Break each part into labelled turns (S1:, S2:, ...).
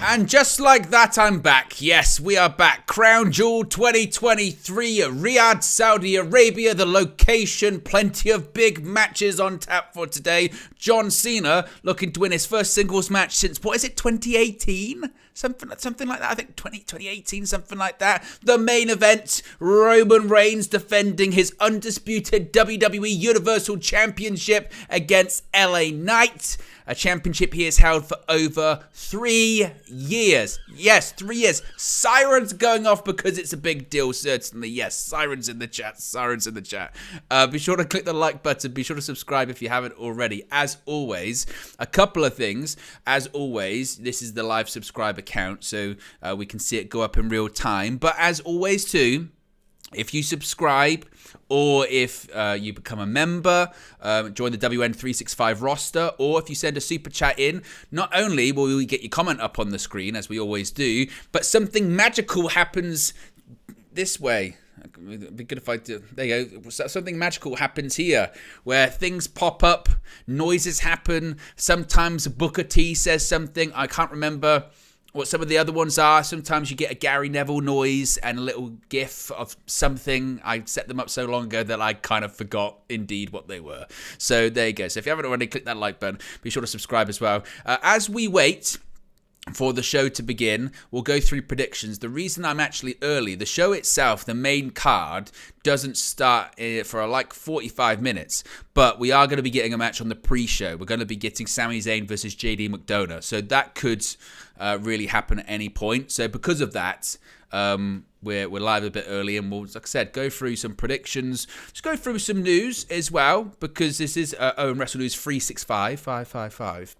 S1: And just like that, I'm back. Yes, we are back. Crown Jewel 2023, Riyadh, Saudi Arabia, the location. Plenty of big matches on tap for today. John Cena looking to win his first singles match since, 2018? Something like that. I think 2018, something like that. The main event, Roman Reigns defending his undisputed WWE Universal Championship against LA Knight. A championship he has held for over 3 years. Yes, 3 years. Sirens going off because it's a big deal, certainly. Yes, sirens in the chat. Be sure to click the like button. Be sure to subscribe if you haven't already. As always, a couple of things. As always, this is the live subscriber count, so we can see it go up in real time. But as always, too, if you subscribe or if you become a member, join the WN365 roster, or if you send a super chat in, not only will we get your comment up on the screen, as we always do, but something magical happens this way. It'd be good if I do. There you go. Something magical happens here where things pop up, noises happen. Sometimes Booker T says something. I can't remember what some of the other ones are. Sometimes you get a Gary Neville noise and a little gif of something. I set them up so long ago that I kind of forgot indeed what they were. So there you go. So if you haven't already, click that like button. Be sure to subscribe as well. As we wait for the show to begin, we'll go through predictions. The reason I'm actually early, the show itself, the main card, doesn't start for like 45 minutes, but we are going to be getting a match on the pre-show. We're going to be getting Sami Zayn versus JD McDonagh, so that could really happen at any point. So because of that, we're live a bit early, and we'll, like I said, go through some predictions. Just go through some news as well, because this is Owen Wrestle News 365, 555.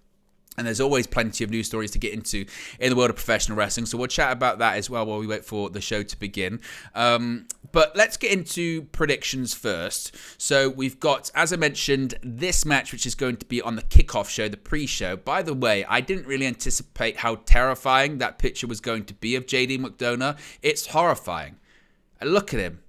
S1: And there's always plenty of news stories to get into in the world of professional wrestling. So we'll chat about that as well while we wait for the show to begin. But let's get into predictions first. So we've got, as I mentioned, this match, which is going to be on the Kickoff show, the pre-show. By the way, I didn't really anticipate how terrifying that picture was going to be of JD McDonagh. It's horrifying. Look at him.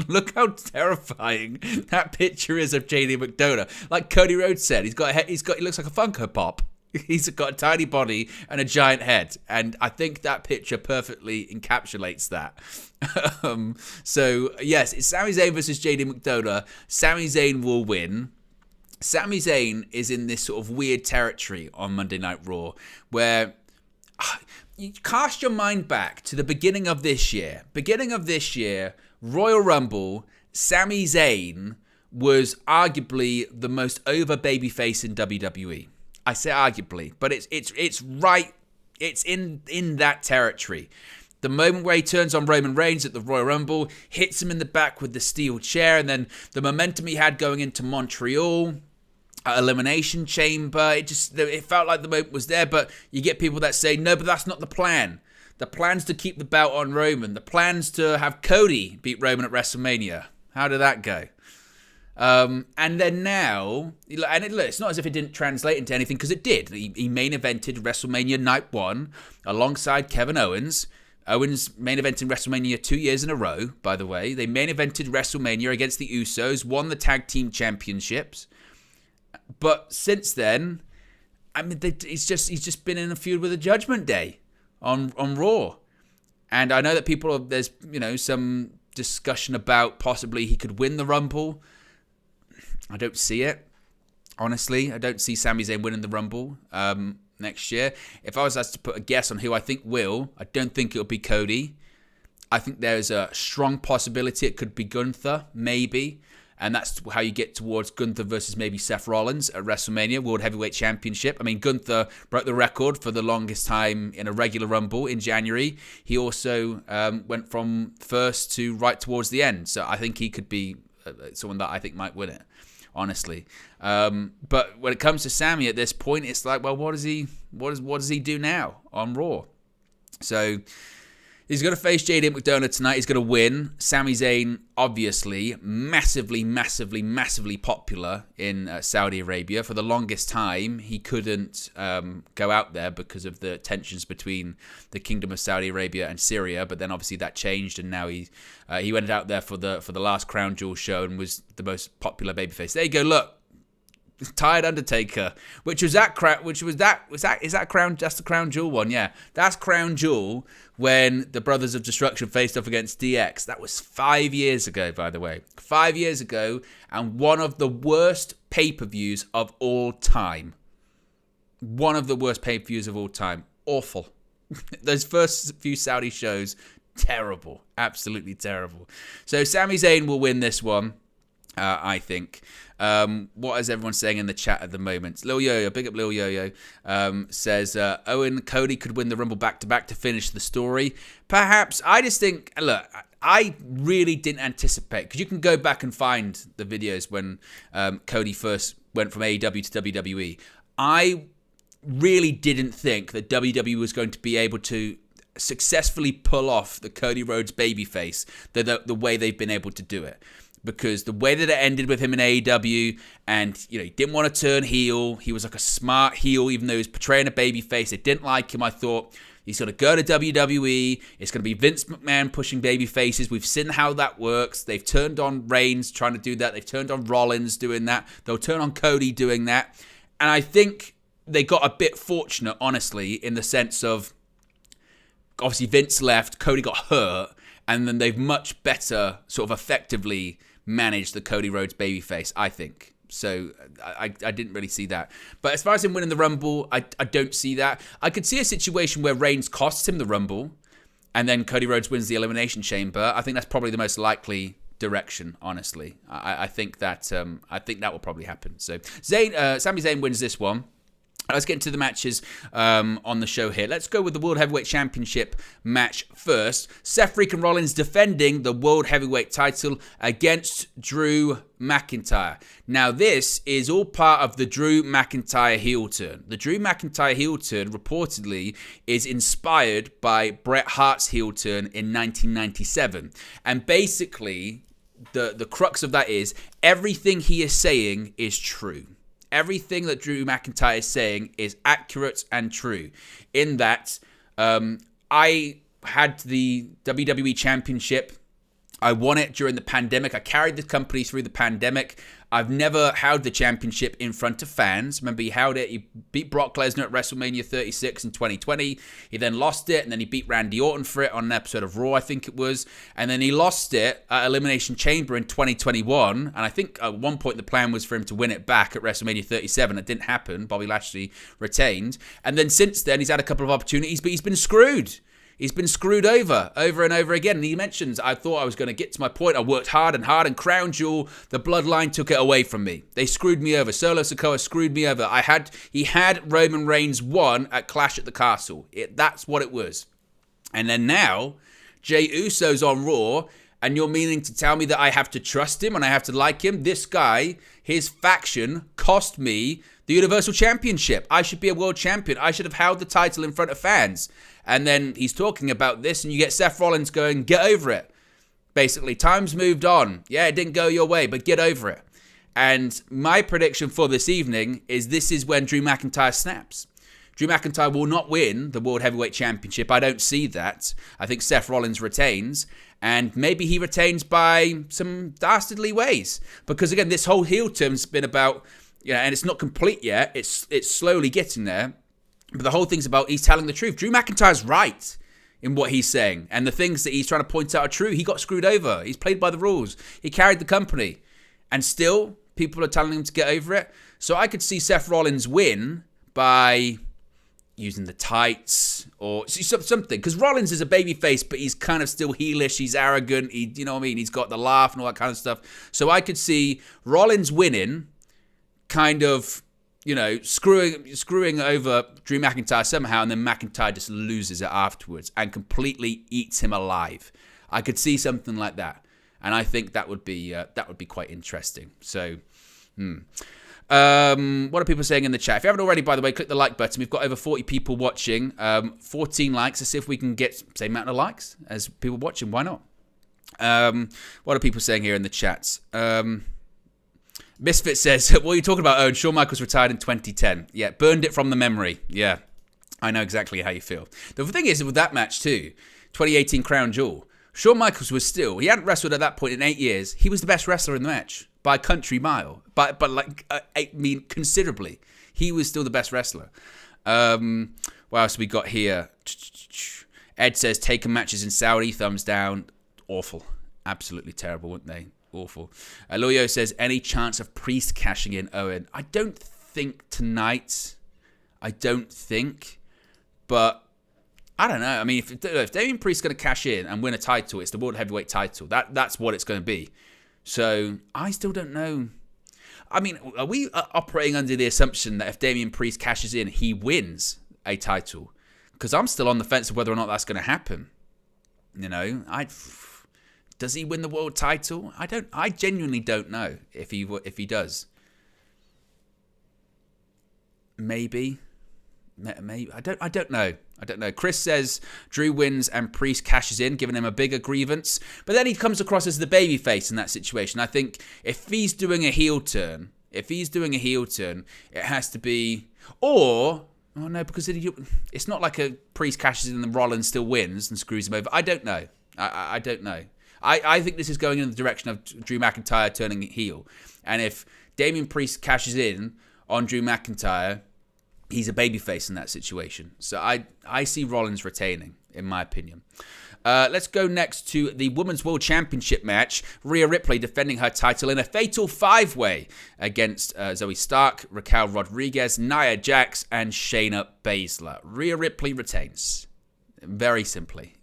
S1: Look how terrifying that picture is of JD McDonagh. Like Cody Rhodes said, he looks like a Funko Pop. He's got a tiny body and a giant head, and I think that picture perfectly encapsulates that. So yes, it's Sami Zayn versus JD McDonagh. Sami Zayn will win. Sami Zayn is in this sort of weird territory on Monday Night Raw where you cast your mind back to the beginning of this year. Royal Rumble, Sami Zayn was arguably the most over babyface in WWE. I say arguably, but it's right. It's in that territory. The moment where he turns on Roman Reigns at the Royal Rumble, hits him in the back with the steel chair, and then the momentum he had going into Montreal, Elimination Chamber, it felt like the moment was there. But you get people that say, no, but that's not the plan. The plan's to keep the belt on Roman. The plan's to have Cody beat Roman at WrestleMania. How did that go? And then now, and it's not as if it didn't translate into anything, because it did. He main evented WrestleMania Night 1 alongside Kevin Owens. Owens main eventing WrestleMania 2 years in a row, by the way. They main evented WrestleMania against the Usos, won the tag team championships. But since then, I mean, he's just been in a feud with a Judgment Day on Raw, and I know that there's some discussion about possibly he could win the Rumble. I don't see it, honestly. I don't see Sami Zayn winning the Rumble next year. If I was asked to put a guess on who I think will, I don't think it'll be Cody. I think there's a strong possibility it could be Gunther, maybe. And that's how you get towards Gunther versus maybe Seth Rollins at WrestleMania, World Heavyweight Championship. I mean, Gunther broke the record for the longest time in a regular Rumble in January. He also went from first to right towards the end. So I think he could be someone that I think might win it, honestly. But when it comes to Sami at this point, it's like, well, what does he do now on Raw? So he's going to face JD McDonagh tonight. He's going to win. Sami Zayn, obviously, massively popular in Saudi Arabia. For the longest time, he couldn't go out there because of the tensions between the Kingdom of Saudi Arabia and Syria. But then, obviously, that changed, and now he went out there for the last Crown Jewel show and was the most popular babyface. There you go. Look, Tired Undertaker, which was that crown. Is that crown? That's the Crown Jewel one. Yeah, that's Crown Jewel when the Brothers of Destruction faced off against DX. That was 5 years ago, by the way. 5 years ago, and one of the worst pay-per-views of all time. One of the worst pay-per-views of all time. Awful. Those first few Saudi shows, terrible. Absolutely terrible. So Sami Zayn will win this one, I think. What is everyone saying in the chat at the moment? Lil Yo-Yo, big up Lil Yo-Yo, says Owen Cody could win the Rumble back-to-back to finish the story. Perhaps. I just think, look, I really didn't anticipate, because you can go back and find the videos when Cody first went from AEW to WWE. I really didn't think that WWE was going to be able to successfully pull off the Cody Rhodes babyface the way they've been able to do it. Because the way that it ended with him in AEW, and he didn't want to turn heel. He was like a smart heel, even though he was portraying a babyface. They didn't like him. I thought he's going to go to WWE. It's going to be Vince McMahon pushing babyfaces. We've seen how that works. They've turned on Reigns trying to do that. They've turned on Rollins doing that. They'll turn on Cody doing that. And I think they got a bit fortunate, honestly, in the sense of obviously Vince left, Cody got hurt, and then they've much better sort of effectively managed the Cody Rhodes babyface, I think. So I didn't really see that. But as far as him winning the Rumble, I don't see that. I could see a situation where Reigns costs him the Rumble and then Cody Rhodes wins the Elimination Chamber. I think that's probably the most likely direction, honestly. I think that will probably happen. So Sami Zayn wins this one. Let's get into the matches on the show here. Let's go with the World Heavyweight Championship match first. Seth Freakin Rollins defending the World Heavyweight title against Drew McIntyre. Now, this is all part of the Drew McIntyre heel turn. The Drew McIntyre heel turn, reportedly, is inspired by Bret Hart's heel turn in 1997. And basically, the crux of that is everything he is saying is true. Everything that Drew McIntyre is saying is accurate and true. In that, I had the WWE Championship. I won it during the pandemic. I carried the company through the pandemic. I've never held the championship in front of fans. Remember, he held it. He beat Brock Lesnar at WrestleMania 36 in 2020. He then lost it, and then he beat Randy Orton for it on an episode of Raw, I think it was. And then he lost it at Elimination Chamber in 2021. And I think at one point the plan was for him to win it back at WrestleMania 37. It didn't happen. Bobby Lashley retained. And then since then, he's had a couple of opportunities, but he's been screwed. He's been screwed over and over again. And he mentions, I thought I was going to get to my point. I worked hard, and Crown Jewel, the bloodline took it away from me. They screwed me over. Solo Sikoa screwed me over. He had Roman Reigns won at Clash at the Castle. That's what it was. And then now, Jey Uso's on Raw, and you're meaning to tell me that I have to trust him and I have to like him? This guy, his faction, cost me the Universal Championship. I should be a world champion. I should have held the title in front of fans. And then he's talking about this, and you get Seth Rollins going, get over it. Basically, time's moved on. Yeah, it didn't go your way, but get over it. And my prediction for this evening is this is when Drew McIntyre snaps. Drew McIntyre will not win the World Heavyweight Championship. I don't see that. I think Seth Rollins retains. And maybe he retains by some dastardly ways. Because, again, this whole heel turn's been about, and it's not complete yet. It's slowly getting there. But the whole thing's about he's telling the truth. Drew McIntyre's right in what he's saying. And the things that he's trying to point out are true. He got screwed over. He's played by the rules. He carried the company. And still, people are telling him to get over it. So I could see Seth Rollins win by using the tights or something. Because Rollins is a babyface, but he's kind of still heelish. He's arrogant. You know what I mean? He's got the laugh and all that kind of stuff. So I could see Rollins winning, kind of, screwing over Drew McIntyre somehow, and then McIntyre just loses it afterwards and completely eats him alive. I could see something like that, and I think that would be quite interesting. So, what are people saying in the chat? If you haven't already, by the way, click the like button. We've got over 40 people watching, 14 likes. Let's see if we can get the same amount of likes as people watching. Why not? What are people saying here in the chats? Misfit says, what are you talking about, Owen? Shawn Michaels retired in 2010. Yeah, burned it from the memory. Yeah, I know exactly how you feel. The thing is, with that match too, 2018 Crown Jewel, Shawn Michaels was still, he hadn't wrestled at that point in 8 years. He was the best wrestler in the match by a country mile. But I mean, considerably. He was still the best wrestler. What else we got here? Ed says, taken matches in Saudi, thumbs down. Awful. Absolutely terrible, weren't they? Awful. Loyo says, any chance of Priest cashing in Owen? I don't think tonight. But I don't know. I mean, if Damian Priest's going to cash in and win a title, it's the World Heavyweight title. That's what it's going to be. So I still don't know. I mean, are we operating under the assumption that if Damian Priest cashes in, he wins a title? Because I'm still on the fence of whether or not that's going to happen. You know, does he win the world title? I genuinely don't know if he does. Maybe. I don't know. Chris says Drew wins and Priest cashes in, giving him a bigger grievance. But then he comes across as the babyface in that situation. I think if he's doing a heel turn, it has to be... Or... Oh, no, because it's not like a Priest cashes in and Rollins still wins and screws him over. I don't know. I don't know. I think this is going in the direction of Drew McIntyre turning heel. And if Damian Priest cashes in on Drew McIntyre, he's a babyface in that situation. So I see Rollins retaining, in my opinion. Let's go next to the Women's World Championship match. Rhea Ripley defending her title in a fatal 5-way against Zoey Stark, Raquel Rodriguez, Nia Jax, and Shayna Baszler. Rhea Ripley retains. Very simply.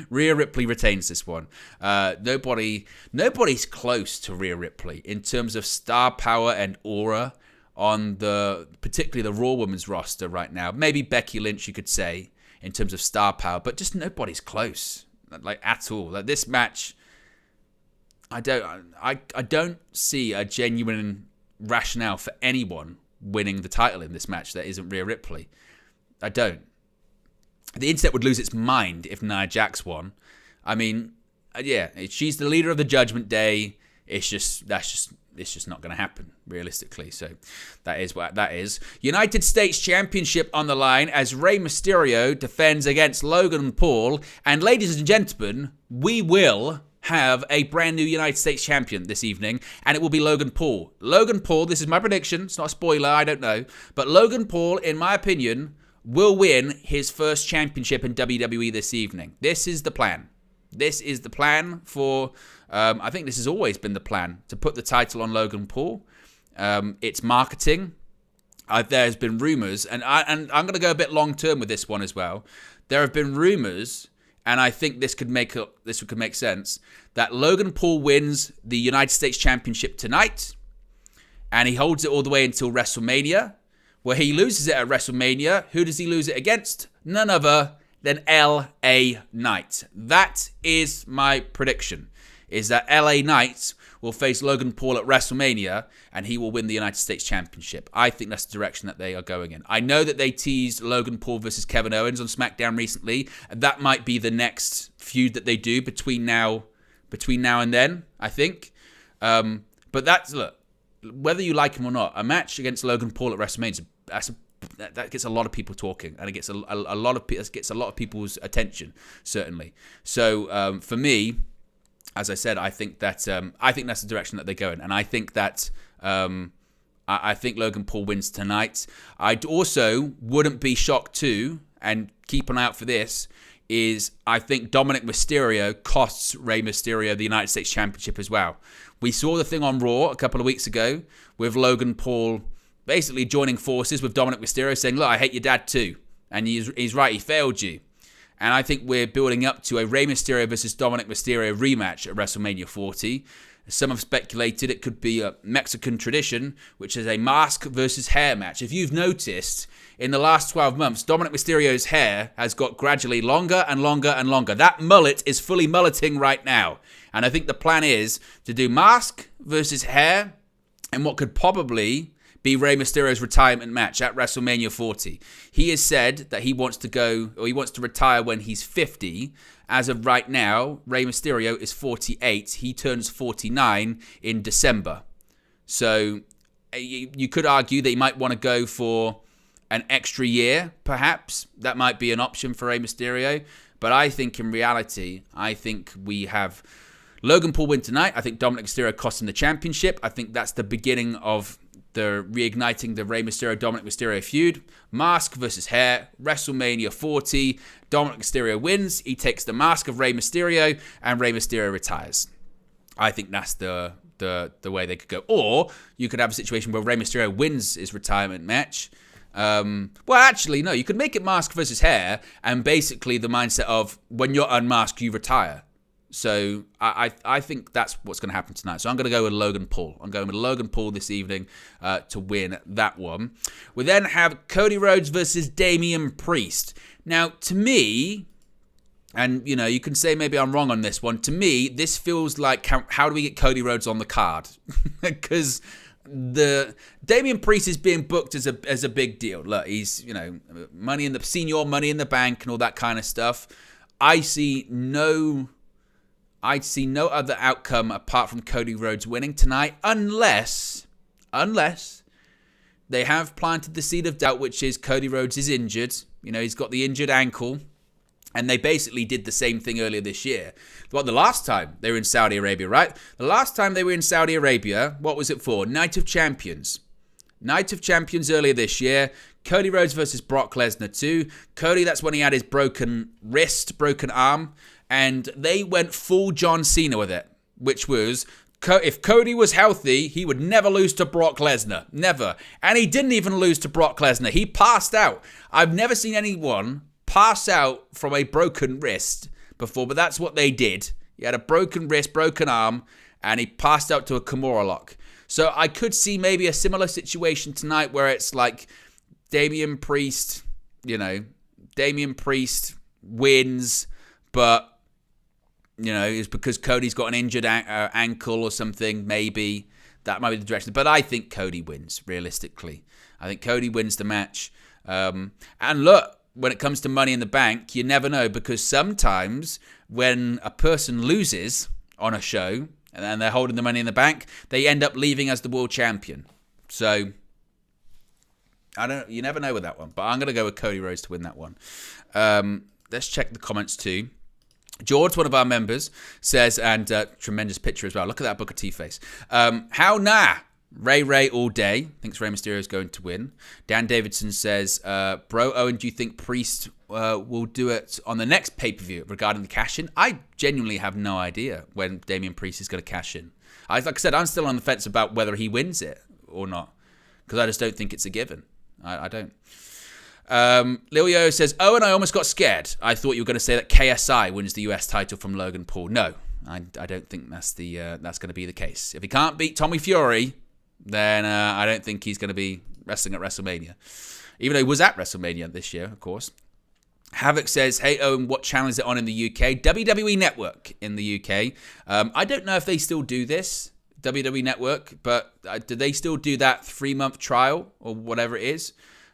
S1: Rhea Ripley retains this one. Nobody's close to Rhea Ripley in terms of star power and aura on particularly the Raw Women's roster right now. Maybe Becky Lynch, you could say, in terms of star power, but just nobody's close, like at all. Like this match, I don't see a genuine rationale for anyone winning the title in this match that isn't Rhea Ripley. I don't. The internet would lose its mind if Nia Jax won. I mean, yeah, she's the leader of the Judgment Day. It's just not going to happen, realistically. So that is what that is. United States Championship on the line as Rey Mysterio defends against Logan Paul. And ladies and gentlemen, we will have a brand new United States champion this evening, and it will be Logan Paul. Logan Paul, this is my prediction. It's not a spoiler, I don't know. But Logan Paul, in my opinion, will win his first championship in WWE this evening. This is the plan. This is the plan for... I think this has always been the plan, to put the title on Logan Paul. It's marketing. There's been rumors, and I'm going to go a bit long term with this one as well. There have been rumors, and I think this could make sense, that Logan Paul wins the United States Championship tonight, and he holds it all the way until WrestleMania, where he loses it at WrestleMania. Who does he lose it against? None other than LA Knight. That is my prediction. Is that LA Knight will face Logan Paul at WrestleMania and he will win the United States Championship. I think that's the direction that they are going in. I know that they teased Logan Paul versus Kevin Owens on SmackDown recently. That might be the next feud that they do between now and then, I think. But look, whether you like him or not, a match against Logan Paul at WrestleMania, that gets a lot of people talking, and it gets a lot of people's attention, certainly. So for me, as I said, I think that's the direction that they go in, and I think that I think Logan Paul wins tonight. I also wouldn't be shocked too, and keep an eye out for this. I think Dominic Mysterio costs Rey Mysterio the United States Championship as well. We saw the thing on Raw a couple of weeks ago with Logan Paul basically joining forces with Dominic Mysterio, saying, "Look, I hate your dad too," and he's right, he failed you. And I think we're building up to a Rey Mysterio versus Dominic Mysterio rematch at WrestleMania 40. Some have speculated it could be a Mexican tradition, which is a mask versus hair match. If you've noticed, in the last 12 months, Dominic Mysterio's hair has got gradually longer and longer and longer. That mullet is fully mulleting right now. And I think the plan is to do mask versus hair and what could probably be Rey Mysterio's retirement match at WrestleMania 40. He has said that he wants to retire when he's 50. As of right now, Rey Mysterio is 48. He turns 49 in December. So you could argue that he might want to go for an extra year, perhaps. That might be an option for Rey Mysterio. But I think in reality, we have Logan Paul win tonight. I think Dominic Mysterio cost him the championship. I think that's the beginning of the reigniting the Rey Mysterio, Dominic Mysterio feud. Mask versus hair, WrestleMania 40. Dominic Mysterio wins. He takes the mask of Rey Mysterio, and Rey Mysterio retires. I think that's the way they could go. Or you could have a situation where Rey Mysterio wins his retirement match. Well, actually, no. You could make it mask versus hair, and basically the mindset of when you're unmasked, you retire. So I think that's what's going to happen tonight. So I'm going to go with Logan Paul. I'm going with Logan Paul this evening to win that one. We then have Cody Rhodes versus Damian Priest. Now, to me, and you can say maybe I'm wrong on this one. To me, this feels like how do we get Cody Rhodes on the card? Because the Damian Priest is being booked as a big deal. Look, he's senior money in the bank and all that kind of stuff. I see no other outcome apart from Cody Rhodes winning tonight, unless they have planted the seed of doubt, which is Cody Rhodes is injured. He's got the injured ankle, and they basically did the same thing earlier this year. Well, the last time they were in Saudi Arabia, right? The last time they were in Saudi Arabia, what was it for? Night of Champions. Night of Champions earlier this year. Cody Rhodes versus Brock Lesnar 2. Cody, that's when he had his broken wrist, broken arm. And they went full John Cena with it, which was, if Cody was healthy, he would never lose to Brock Lesnar. Never. And he didn't even lose to Brock Lesnar. He passed out. I've never seen anyone pass out from a broken wrist before, but that's what they did. He had a broken wrist, broken arm, and he passed out to a Kimura lock. So I could see maybe a similar situation tonight where it's like Damian Priest wins, but it's because Cody's got an injured ankle or something, maybe. That might be the direction. But I think Cody wins, realistically. I think Cody wins the match. And look, when it comes to Money in the Bank, you never know, because sometimes when a person loses on a show and they're holding the Money in the Bank, they end up leaving as the world champion. So, you never know with that one. But I'm going to go with Cody Rhodes to win that one. Let's check the comments too. George, one of our members, says, and tremendous picture as well. Look at that Booker T face. How nah? Ray all day. Thinks Rey Mysterio is going to win. Dan Davidson says, Bro, Owen, do you think Priest will do it on the next pay-per-view regarding the cash-in? I genuinely have no idea when Damian Priest is going to cash in. Like I said, I'm still on the fence about whether he wins it or not, because I just don't think it's a given. I don't. Lil Yo says, Owen, I almost got scared. I thought you were going to say that KSI wins the US title from Logan Paul. No, I don't think that's going to be the case. If he can't beat Tommy Fury, then I don't think he's going to be wrestling at WrestleMania. Even though he was at WrestleMania this year, of course. Havoc says, hey, Owen, what channel is it on in the UK? WWE Network in the UK. I don't know if they still do this, WWE Network, but do they still do that 3-month trial or whatever it is?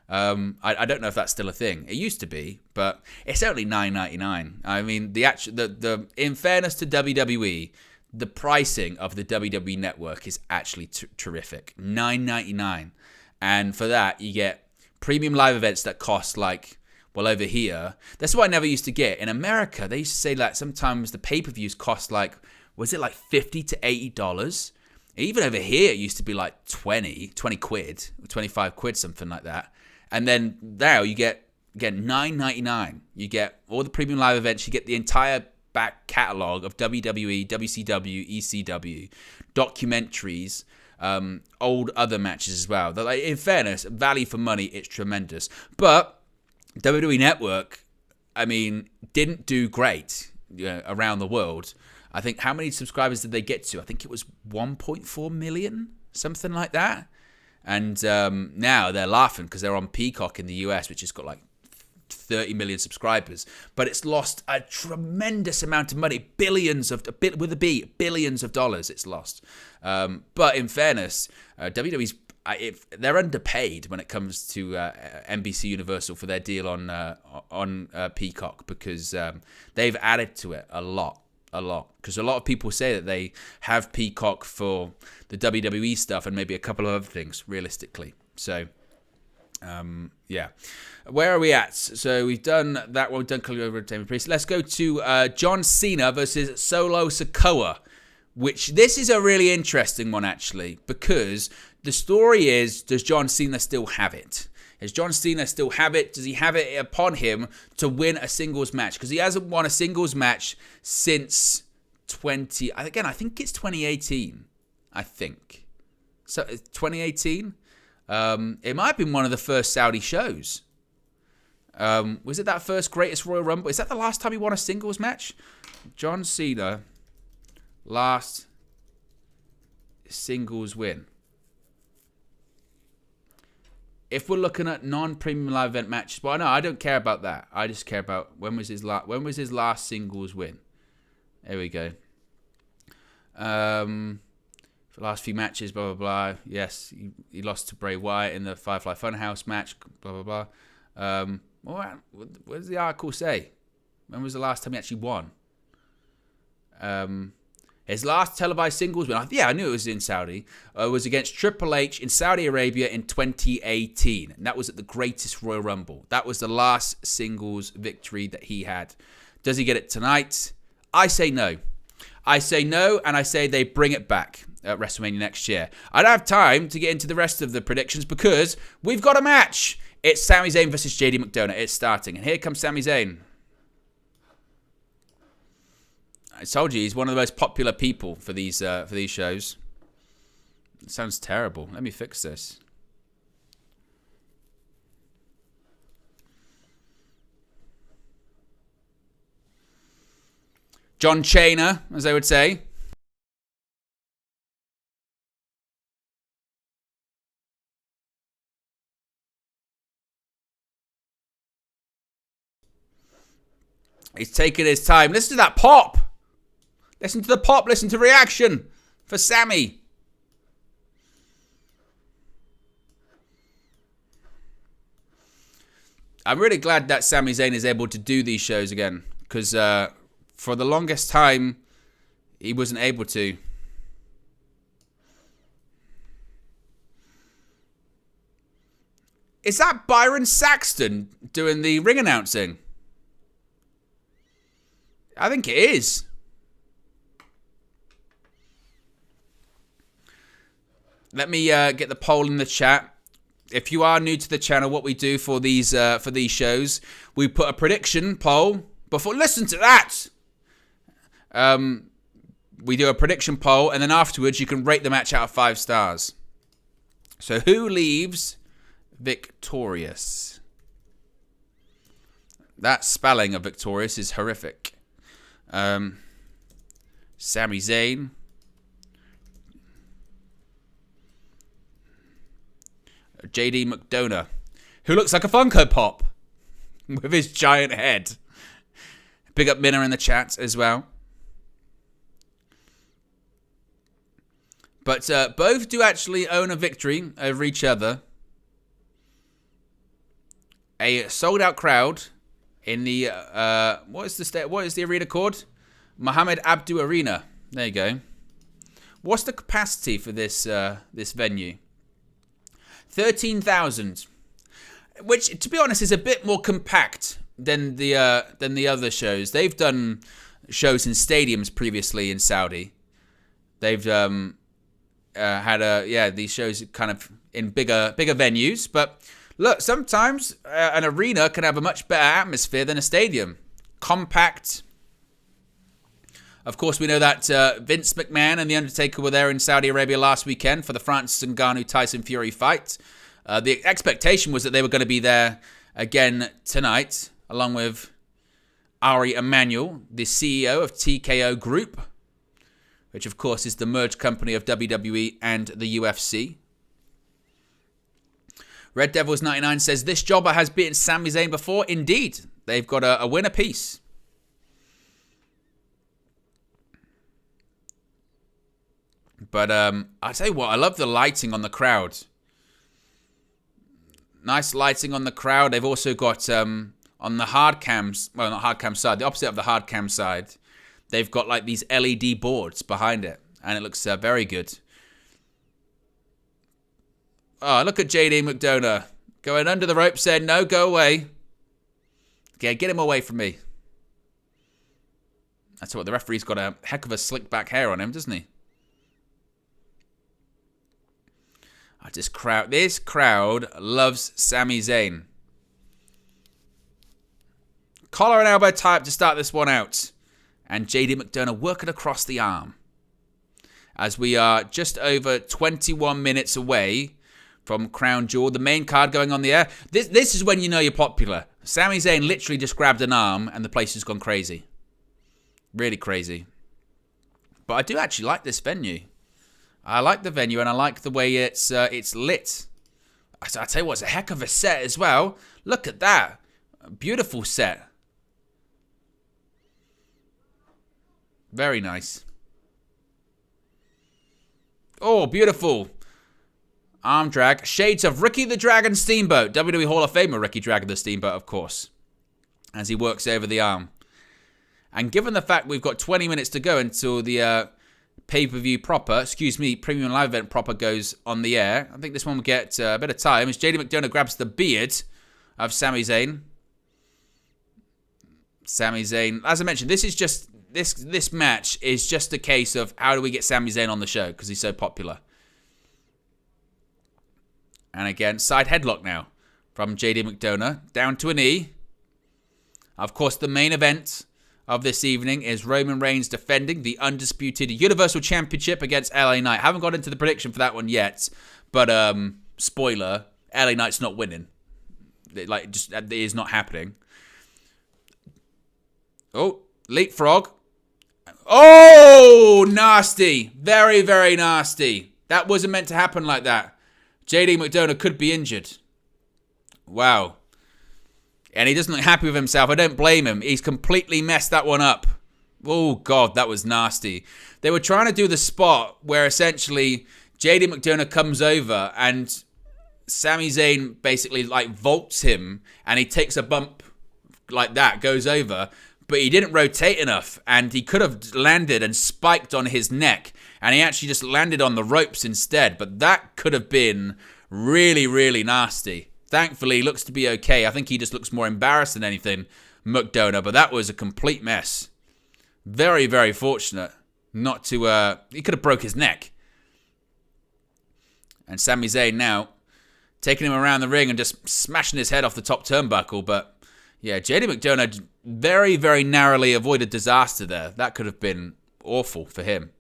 S1: I don't know if that's still a thing. It used to be, but it's only $9.99. I mean, the in fairness to WWE, the pricing of the WWE Network is actually terrific. $9.99, and for that you get premium live events that cost over here. That's what I never used to get in America. They used to say sometimes the pay-per-views cost was it $50 to $80? Even over here, it used to be 20 quid, 25 quid, something like that. And then now you get, again, $9.99. You get all the premium live events. You get the entire back catalogue of WWE, WCW, ECW, documentaries, old other matches as well. In fairness, value for money, it's tremendous. But WWE Network, didn't do great around the world. I think, how many subscribers did they get to? I think it was 1.4 million, something like that. And now they're laughing because they're on Peacock in the US, which has got 30 million subscribers. But it's lost a tremendous amount of money, billions of dollars it's lost. But in fairness, WWE's they're underpaid when it comes to NBC Universal for their deal on Peacock, because they've added to it a lot. Because a lot of people say that they have Peacock for the WWE stuff and maybe a couple of other things, realistically. So, yeah. Where are we at? So we've done that one. We've done Cody over Damian Priest. Let's go to John Cena versus Solo Sikoa. which this is a really interesting one, actually, because the story is, does John Cena still have it? Does John Cena still have it? Does he have it upon him to win a singles match? Because he hasn't won a singles match since I think it's 2018. I think. So 2018? It might have been one of the first Saudi shows. Was it that first Greatest Royal Rumble? Is that the last time he won a singles match? John Cena, last singles win. If we're looking at non-premium live event matches, well, no, I don't care about that. I just care about when was his last singles win. There we go. For the last few matches, blah, blah, blah. Yes, he lost to Bray Wyatt in the Firefly Funhouse match, blah, blah, blah. What does the article say? When was the last time he actually won? His last televised singles win, I knew it was in Saudi, was against Triple H in Saudi Arabia in 2018. And that was at the Greatest Royal Rumble. That was the last singles victory that he had. Does he get it tonight? I say no. I say no, and I say they bring it back at WrestleMania next year. I don't have time to get into the rest of the predictions because we've got a match. It's Sami Zayn versus JD McDonagh. It's starting. And here comes Sami Zayn. I told you, he's one of the most popular people for these shows. It sounds terrible. Let me fix this. John Cena, as they would say. He's taking his time. Listen to that pop. Listen to the pop. Listen to reaction for Sami. I'm really glad that Sami Zayn is able to do these shows again. Because for the longest time, he wasn't able to. Is that Byron Saxton doing the ring announcing? I think it is. Let me get the poll in the chat. If you are new to the channel, what we do for these shows, we put a prediction poll before. Listen to that. We do a prediction poll, and then afterwards you can rate the match out of 5 stars. So who leaves victorious? That spelling of victorious is horrific. Sami Zayn. JD McDonagh, who looks like a Funko Pop with his giant head. Big up Minna in the chat as well. But both do actually own a victory over each other. A sold-out crowd in the what is the arena called? Mohammed Abdu Arena. There you go. What's the capacity for this venue? 13,000, which, to be honest, is a bit more compact than the other shows. They've done shows in stadiums previously in Saudi. They've had these shows kind of in bigger venues. But look, sometimes an arena can have a much better atmosphere than a stadium. Compact. Of course, we know that Vince McMahon and The Undertaker were there in Saudi Arabia last weekend for the Francis Ngannou-Tyson Fury fight. The expectation was that they were going to be there again tonight, along with Ari Emanuel, the CEO of TKO Group, which, of course, is the merged company of WWE and the UFC. Red Devils 99 says, this jobber has beaten Sami Zayn before. Indeed, they've got a win apiece. But I tell you what, I love the lighting on the crowd. Nice lighting on the crowd. They've also got on the hard cams, well, not hard cam side, the opposite of the hard cam side, they've got like these LED boards behind it, and it looks very good. Oh, look at JD McDonagh going under the rope, saying, no, go away. Okay, get him away from me. That's what the referee's got a heck of a slick back hair on him, doesn't he? This crowd loves Sami Zayn. Collar and elbow tie-up to start this one out. And JD McDonagh working across the arm. As we are just over 21 minutes away from Crown Jewel. The main card going on the air. This is when you know you're popular. Sami Zayn literally just grabbed an arm and the place has gone crazy. Really crazy. But I do actually like this venue. I like the venue and I like the way it's lit. I tell you what, it's a heck of a set as well. Look at that. A beautiful set. Very nice. Oh, beautiful. Arm drag. Shades of Ricky the Dragon Steamboat. WWE Hall of Famer Ricky Dragon the Steamboat, of course. As he works over the arm. And given the fact we've got 20 minutes to go until the pay-per-view proper, premium live event proper goes on the air. I think this one will get a bit of time as JD McDonagh grabs the beard of Sami Zayn. Sami Zayn, as I mentioned, this is just this match is just a case of how do we get Sami Zayn on the show because he's so popular. And again, side headlock now from JD McDonagh down to a knee. Of course, the main event of this evening is Roman Reigns defending the Undisputed Universal Championship against LA Knight. Haven't got into the prediction for that one yet, but spoiler, LA Knight's not winning. It is not happening. Oh, leapfrog. Oh, nasty. Very, very nasty. That wasn't meant to happen like that. JD McDonagh could be injured. Wow. And he doesn't look happy with himself. I don't blame him. He's completely messed that one up. Oh, God, that was nasty. They were trying to do the spot where essentially JD McDonagh comes over and Sami Zayn basically vaults him and he takes a bump like that, goes over, but he didn't rotate enough and he could have landed and spiked on his neck and he actually just landed on the ropes instead. But that could have been really, really nasty. Thankfully, he looks to be okay. I think he just looks more embarrassed than anything, McDonagh. But that was a complete mess. Very, very fortunate not to... he could have broke his neck. And Sami Zayn now taking him around the ring and just smashing his head off the top turnbuckle. But yeah, JD McDonagh very, very narrowly avoided disaster there. That could have been awful for him.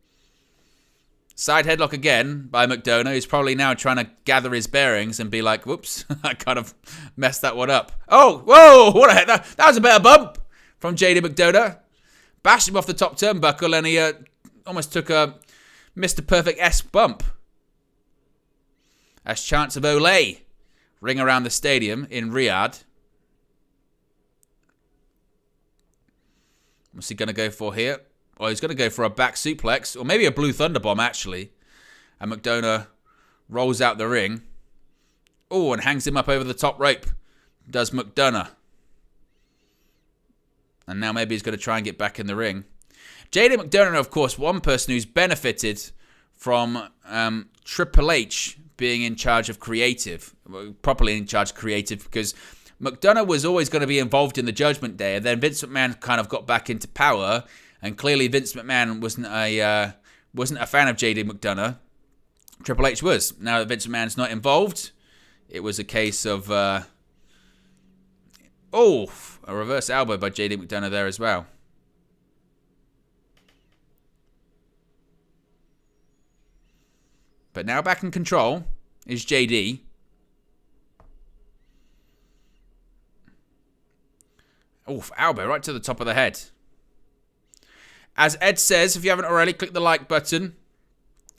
S1: Side headlock again by McDonagh. He's probably now trying to gather his bearings and be like, whoops, I kind of messed that one up. Oh, whoa, what a heck. That was a better bump from JD McDonagh. Bashed him off the top turnbuckle and he almost took a Mr. Perfect-esque bump. As chants of Olay ring around the stadium in Riyadh. What's he going to go for here? Well, he's going to go for a back suplex, or maybe a blue thunderbomb, actually. And McDonagh rolls out the ring. Oh, and hangs him up over the top rope. Does McDonagh. And now maybe he's going to try and get back in the ring. JD McDonagh, of course, one person who's benefited from Triple H being in charge of creative. Properly in charge of creative, because McDonagh was always going to be involved in the Judgment Day. And then Vince McMahon kind of got back into power. And clearly Vince McMahon wasn't a fan of JD McDonagh. Triple H was. Now that Vince McMahon's not involved, it was a case of... a reverse elbow by JD McDonagh there as well. But now back in control is JD. Elbow right to the top of the head. As Ed says, if you haven't already, click the like button.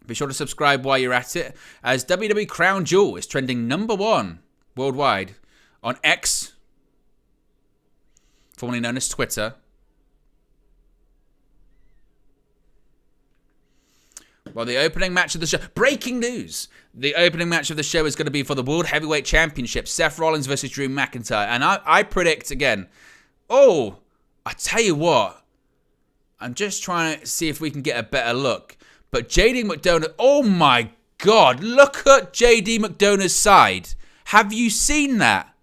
S1: Be sure to subscribe while you're at it. As WWE Crown Jewel is trending #1 worldwide on X, formerly known as Twitter. Well, the opening match of the show... Breaking news! The opening match of the show is going to be for the World Heavyweight Championship. Seth Rollins versus Drew McIntyre. And I predict, again... I tell you what... I'm just trying to see if we can get a better look. But JD McDonagh... Oh my God! Look at JD McDonagh's side. Have you seen that?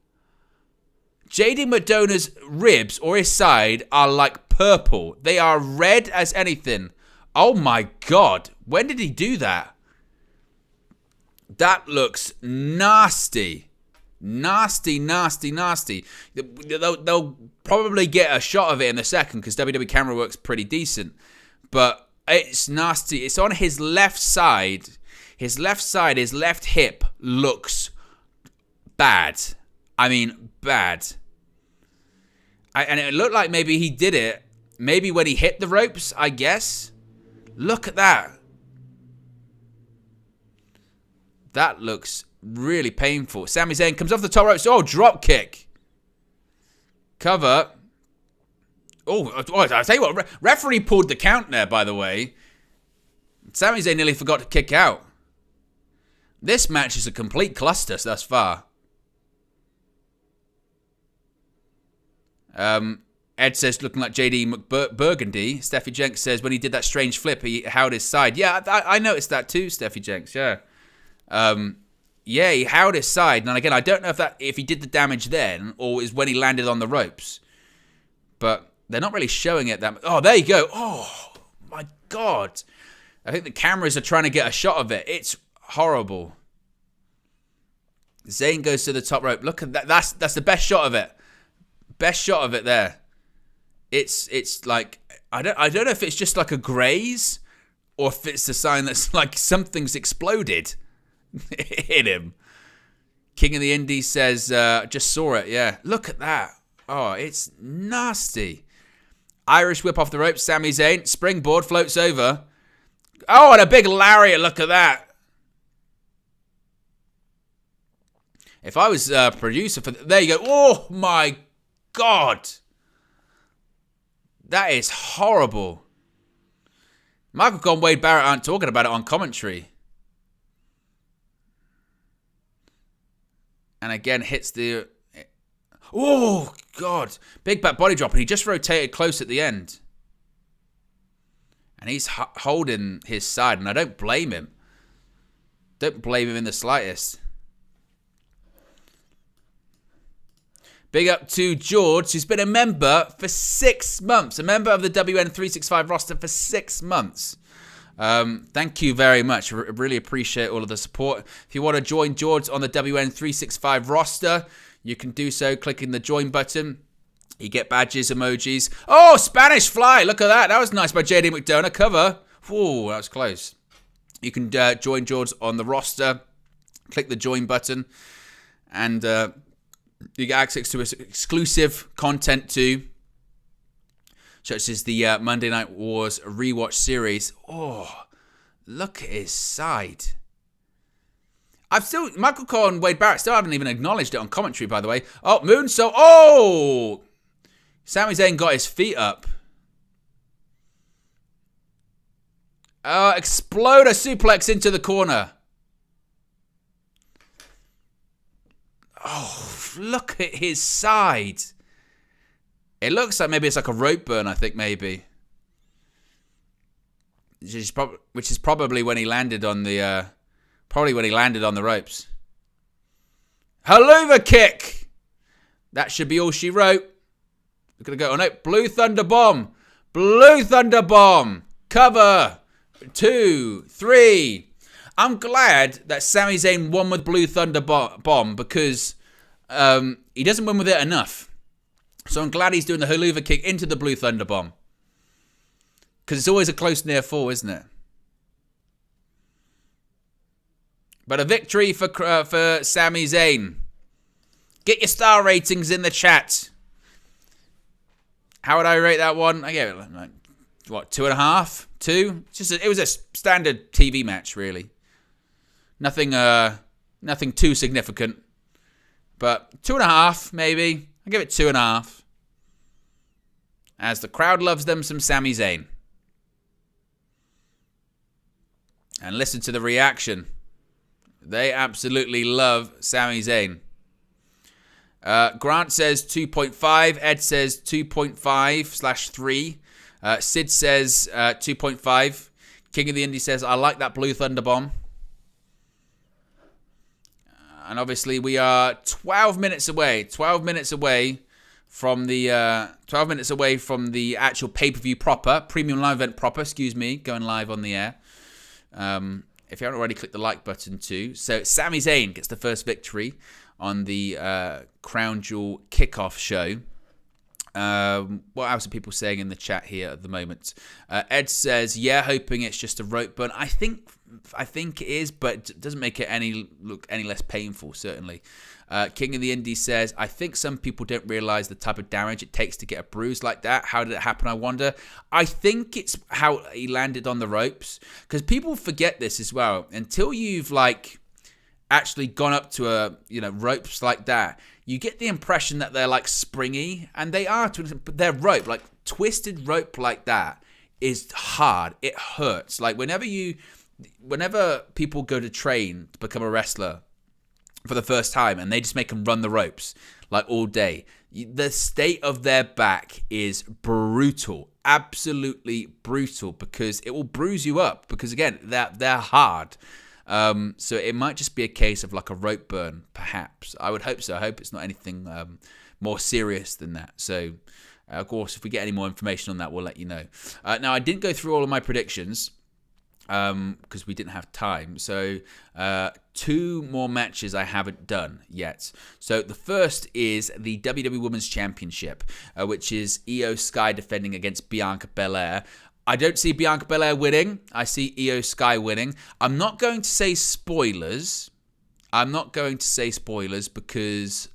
S1: JD McDonagh's ribs or his side are like purple. They are red as anything. Oh my God. When did he do that? That looks nasty. Nasty, nasty, nasty. They'll probably get a shot of it in a second because WWE camera works pretty decent. But it's nasty. It's on his left side. His left hip looks bad. I mean, bad. And it looked like maybe he did it. Maybe when he hit the ropes, I guess. Look at that. That looks really painful. Sami Zayn comes off the top ropes. Oh, drop kick. Cover. Oh, I'll tell you what. Referee pulled the count there, by the way. Sami Zayn nearly forgot to kick out. This match is a complete cluster thus far. Ed says, looking like JD McBurgundy. Steffi Jenks says, when he did that strange flip, he held his side. Yeah, I noticed that too, Steffi Jenks, yeah. Yeah, he held his side. And again, I don't know if he did the damage then or is when he landed on the ropes. But they're not really showing it that much. Oh, there you go. Oh, my God. I think the cameras are trying to get a shot of it. It's horrible. Zayn goes to the top rope. Look at that. That's the best shot of it. Best shot of it there. It's like I don't know if it's just like a graze or if it's a sign that's like something's exploded in him. King of the Indies says just saw it. Yeah, look at that. Oh, it's nasty. Irish whip off the ropes. Sami Zayn springboard floats over. Oh, and a big lariat. Look at that. If I was a producer for there you go. Oh my God. That is horrible. Michael Cole and Wade Barrett aren't talking about it on commentary. And again, hits the... Oh, God. Big back body drop. And he just rotated close at the end. And he's holding his side. And I don't blame him. Don't blame him in the slightest. Big up to George, who's been a member for 6 months. A member of the WN365 roster for 6 months. Thank you very much. Really appreciate all of the support. If you want to join George on the WN365 roster, you can do so clicking the join button. You get badges, emojis. Oh, Spanish Fly. Look at that. That was nice by JD McDonagh. Cover. Ooh, that was close. You can join George on the roster. Click the join button. And... you get access to exclusive content too, such as the Monday Night Wars rewatch series. Oh, look at his side. Michael Cole and Wade Barrett still haven't even acknowledged it on commentary, by the way. Oh, moonsault. Oh! Sami Zayn got his feet up. Exploder suplex into the corner. Oh, look at his side. It looks like maybe it's like a rope burn, I think, maybe. Which is probably when he landed on the... ropes. Haluva kick! That should be all she wrote. We're going to go... Oh, no. Blue Thunder Bomb. Blue Thunder Bomb. Cover. 2, 3... I'm glad that Sami Zayn won with Blue Thunder Bomb because he doesn't win with it enough. So I'm glad he's doing the Haluva kick into the Blue Thunder Bomb. Because it's always a close near fall, isn't it? But a victory for Sami Zayn. Get your star ratings in the chat. How would I rate that one? I gave it, like, what, 2.5? 2? It was a standard TV match, really. Nothing too significant. But 2.5, maybe. I'll give it 2.5. As the crowd loves them some Sami Zayn. And listen to the reaction. They absolutely love Sami Zayn. Grant says 2.5. Ed says 2.5/3. Sid says 2.5. King of the Indie says, I like that Blue Thunder Bomb. And obviously we are 12 minutes away from the 12 minutes away from the actual pay-per-view proper, premium live event proper, going live on the air. If you haven't already, click the like button too. So Sami Zayn gets the first victory on the Crown Jewel Kickoff show. What else are people saying in the chat here at the moment? Ed says, yeah, hoping it's just a rope burn. I think it is, but it doesn't make it look any less painful, certainly. King of the Indies says, I think some people don't realize the type of damage it takes to get a bruise like that. How did it happen, I wonder? I think it's how he landed on the ropes, because people forget this as well. Until you've actually gone up to ropes like that, you get the impression that they're springy, and they are. But their rope, twisted rope like that, is hard. It hurts. Whenever people go to train to become a wrestler for the first time, and they just make them run the ropes all day, the state of their back is brutal, absolutely brutal, because it will bruise you up. Because again, they're hard. So it might just be a case of a rope burn, perhaps. I would hope so. I hope it's not anything more serious than that. So, of course, if we get any more information on that, we'll let you know. Now, I didn't go through all of my predictions because we didn't have time. So, 2 more matches I haven't done yet. So, the first is the WWE Women's Championship, which is Iyo Sky defending against Bianca Belair. I don't see Bianca Belair winning. I see Iyo Sky winning. I'm not going to say spoilers. Because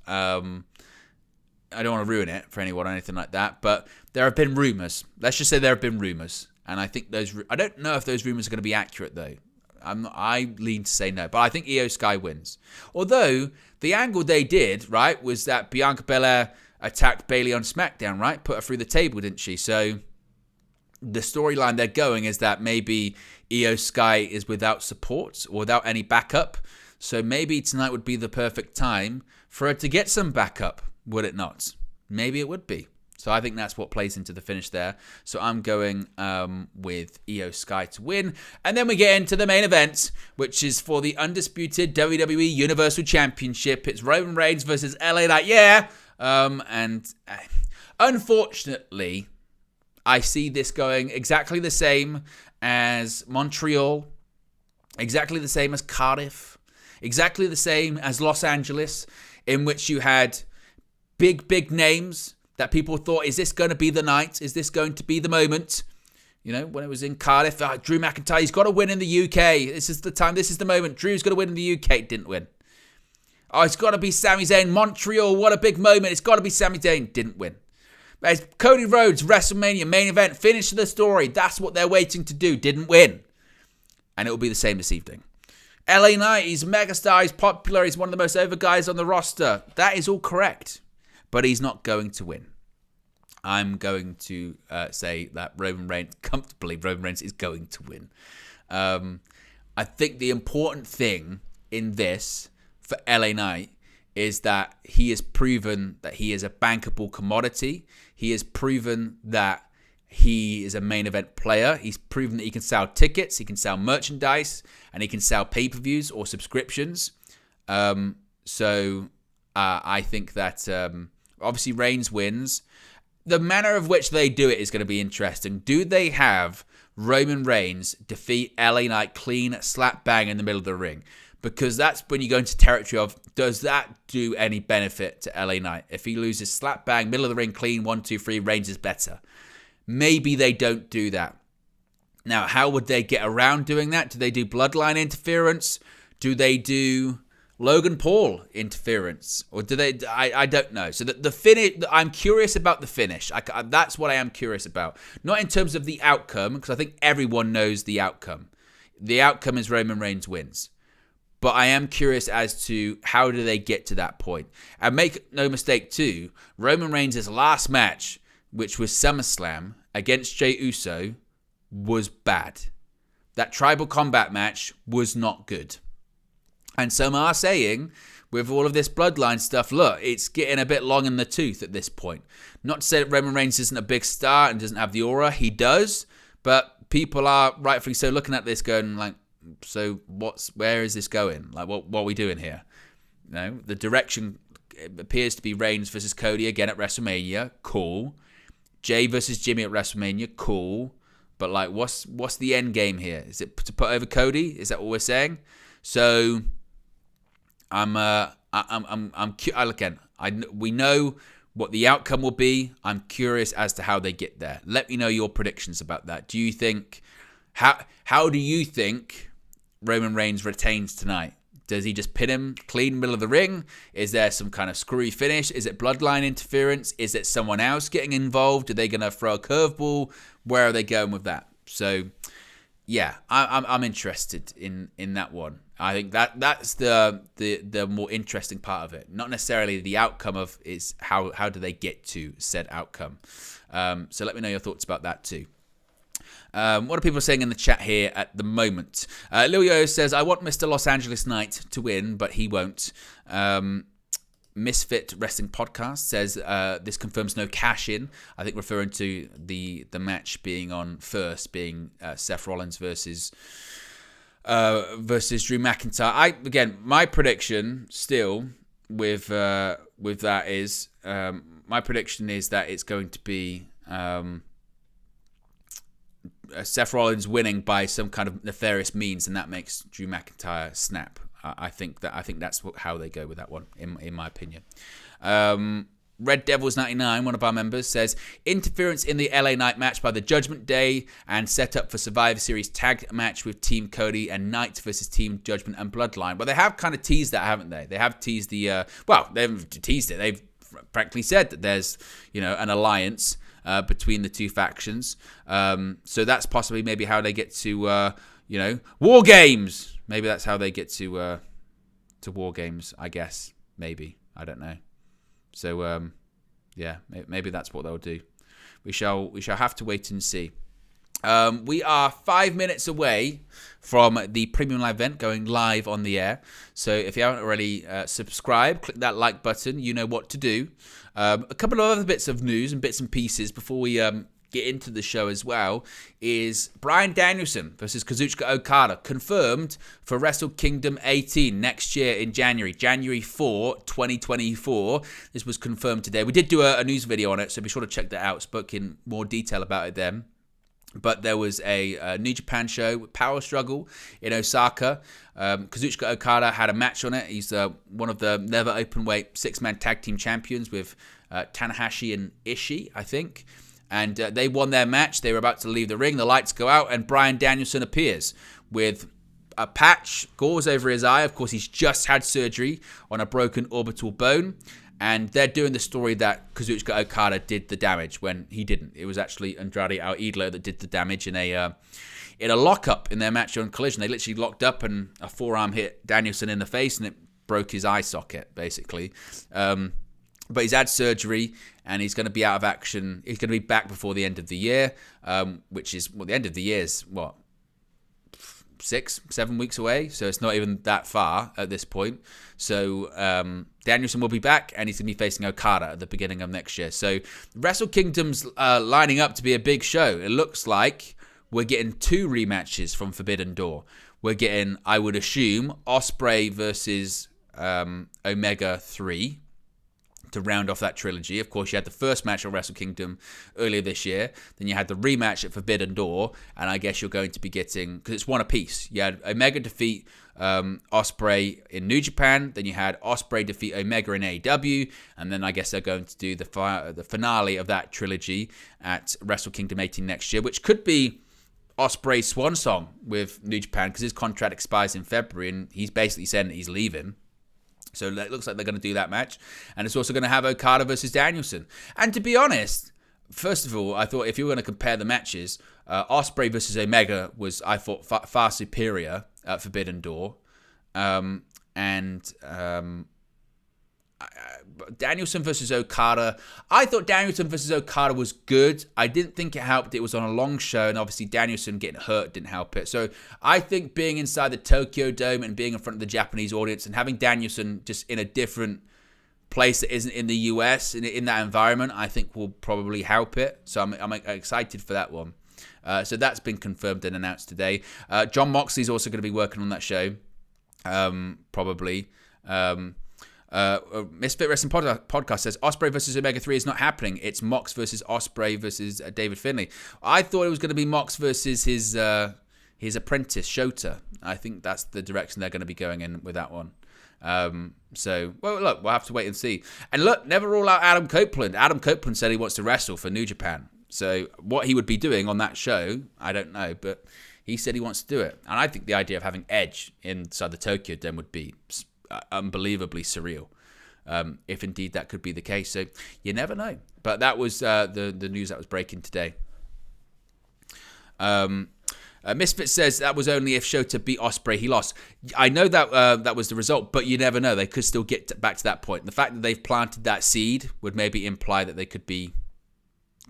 S1: I don't want to ruin it for anyone or anything like that. But there have been rumors. Let's just say there have been rumors. And I think I don't know if those rumors are going to be accurate, though. I lean to say no. But I think Iyo Sky wins. Although, the angle they did, right, was that Bianca Belair attacked Bayley on SmackDown, right? Put her through the table, didn't she? So the storyline they're going is that maybe Iyo Sky is without support or without any backup. So maybe tonight would be the perfect time for her to get some backup, would it not? Maybe it would be. So I think that's what plays into the finish there. So I'm going with Iyo Sky to win. And then we get into the main event, which is for the undisputed WWE Universal Championship. It's Roman Reigns versus LA Knight. Yeah. Unfortunately, I see this going exactly the same as Montreal, exactly the same as Cardiff, exactly the same as Los Angeles, in which you had big names that people thought, is this going to be the night? Is this going to be the moment? When it was in Cardiff, Drew McIntyre, he's got to win in the UK. This is the time. This is the moment. Drew's going to win in the UK. Didn't win. Oh, it's got to be Sami Zayn. Montreal, what a big moment. It's got to be Sami Zayn. Didn't win. There's Cody Rhodes, WrestleMania main event, finish the story. That's what they're waiting to do. Didn't win. And it will be the same this evening. LA Knight, he's a megastar, he's popular, he's one of the most over guys on the roster. That is all correct. But he's not going to win. I'm going to say that Roman Reigns is going to win. I think the important thing in this for LA Knight is that he has proven that he is a bankable commodity. He has proven that he is a main event player. He's proven that he can sell tickets, he can sell merchandise, and he can sell pay-per-views or subscriptions. So I think that obviously Reigns wins. The manner of which they do it is going to be interesting. Do they have Roman Reigns defeat LA Knight clean, slap bang in the middle of the ring? Because that's when you go into territory of, does that do any benefit to LA Knight? If he loses slap bang, middle of the ring, clean, 1, 2, 3, Reigns is better. Maybe they don't do that. Now, how would they get around doing that? Do they do bloodline interference? Do they do Logan Paul interference? Or do they, I don't know. So the finish, I'm curious about the finish. That's what I am curious about. Not in terms of the outcome, because I think everyone knows the outcome. The outcome is Roman Reigns wins. But I am curious as to how do they get to that point. And make no mistake too, Roman Reigns' last match, which was SummerSlam against Jey Uso, was bad. That tribal combat match was not good. And some are saying, with all of this bloodline stuff, look, it's getting a bit long in the tooth at this point. Not to say that Roman Reigns isn't a big star and doesn't have the aura. He does. But people are rightfully so looking at this going like, so where is this going? Like, what are we doing here? The direction it appears to be Reigns versus Cody again at WrestleMania. Cool. Jay versus Jimmy at WrestleMania. Cool. But like, what's the end game here? Is it to put over Cody? Is that what we're saying? So we know what the outcome will be. I'm curious as to how they get there. Let me know your predictions about that. Do you think how do you think Roman Reigns retains tonight? Does he just pin him clean middle of the ring? Is there some kind of screwy finish? Is it bloodline interference? Is it someone else getting involved? Are they going to throw a curveball? Where are they going with that? So, yeah, I'm interested in that one. I think that's the more interesting part of it. Not necessarily the outcome of is how do they get to said outcome. So let me know your thoughts about that too. What are people saying in the chat here at the moment? Lil Yo says, I want Mr. Los Angeles Knight to win, but he won't. Misfit Wrestling Podcast says, this confirms no cash in. I think referring to the match being on first, being Seth Rollins versus Drew McIntyre. Again, my prediction still with that is, my prediction is that it's going to be Seth Rollins winning by some kind of nefarious means, and that makes Drew McIntyre snap. I think that's how they go with that one, in my opinion. Red Devils 99, one of our members, says interference in the LA Knight match by the Judgment Day and set up for Survivor Series tag match with Team Cody and Knight versus Team Judgment and Bloodline. Well, they have kind of teased that, haven't they? They have teased they haven't teased it. They've frankly said that there's an alliance between the two factions. So that's possibly maybe how they get to War Games. Maybe that's how they get to War Games, I guess. Maybe. I don't know. So, maybe that's what they'll do. We shall have to wait and see. We are 5 minutes away from the Premium Live event going live on the air. So if you haven't already subscribed, click that like button. You know what to do. A couple of other bits of news and bits and pieces before we get into the show as well is Bryan Danielson versus Kazuchika Okada confirmed for Wrestle Kingdom 18 next year in January 4, 2024. This was confirmed today. We did do a news video on it, so be sure to check that out. Spoke in more detail about it then. But there was a New Japan show with Power Struggle in Osaka. Kazuchika Okada had a match on it. He's one of the never openweight 6-man tag team champions with Tanahashi and Ishii, I think. And they won their match. They were about to leave the ring. The lights go out, and Bryan Danielson appears with a patch, gauze over his eye. Of course, he's just had surgery on a broken orbital bone. And they're doing the story that Kazuchika Okada did the damage when he didn't. It was actually Andrade El Idolo that did the damage in a lockup in their match on Collision. They literally locked up, and a forearm hit Danielson in the face, and it broke his eye socket, basically. But he's had surgery, and he's going to be out of action. He's going to be back before the end of the year, which is, the end of the year is, 6-7 weeks away, so it's not even that far at this point. So Danielson will be back, and he's going to be facing Okada at the beginning of next year. So Wrestle Kingdom's lining up to be a big show. It looks like we're getting 2 rematches from Forbidden Door. We're getting, I would assume, Ospreay versus Omega 3 to round off that trilogy. Of course, you had the first match on Wrestle Kingdom earlier this year. Then you had the rematch at Forbidden Door. And I guess you're going to be getting, because it's one apiece. You had Omega defeat Ospreay in New Japan. Then you had Ospreay defeat Omega in AEW. And then I guess they're going to do the finale of that trilogy at Wrestle Kingdom 18 next year, which could be Ospreay's swan song with New Japan, because his contract expires in February, and he's basically saying that he's leaving. So it looks like they're going to do that match. And it's also going to have Okada versus Danielson. And to be honest, first of all, I thought if you were going to compare the matches, Ospreay versus Omega was, I thought, far superior at Forbidden Door. Danielson versus Okada. I thought Danielson versus Okada was good. I didn't think it helped. It was on a long show, and obviously Danielson getting hurt didn't help it. So I think being inside the Tokyo Dome and being in front of the Japanese audience and having Danielson just in a different place that isn't in the US, in that environment, I think will probably help it. So I'm excited for that one. So that's been confirmed and announced today. Jon Moxley's also going to be working on that show, probably. Misfit Wrestling Podcast says Ospreay versus Omega 3 is not happening. It's Mox versus Ospreay versus David Finlay. I thought it was going to be Mox versus his apprentice Shota. I think that's the direction they're going to be going in with that one. Look, we'll have to wait and see. And look, never rule out Adam Copeland. Adam Copeland said he wants to wrestle for New Japan. So what he would be doing on that show, I don't know, but he said he wants to do it. And I think the idea of having Edge inside the Tokyo Dome would be unbelievably surreal, if indeed that could be the case. So you never know. But that was the news that was breaking today. Misfit says that was only if Shota beat Ospreay, he lost. I know that that was the result, but you never know. They could still get back to that point. The fact that they've planted that seed would maybe imply that they could be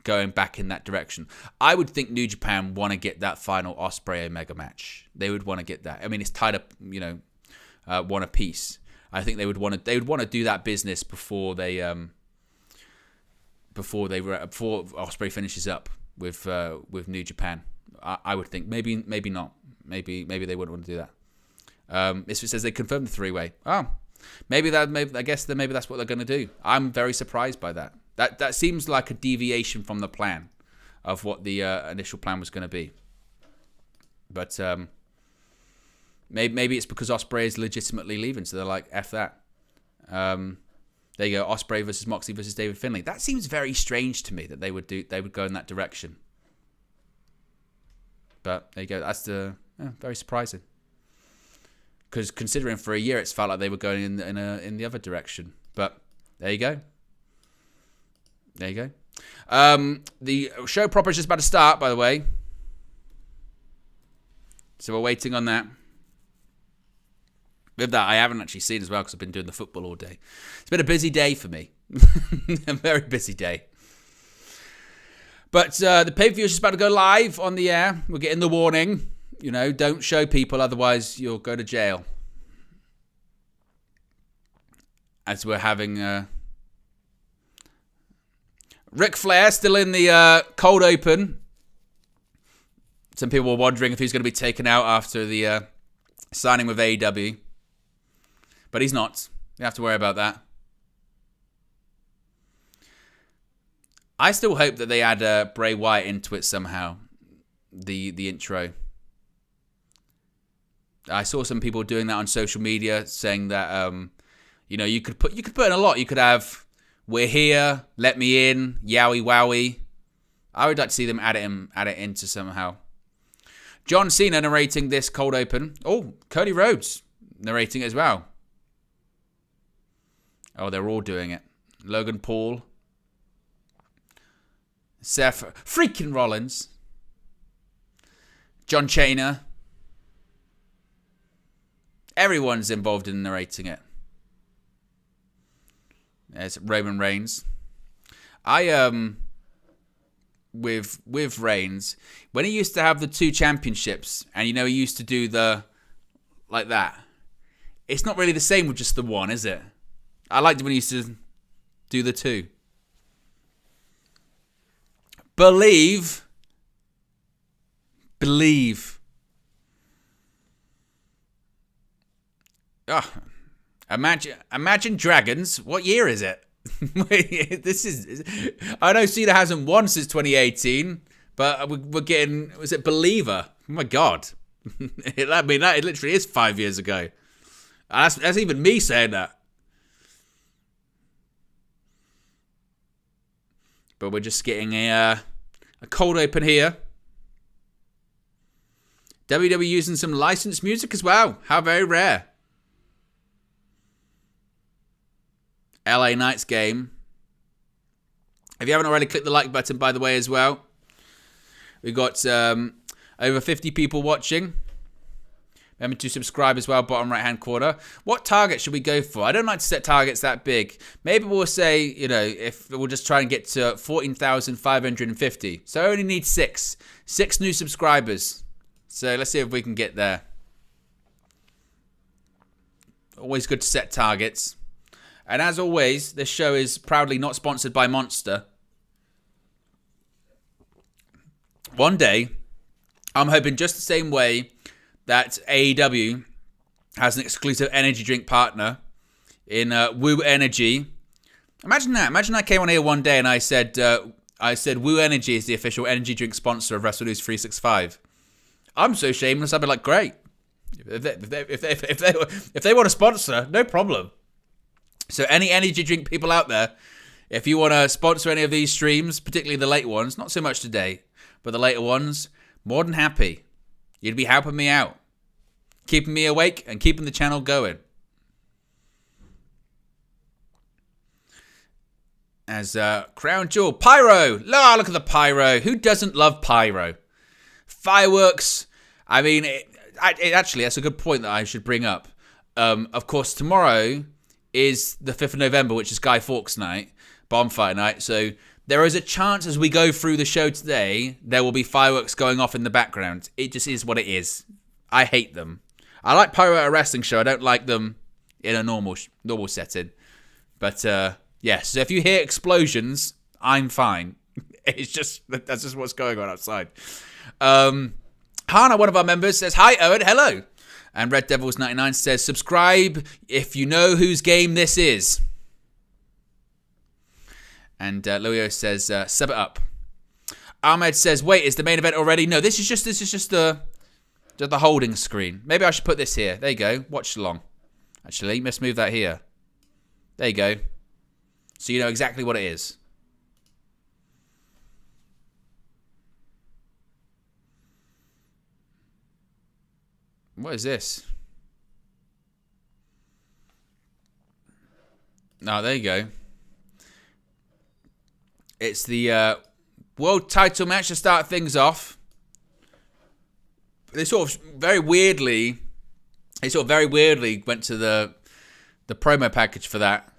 S1: going back in that direction. I would think New Japan want to get that final Ospreay Omega match. They would want to get that. I mean, it's tied up, one apiece. I think they would want to do that business before Ospreay finishes up with New Japan. I would think maybe not. Maybe they wouldn't want to do that. Misfit says they confirmed the three-way. Oh, maybe that's what they're going to do. I'm very surprised by that. That seems like a deviation from the plan of what the initial plan was going to be. But maybe it's because Ospreay is legitimately leaving, so they're like, F that. There you go, Ospreay versus Moxley versus David Finlay. That seems very strange to me that they would go in that direction. But there you go. That's very surprising. Because considering for a year it's felt like they were going in the other direction. But there you go. There you go. The show proper is just about to start, by the way. So we're waiting on that. With that, I haven't actually seen as well because I've been doing the football all day. It's been a busy day for me. A very busy day. But the pay-per-view is just about to go live on the air. We're getting the warning. Don't show people, otherwise you'll go to jail. As we're having Ric Flair still in the cold open. Some people were wondering if he's going to be taken out after the signing with AEW. But he's not. You don't have to worry about that. I still hope that they add Bray Wyatt into it somehow. The intro. I saw some people doing that on social media, saying that you could put in a lot. You could have "We're here, let me in," "Yowie wowie." I would like to see them add it into somehow. John Cena narrating this cold open. Oh, Cody Rhodes narrating it as well. Oh, they're all doing it. Logan Paul. Seth. Freakin Rollins. John Cena. Everyone's involved in narrating it. There's Roman Reigns. With Reigns, when he used to have the 2 championships, and he used to do the like that. It's not really the same with just the one, is it? I liked when he used to do the 2. Believe. Oh, imagine Dragons. What year is it? I know Cena hasn't won since 2018, but we're getting. Was it Believer? Oh my God! That it literally is 5 years ago. That's even me saying that. But we're just getting a cold open here. WWE using some licensed music as well. How very rare. LA Knight's game. If you haven't already, click the like button, by the way, as well. We've got over 50 people watching. Remember to subscribe as well, bottom right-hand corner. What target should we go for? I don't like to set targets that big. Maybe we'll say, if we'll just try and get to 14,550. So I only need 6. 6 new subscribers. So let's see if we can get there. Always good to set targets. And as always, this show is proudly not sponsored by Monster. One day, I'm hoping just the same way that AEW has an exclusive energy drink partner in Woo Energy. Imagine that. Imagine I came on here one day and I said Woo Energy is the official energy drink sponsor of Wrestle News 365. I'm so shameless. I'd be like, great. If they want to sponsor, no problem. So any energy drink people out there, if you want to sponsor any of these streams, particularly the late ones, not so much today, but the later ones, more than happy. You'd be helping me out, keeping me awake and keeping the channel going. As Crown Jewel, Pyro. Look at the Pyro. Who doesn't love Pyro? Fireworks. I mean, actually, that's a good point that I should bring up. Of course, tomorrow is the 5th of November, which is Guy Fawkes night, bonfire night. So there is a chance as we go through the show today, there will be fireworks going off in the background. It just is what it is. I hate them. I like pyro at a wrestling show. I don't like them in a normal setting. But yes, so if you hear explosions, I'm fine. That's just what's going on outside. Hannah, one of our members, says, hi, Owen, hello. And Red Devils 99 says, subscribe if you know whose game this is. And Luio says, sub it up. Ahmed says, wait, is the main event already? No, this is just the holding screen. Maybe I should put this here. There you go. Watch along. Actually, let's move that here. There you go. So you know exactly what it is. What is this? Oh, there you go. It's the world title match to start things off. They sort of very weirdly went to the promo package for that.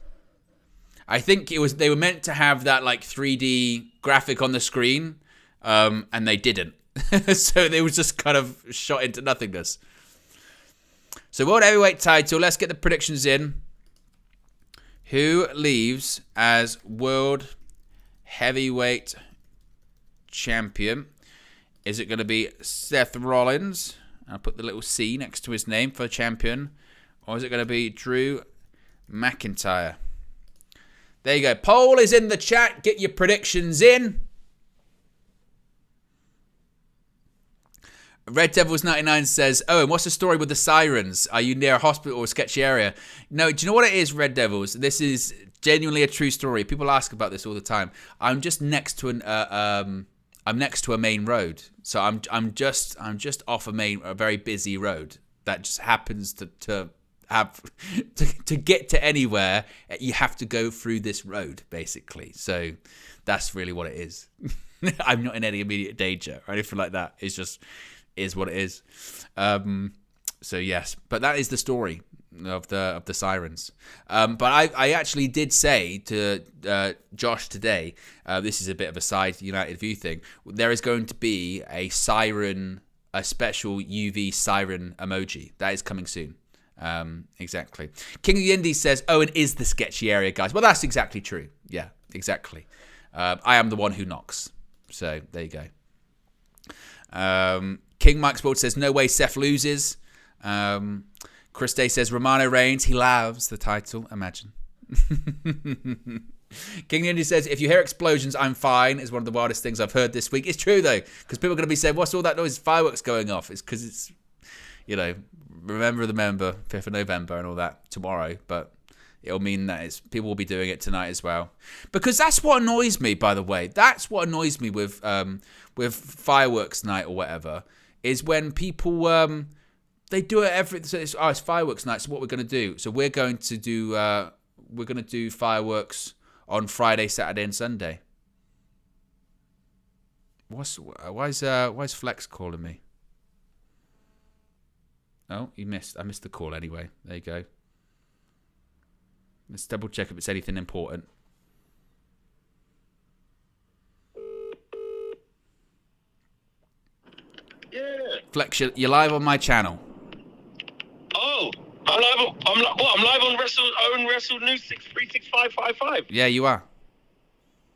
S1: I think they were meant to have that like 3D graphic on the screen, and they didn't. So they was just kind of shot into nothingness. So World Heavyweight title, let's get the predictions in. Who leaves as World Heavyweight Champion? Is it going to be Seth Rollins? I'll put the little C next to his name for champion. Or is it going to be Drew McIntyre? There you go. Poll is in the chat. Get your predictions in. Red Devils 99 says, Owen, what's the story with the sirens? Are you near a hospital or a sketchy area? No, do you know what it is, Red Devils? This is genuinely a true story. People ask about this all the time. I'm just next to a main road. So I'm just off a very busy road that just happens to have to get to anywhere. You have to go through this road, basically. So that's really what it is. I'm not in any immediate danger or anything like that. It's just is what it is. So yes, but that is the story of the sirens. But I actually did say to Josh today, this is a bit of a side United View thing. There is going to be a special UV siren emoji that is coming soon. Exactly. King of the Indies says, Owen is the sketchy area, guys. Well, that's exactly true. Yeah, exactly. I am the one who knocks. So there you go. King Mike Sport says, no way Seth loses. Chris Day says, Romano reigns. He loves the title. Imagine. King Indy says, if you hear explosions, I'm fine. Is one of the wildest things I've heard this week. It's true, though, because people are going to be saying, what's all that noise? Fireworks going off. It's because it's, remember the 5th of November and all that tomorrow. But it'll mean that people will be doing it tonight as well. Because that's what annoys me, by the way. That's what annoys me with fireworks night or whatever, is when people they do it so it's fireworks night. So what we're going to do? So we're going to do fireworks on Friday, Saturday, and Sunday. Why is Flex calling me? Oh, I missed the call anyway. There you go. Let's double check if it's anything important.
S2: Yeah.
S1: Flex, you're live on my channel.
S2: Oh, I'm live on Wrestle News 36555.
S1: Yeah, you are.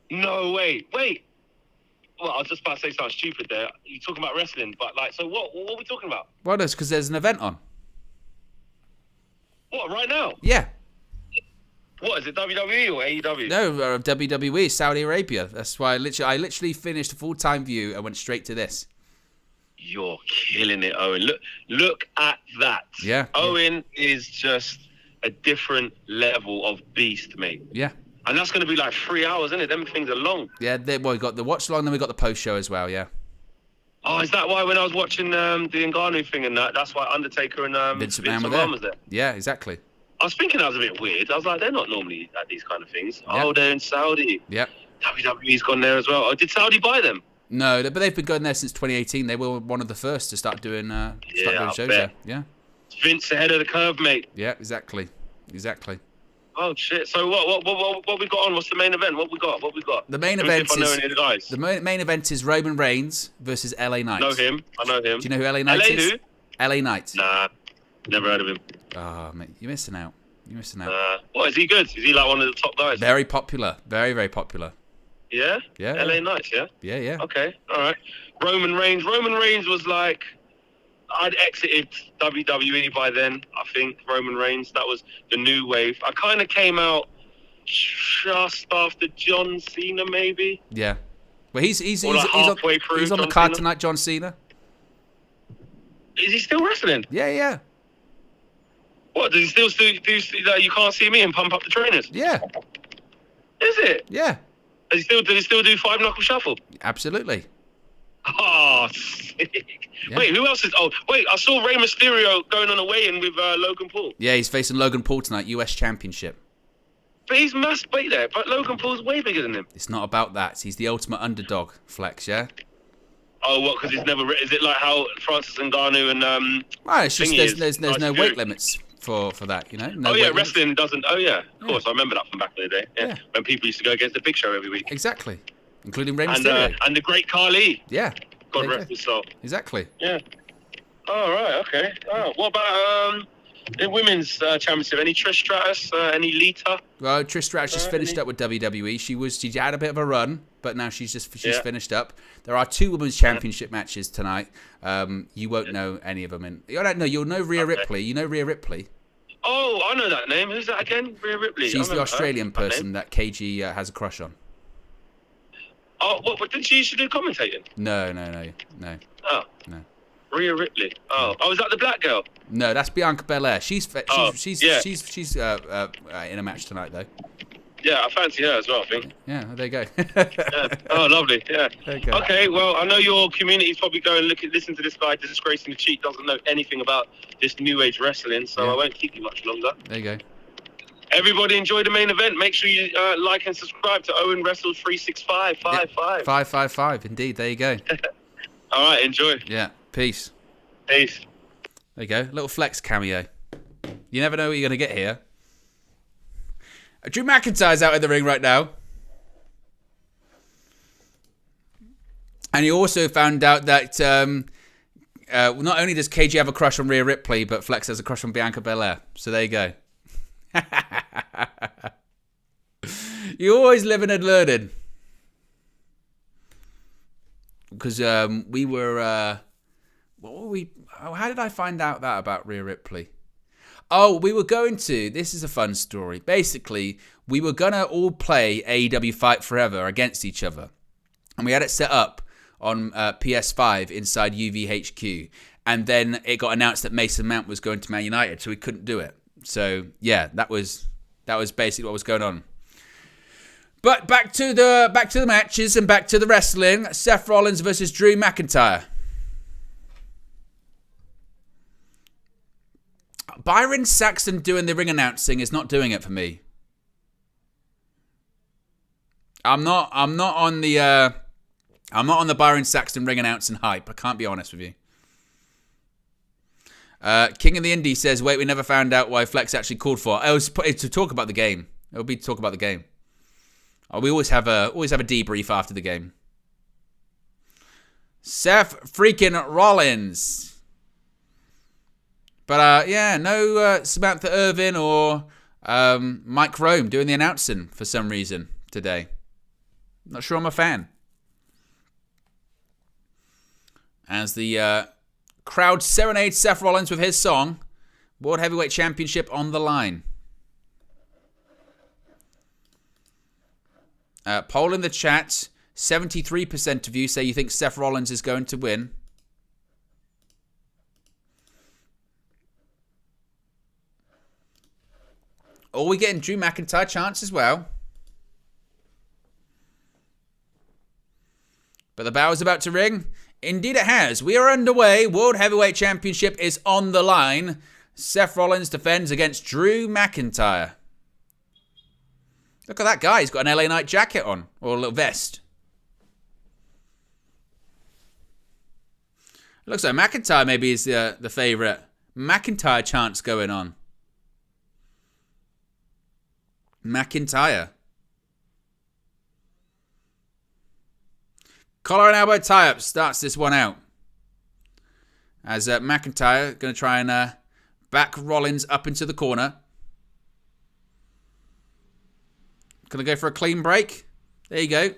S2: No, wait. Well, I was just about to say something stupid there. You're talking about wrestling, but so what are we talking about?
S1: Well, that's because there's an event on.
S2: What, right now?
S1: Yeah.
S2: What is it, WWE or AEW?
S1: No, WWE, Saudi Arabia. That's why I literally finished a full-time view and went straight to this.
S2: You're killing it, Owen. Look at that.
S1: Yeah.
S2: Owen is just a different level of beast, mate.
S1: Yeah.
S2: And that's going to be like 3 hours, isn't it? Them things are long.
S1: Yeah, we got the watch along, then we got the post show as well, yeah.
S2: Oh, is that why when I was watching the Ngannou thing and that's why Undertaker and Vince McMahon was there?
S1: Yeah, exactly.
S2: I was thinking that was a bit weird. I was like, they're not normally at these kind of things.
S1: Yeah.
S2: Oh, they're in Saudi.
S1: Yeah.
S2: WWE's gone there as well. Oh, did Saudi buy them?
S1: No, but they've been going there since 2018. They were one of the first to start doing shows there. Yeah.
S2: Vince ahead of the curve, mate.
S1: Yeah, exactly.
S2: Oh shit! So what we got on? What's the main event? What we got?
S1: The main event
S2: is
S1: the guys. The main event is Roman Reigns versus LA Knight.
S2: I know him.
S1: Do you know who LA Knight is?
S2: Who?
S1: LA Knight.
S2: Nah, never heard of him.
S1: Oh, mate, you're missing out.
S2: What, is he good? Is he like one of the top guys?
S1: Very popular. Very, very popular.
S2: Yeah?
S1: Yeah.
S2: LA Knight, yeah?
S1: Yeah.
S2: Okay, all right. Roman Reigns was like, I'd exited WWE by then, I think, Roman Reigns. That was the new wave. I kind of came out just after John Cena, maybe.
S1: Yeah. Well, he's
S2: halfway through.
S1: He's on the card tonight, John Cena.
S2: Is he still wrestling?
S1: Yeah.
S2: What, does he still do that? You can't see me and pump up the trainers?
S1: Yeah.
S2: Is it?
S1: Yeah.
S2: Does he still do 5 knuckle shuffle?
S1: Absolutely.
S2: Oh, sick.
S1: Yeah.
S2: Wait, who else is... Oh, wait, I saw Rey Mysterio going on a weigh-in with Logan Paul.
S1: Yeah, he's facing Logan Paul tonight, US Championship.
S2: But he's must be there, but Logan Paul's way bigger than him.
S1: It's not about that. He's the ultimate underdog, Flex, yeah?
S2: Oh, what, because he's never... Is it like how Francis Ngannou and...
S1: Well, it's just there's no weight limits for that, you know? No
S2: wrestling doesn't... Oh, yeah, of course. I remember that from back in the day. Yeah. When people used to go against the Big Show every week.
S1: Exactly. Including Rey Mysterio.
S2: And the great Khali.
S1: Yeah.
S2: God rest his soul.
S1: Exactly.
S2: Yeah. Oh, right, okay. Oh, what about the women's championship? Any Trish Stratus? Any Lita?
S1: Well, Trish Stratus just finished up with WWE. She had a bit of a run, but now she's finished up. There are 2 women's championship matches tonight. You won't know any of them. You'll know Rhea Ripley. You know Rhea Ripley.
S2: Oh, I know that name. Who's that again? Rhea Ripley.
S1: She's the Australian person that KG has a crush on.
S2: Oh, what didn't she used to do commentating?
S1: No.
S2: Oh.
S1: No.
S2: Rhea Ripley. Oh, is that the black girl?
S1: No, that's Bianca Belair. She's in a match tonight though.
S2: Yeah, I fancy her as well, I think.
S1: Yeah, there you go.
S2: Yeah. Oh, lovely. Yeah.
S1: There you go.
S2: Okay, well, I know your community's probably going listen to this guy disgracing the cheat, doesn't know anything about this new age wrestling, so I won't keep you much longer.
S1: There you go.
S2: Everybody enjoy the main event. Make sure you like and subscribe to Owen Wrestles 365.
S1: 555. Indeed. There you go.
S2: All right. Enjoy.
S1: Yeah. Peace.
S2: There
S1: you go. Little Flex cameo. You never know what you're going to get here. Drew McIntyre's out in the ring right now. And he also found out that not only does KG have a crush on Rhea Ripley, but Flex has a crush on Bianca Belair. So there you go. You always living and learning. Because we were... what were we... how did I find out that about Rhea Ripley? Oh, we were going to... This is a fun story. Basically, we were going to all play AEW Fight Forever against each other. And we had it set up on PS5 inside UVHQ. And then it got announced that Mason Mount was going to Man United, so we couldn't do it. So, yeah, that was basically what was going on. But back to the matches and back to the wrestling. Seth Rollins versus Drew McIntyre. Byron Saxton doing the ring announcing is not doing it for me. I'm not on the Byron Saxton ring announcing hype. I can't be honest with you. King of the Indie says, wait, we never found out why Flex actually called for. It was to talk about the game. It would be to talk about the game. We always have a debrief after the game. Seth freaking Rollins. But no Samantha Irvin or Mike Rome doing the announcing for some reason today. Not sure I'm a fan. As the crowd serenades Seth Rollins with his song, World Heavyweight Championship on the line. Poll in the chat. 73% of you say you think Seth Rollins is going to win. Are we getting Drew McIntyre chance as well? But the bell is about to ring. Indeed it has. We are underway. World Heavyweight Championship is on the line. Seth Rollins defends against Drew McIntyre. Look at that guy. He's got an LA Knight jacket on. Or a little vest. Looks like McIntyre maybe is the favourite. McIntyre chance going on. McIntyre. Collar and elbow tie-up starts this one out. As McIntyre going to try and back Rollins up into the corner. Going to go for a clean break. There you go.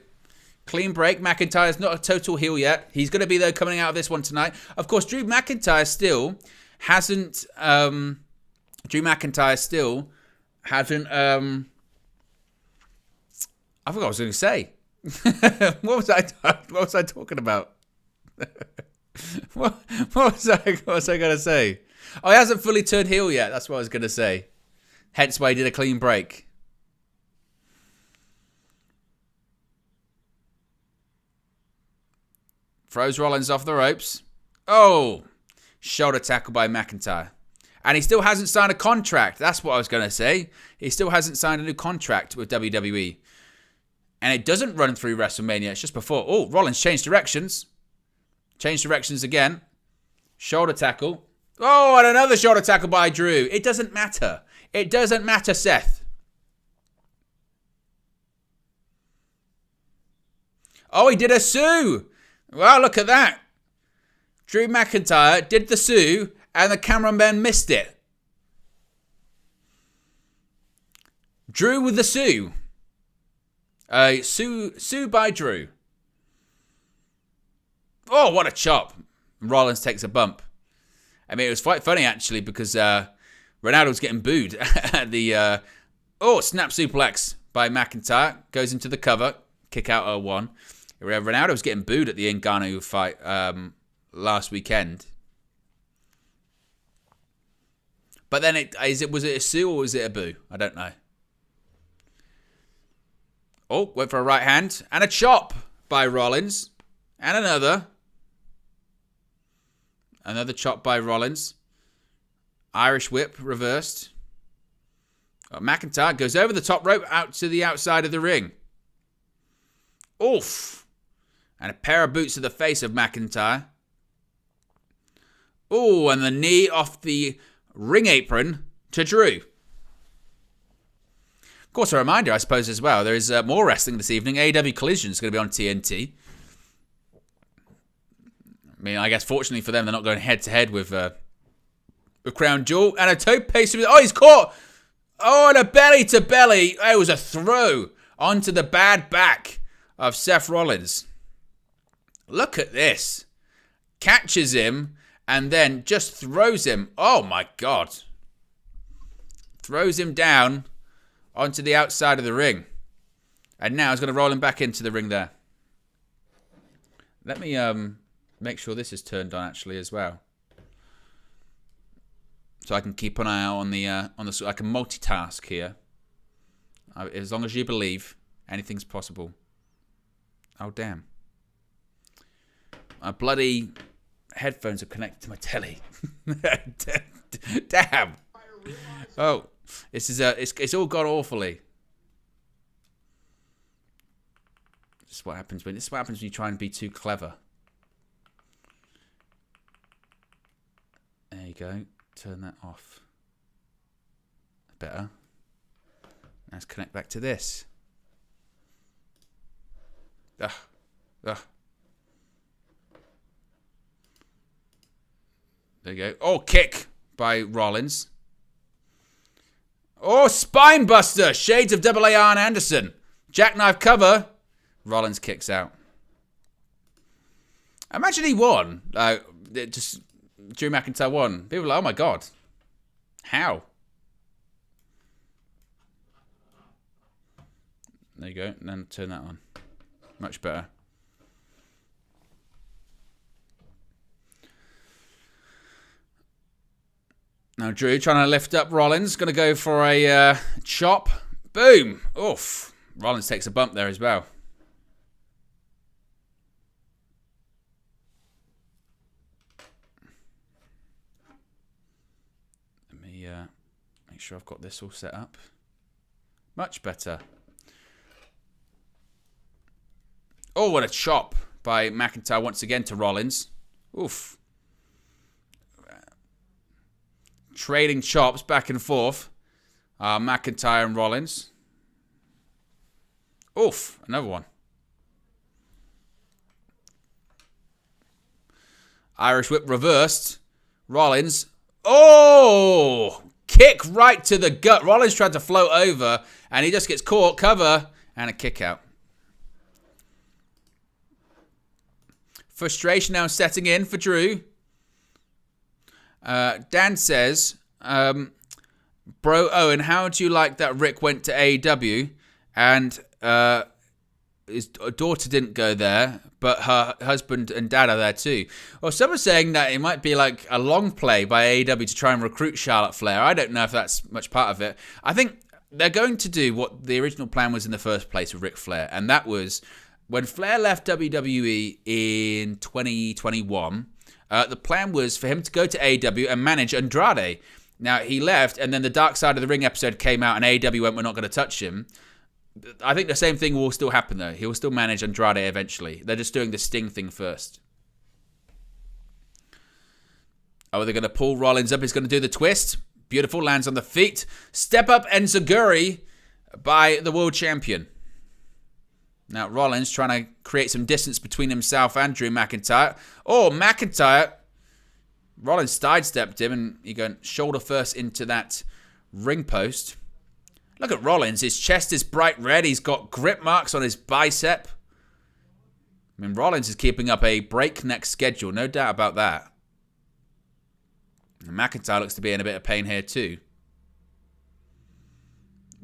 S1: Clean break. McIntyre's not a total heel yet. He's going to be, though, coming out of this one tonight. Of course, Drew McIntyre still hasn't... I forgot what I was going to say. What was I talking about? what was I going to say? Oh, he hasn't fully turned heel yet. That's what I was going to say. Hence why he did a clean break. Throws Rollins off the ropes. Oh! Shoulder tackle by McIntyre. And he still hasn't signed a contract. That's what I was going to say. He still hasn't signed a new contract with WWE. And it doesn't run through WrestleMania. It's just before. Oh, Rollins changed directions. Changed directions again. Shoulder tackle. Oh, and another shoulder tackle by Drew. It doesn't matter. It doesn't matter, Seth. Oh, he did a Sue. Well, look at that. Drew McIntyre did the Sue, and the cameraman missed it. Drew with the Sue. Sue by Drew. Oh, what a chop. Rollins takes a bump. I mean, it was quite funny, actually, because Ronaldo's getting booed at the... snap suplex by McIntyre. Goes into the cover. Kick out 0-1. Ronaldo was getting booed at the Ngannou fight last weekend. But then, was it a Sue or was it a boo? I don't know. Oh, went for a right hand. And a chop by Rollins. And another. Another chop by Rollins. Irish whip reversed. McIntyre goes over the top rope out to the outside of the ring. Oof. And a pair of boots to the face of McIntyre. Oh, and the knee off the ring apron to Drew. Of course, a reminder, I suppose, as well. There is more wrestling this evening. AEW Collision is going to be on TNT. I mean, I guess fortunately for them, they're not going head-to-head with Crown Jewel. And a toe paste. Oh, he's caught. Oh, and a belly-to-belly. It was a throw onto the bad back of Seth Rollins. Look at this. Catches him and then just throws him. Oh, my God. Throws him down onto the outside of the ring. And now he's going to roll him back into the ring there. Let me make sure this is turned on actually as well. So I can keep an eye out on the I can multitask here. As long as you believe, anything's possible. Oh, damn. My bloody headphones are connected to my telly. Damn. Oh. This is it's all gone awfully. This is what happens when you try and be too clever. There you go. Turn that off. Better. Let's connect back to this. Ugh. There you go. Oh, kick by Rollins. Oh, spine buster. Shades of Double A Arn Anderson. Jackknife cover. Rollins kicks out. Imagine he won. Just Drew McIntyre won. People are like, oh my God. How? There you go. And then turn that on. Much better. Now Drew trying to lift up Rollins. Going to go for a chop. Boom. Oof. Rollins takes a bump there as well. Let me make sure I've got this all set up. Much better. Oh, what a chop by McIntyre once again to Rollins. Oof. Trading chops back and forth. McIntyre and Rollins. Oof, another one. Irish whip reversed. Rollins. Oh! Kick right to the gut. Rollins tried to float over, and he just gets caught. Cover, and a kick out. Frustration now setting in for Drew. Dan says, Bro Owen, how do you like that Rick went to AEW and his daughter didn't go there, but her husband and dad are there too? Well, some are saying that it might be like a long play by AEW to try and recruit Charlotte Flair. I don't know if that's much part of it. I think they're going to do what the original plan was in the first place with Ric Flair, and that was when Flair left WWE in 2021, the plan was for him to go to AEW and manage Andrade. Now, he left, and then the Dark Side of the Ring episode came out, and AEW went, we're not going to touch him. I think the same thing will still happen, though. He will still manage Andrade eventually. They're just doing the Sting thing first. Oh, they're going to pull Rollins up. He's going to do the twist. Beautiful, lands on the feet. Step up Enziguri by the world champion. Now, Rollins trying to create some distance between himself and Drew McIntyre. Oh, McIntyre. Rollins sidestepped him, and he going shoulder first into that ring post. Look at Rollins. His chest is bright red. He's got grip marks on his bicep. I mean, Rollins is keeping up a breakneck schedule. No doubt about that. And McIntyre looks to be in a bit of pain here too.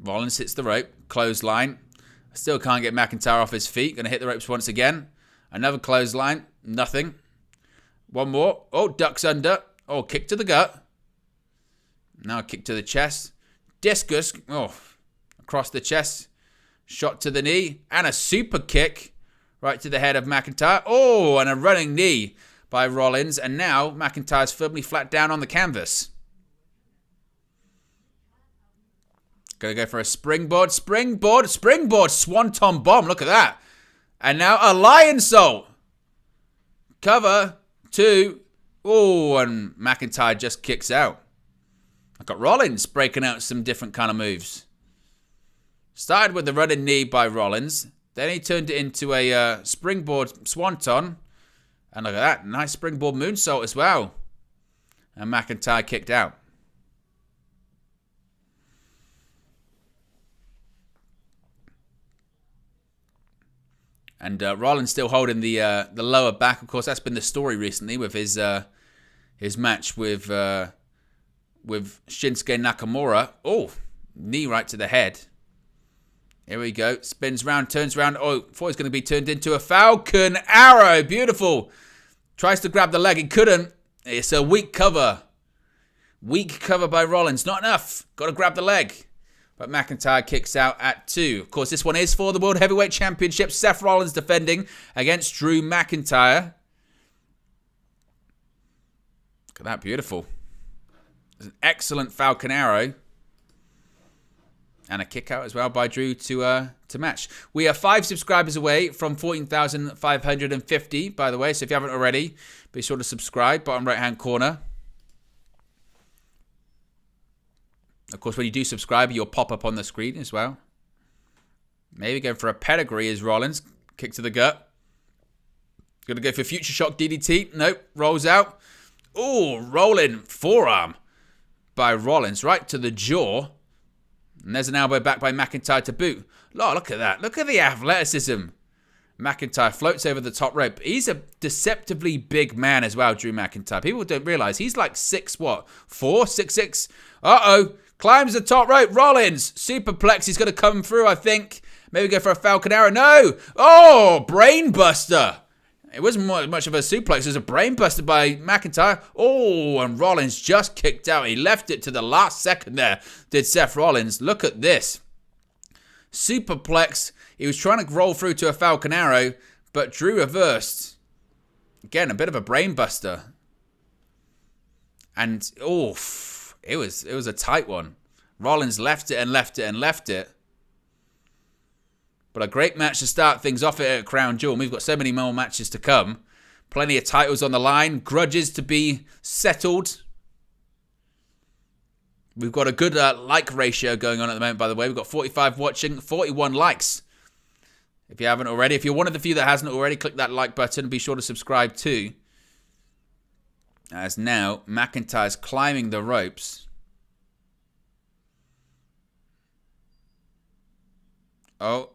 S1: Rollins hits the rope. Clothesline. Still can't get McIntyre off his feet. Going to hit the ropes once again. Another clothesline. Nothing. One more. Oh, ducks under. Oh, kick to the gut. Now a kick to the chest. Discus. Oh, across the chest. Shot to the knee. And a super kick right to the head of McIntyre. Oh, and a running knee by Rollins. And now McIntyre's firmly flat down on the canvas. Going to go for a springboard. Swanton bomb. Look at that. And now a lion salt. Cover. 2. Oh, and McIntyre just kicks out. I've got Rollins breaking out some different kind of moves. Started with the running knee by Rollins. Then he turned it into a springboard swanton. And look at that. Nice springboard moonsault as well. And McIntyre kicked out. And Rollins still holding the lower back. Of course, that's been the story recently with his match with Shinsuke Nakamura. Oh, knee right to the head. Here we go. Spins round, turns around. Oh, thought he's going to be turned into a Falcon Arrow. Beautiful. Tries to grab the leg. He couldn't. It's a weak cover. Weak cover by Rollins. Not enough. Got to grab the leg. But McIntyre kicks out at 2. Of course, this one is for the World Heavyweight Championship. Seth Rollins defending against Drew McIntyre. Look at that. Beautiful. It's an excellent Falcon Arrow. And a kick out as well by Drew to match. We are 5 subscribers away from 14,550, by the way. So if you haven't already, be sure to subscribe. Bottom right-hand corner. Of course, when you do subscribe, you'll pop up on the screen as well. Maybe going for a pedigree is Rollins. Kick to the gut. Going to go for Future Shock DDT. Nope. Rolls out. Oh, rolling forearm by Rollins. Right to the jaw. And there's an elbow back by McIntyre to boot. Oh, look at that. Look at the athleticism. McIntyre floats over the top rope. He's a deceptively big man as well, Drew McIntyre. People don't realize he's like 6'4", 6'6". Uh-oh. Climbs the top rope. Rollins. Superplex. He's going to come through, I think. Maybe go for a Falcon Arrow. No! Oh, brain buster. It wasn't much of a suplex. It was a brain buster by McIntyre. Oh, and Rollins just kicked out. He left it to the last second there, did Seth Rollins. Look at this. Superplex. He was trying to roll through to a Falcon Arrow, but Drew reversed. Again, a bit of a brain buster. And, oof, it was a tight one. Rollins left it and left it and left it. But a great match to start things off at Crown Jewel. We've got so many more matches to come. Plenty of titles on the line. Grudges to be settled. We've got a good like ratio going on at the moment, by the way. We've got 45 watching, 41 likes. If you haven't already. If you're one of the few that hasn't already, click that like button and be sure to subscribe too. As now, McIntyre's climbing the ropes. Oh.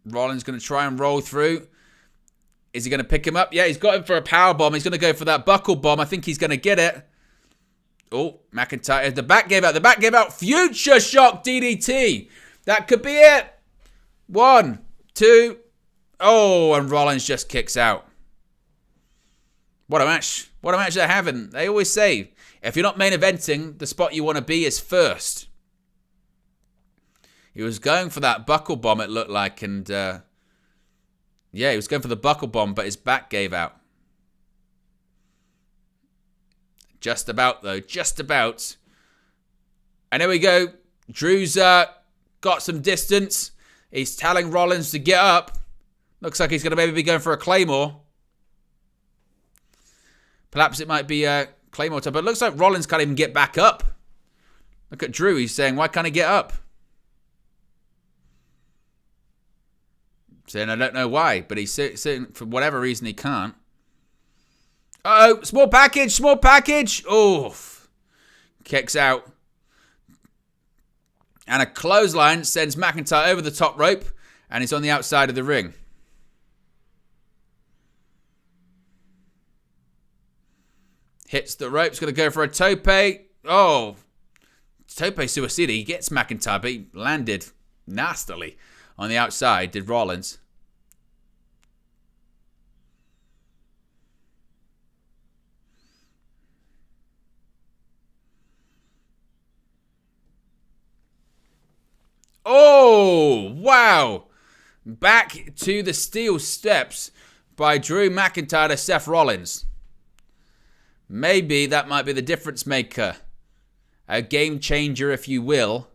S1: Rollins going to try and roll through. Is he going to pick him up? Yeah, he's got him for a power bomb. He's going to go for that buckle bomb. I think he's going to get it. Oh, McIntyre. The back gave out. The back gave out. Future Shock DDT. That could be it. 1, 2. Oh, and Rollins just kicks out. What a match. What a match they're having. They always say, if you're not main eventing, the spot you want to be is first. He was going for that buckle bomb, it looked like. And, yeah, he was going for the buckle bomb, but his back gave out. Just about, though. Just about. And there we go. Drew's got some distance. He's telling Rollins to get up. Looks like he's going to maybe be going for a Claymore. Perhaps it might be a Claymore time. But it looks like Rollins can't even get back up. Look at Drew. He's saying, why can't he get up? Saying, I don't know why. But he's saying, for whatever reason, he can't. Uh-oh. Small package. Small package. Oof. Kicks out. And a clothesline sends McIntyre over the top rope. And he's on the outside of the ring. Hits the ropes. Going to go for a tope. Oh. Tope suicida. He gets McIntyre, but he landed nastily on the outside, did Rollins. Oh, wow. Back to the steel steps by Drew McIntyre to Seth Rollins. Maybe that might be the difference maker. A game changer, if you will.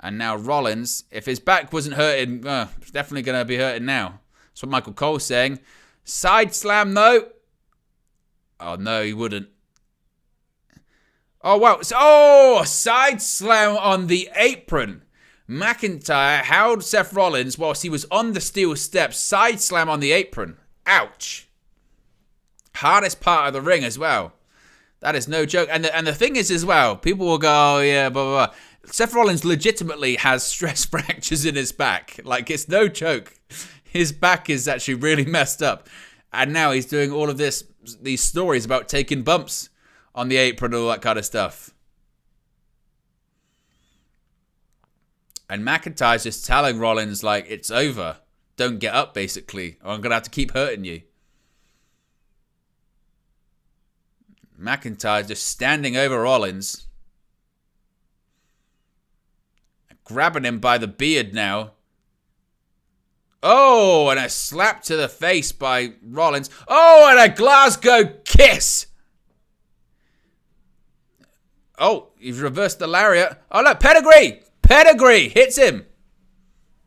S1: And now Rollins, if his back wasn't hurting, it's definitely going to be hurting now. That's what Michael Cole's saying. Side slam, though. Oh, no, he wouldn't. Oh, wow. Oh, side slam on the apron. McIntyre held Seth Rollins whilst he was on the steel steps. Side slam on the apron. Ouch. Hardest part of the ring as well. That is no joke. And the thing is as well, people will go, oh, yeah, blah, blah, blah. Seth Rollins legitimately has stress fractures in his back. Like, it's no joke. His back is actually really messed up. And now he's doing all of these stories about taking bumps on the apron and all that kind of stuff. And McIntyre's just telling Rollins, like, it's over. Don't get up, basically, or I'm going to have to keep hurting you. McIntyre just standing over Rollins. Grabbing him by the beard now. Oh, and a slap to the face by Rollins. Oh, and a Glasgow kiss. Oh, he's reversed the lariat. Oh, look, pedigree. Pedigree hits him.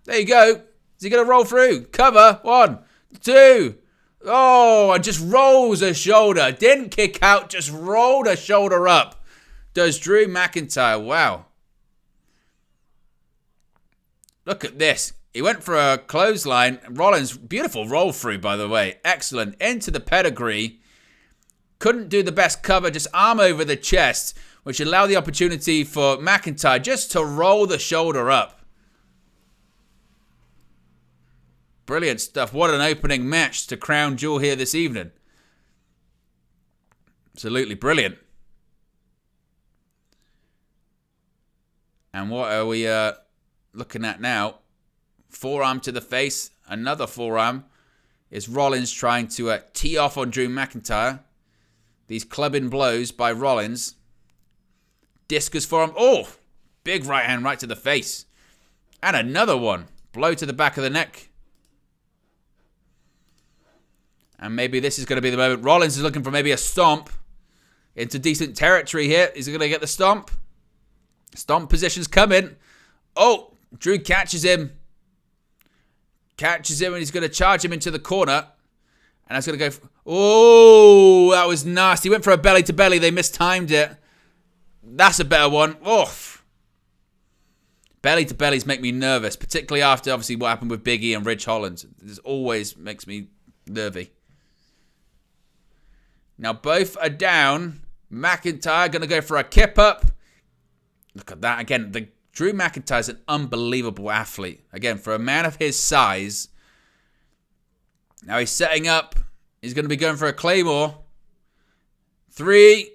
S1: There you go. Is he going to roll through? Cover. 1, 2. Oh, and just rolls a shoulder. Didn't kick out, just rolled a shoulder up. Does Drew McIntyre. Wow. Look at this. He went for a clothesline. Rollins, beautiful roll through, by the way. Excellent. Into the pedigree. Couldn't do the best cover. Just arm over the chest, which allowed the opportunity for McIntyre just to roll the shoulder up. Brilliant stuff. What an opening match to Crown Jewel here this evening. Absolutely brilliant. And what are we looking at now? Forearm to the face. Another forearm. Is Rollins trying to tee off on Drew McIntyre. These clubbing blows by Rollins. Discus forearm. Oh! Big right hand right to the face. And another one. Blow to the back of the neck. And maybe this is going to be the moment. Rollins is looking for maybe a stomp. Into decent territory here. Is he going to get the stomp? Stomp position's coming. Oh! Drew catches him. Catches him and he's going to charge him into the corner. And that's going to go... Oh! That was nasty. Went for a belly to belly. They mistimed it. That's a better one. Oof. Belly to bellies make me nervous, particularly after obviously what happened with Big E and Ridge Holland. This always makes me nervy. Now both are down. McIntyre going to go for a kip up. Look at that again. Drew McIntyre's an unbelievable athlete. Again, for a man of his size. Now he's setting up. He's going to be going for a Claymore. 3,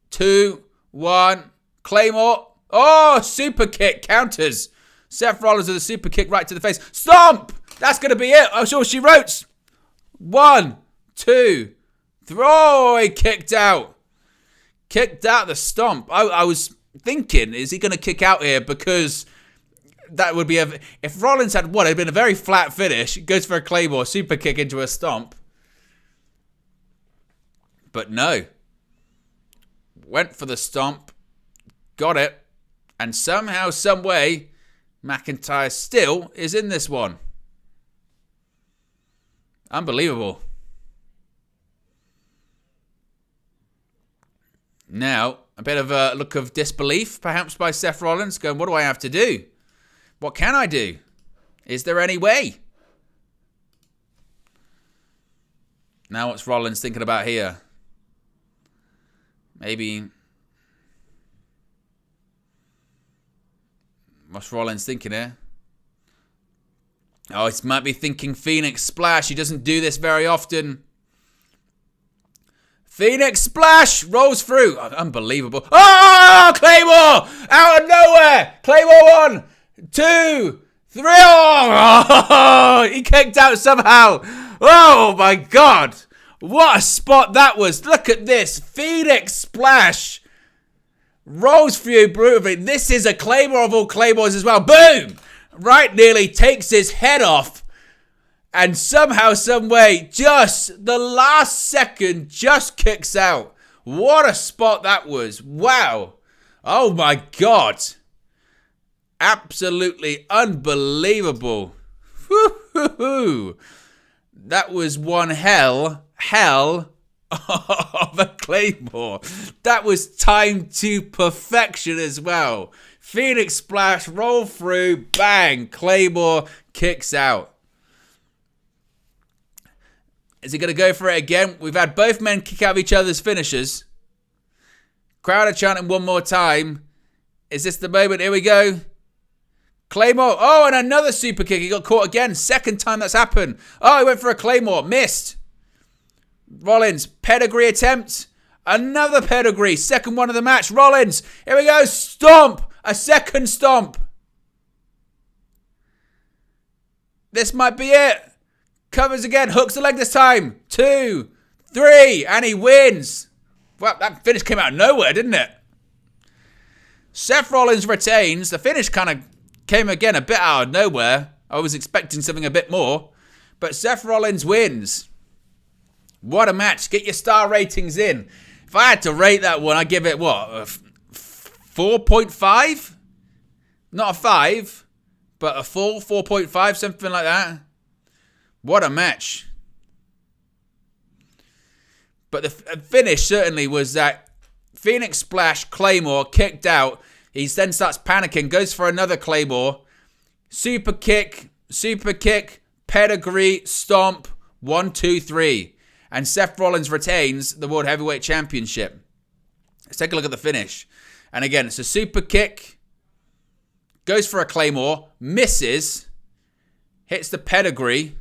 S1: 2, 1. Claymore. Oh, super kick. Counters. Seth Rollins with a super kick right to the face. Stomp! That's going to be it. Oh, sure, she wrote. 1, 2, 3. Oh, he kicked out. Kicked out the stomp. I was thinking, is he going to kick out here? Because that would be if Rollins had won, it'd been a very flat finish. Goes for a Claymore, super kick into a stomp. But no. Went for the stomp. Got it. And somehow, some way, McIntyre still is in this one. Unbelievable. Now, a bit of a look of disbelief, perhaps, by Seth Rollins, going, what do I have to do? What can I do? Is there any way? Now, what's Rollins thinking about here? Maybe... What's Rollins thinking here? Oh, he might be thinking Phoenix Splash. He doesn't do this very often. Phoenix Splash rolls through. Oh, unbelievable. Oh, Claymore! Out of nowhere! Claymore 1, 2, 3. Oh, he kicked out somehow. Oh, my God. What a spot that was. Look at this. Phoenix Splash. Rolls through brutally. This is a Claymore of all Claymores as well. Boom! Right nearly takes his head off. And somehow, some way, just the last second, just kicks out. What a spot that was. Wow. Oh my God. Absolutely unbelievable. Woo-hoo-hoo. That was one hell of a Claymore. That was timed to perfection as well. Phoenix Splash, roll through, bang, Claymore kicks out. Is he going to go for it again? We've had both men kick out of each other's finishers. Crowd are chanting one more time. Is this the moment? Here we go. Claymore. Oh, and another super kick. He got caught again. Second time that's happened. Oh, he went for a Claymore. Missed. Rollins, pedigree attempt. Another pedigree. Second one of the match. Rollins. Here we go. Stomp. A second stomp. This might be it. Covers again. Hooks the leg this time. 2, 3. And he wins. Well, that finish came out of nowhere, didn't it? Seth Rollins retains. The finish kind of came again a bit out of nowhere. I was expecting something a bit more. But Seth Rollins wins. What a match. Get your star ratings in. If I had to rate that one, I'd give it, what, a 4.5? Not a 5, but a full 4.5, something like that. What a match. But the finish certainly was that Phoenix Splash, Claymore, kicked out. He then starts panicking, goes for another Claymore. Super kick, pedigree, stomp, 1, 2, 3. And Seth Rollins retains the World Heavyweight Championship. Let's take a look at the finish. And again, it's a super kick. Goes for a Claymore. Misses. Hits the pedigree.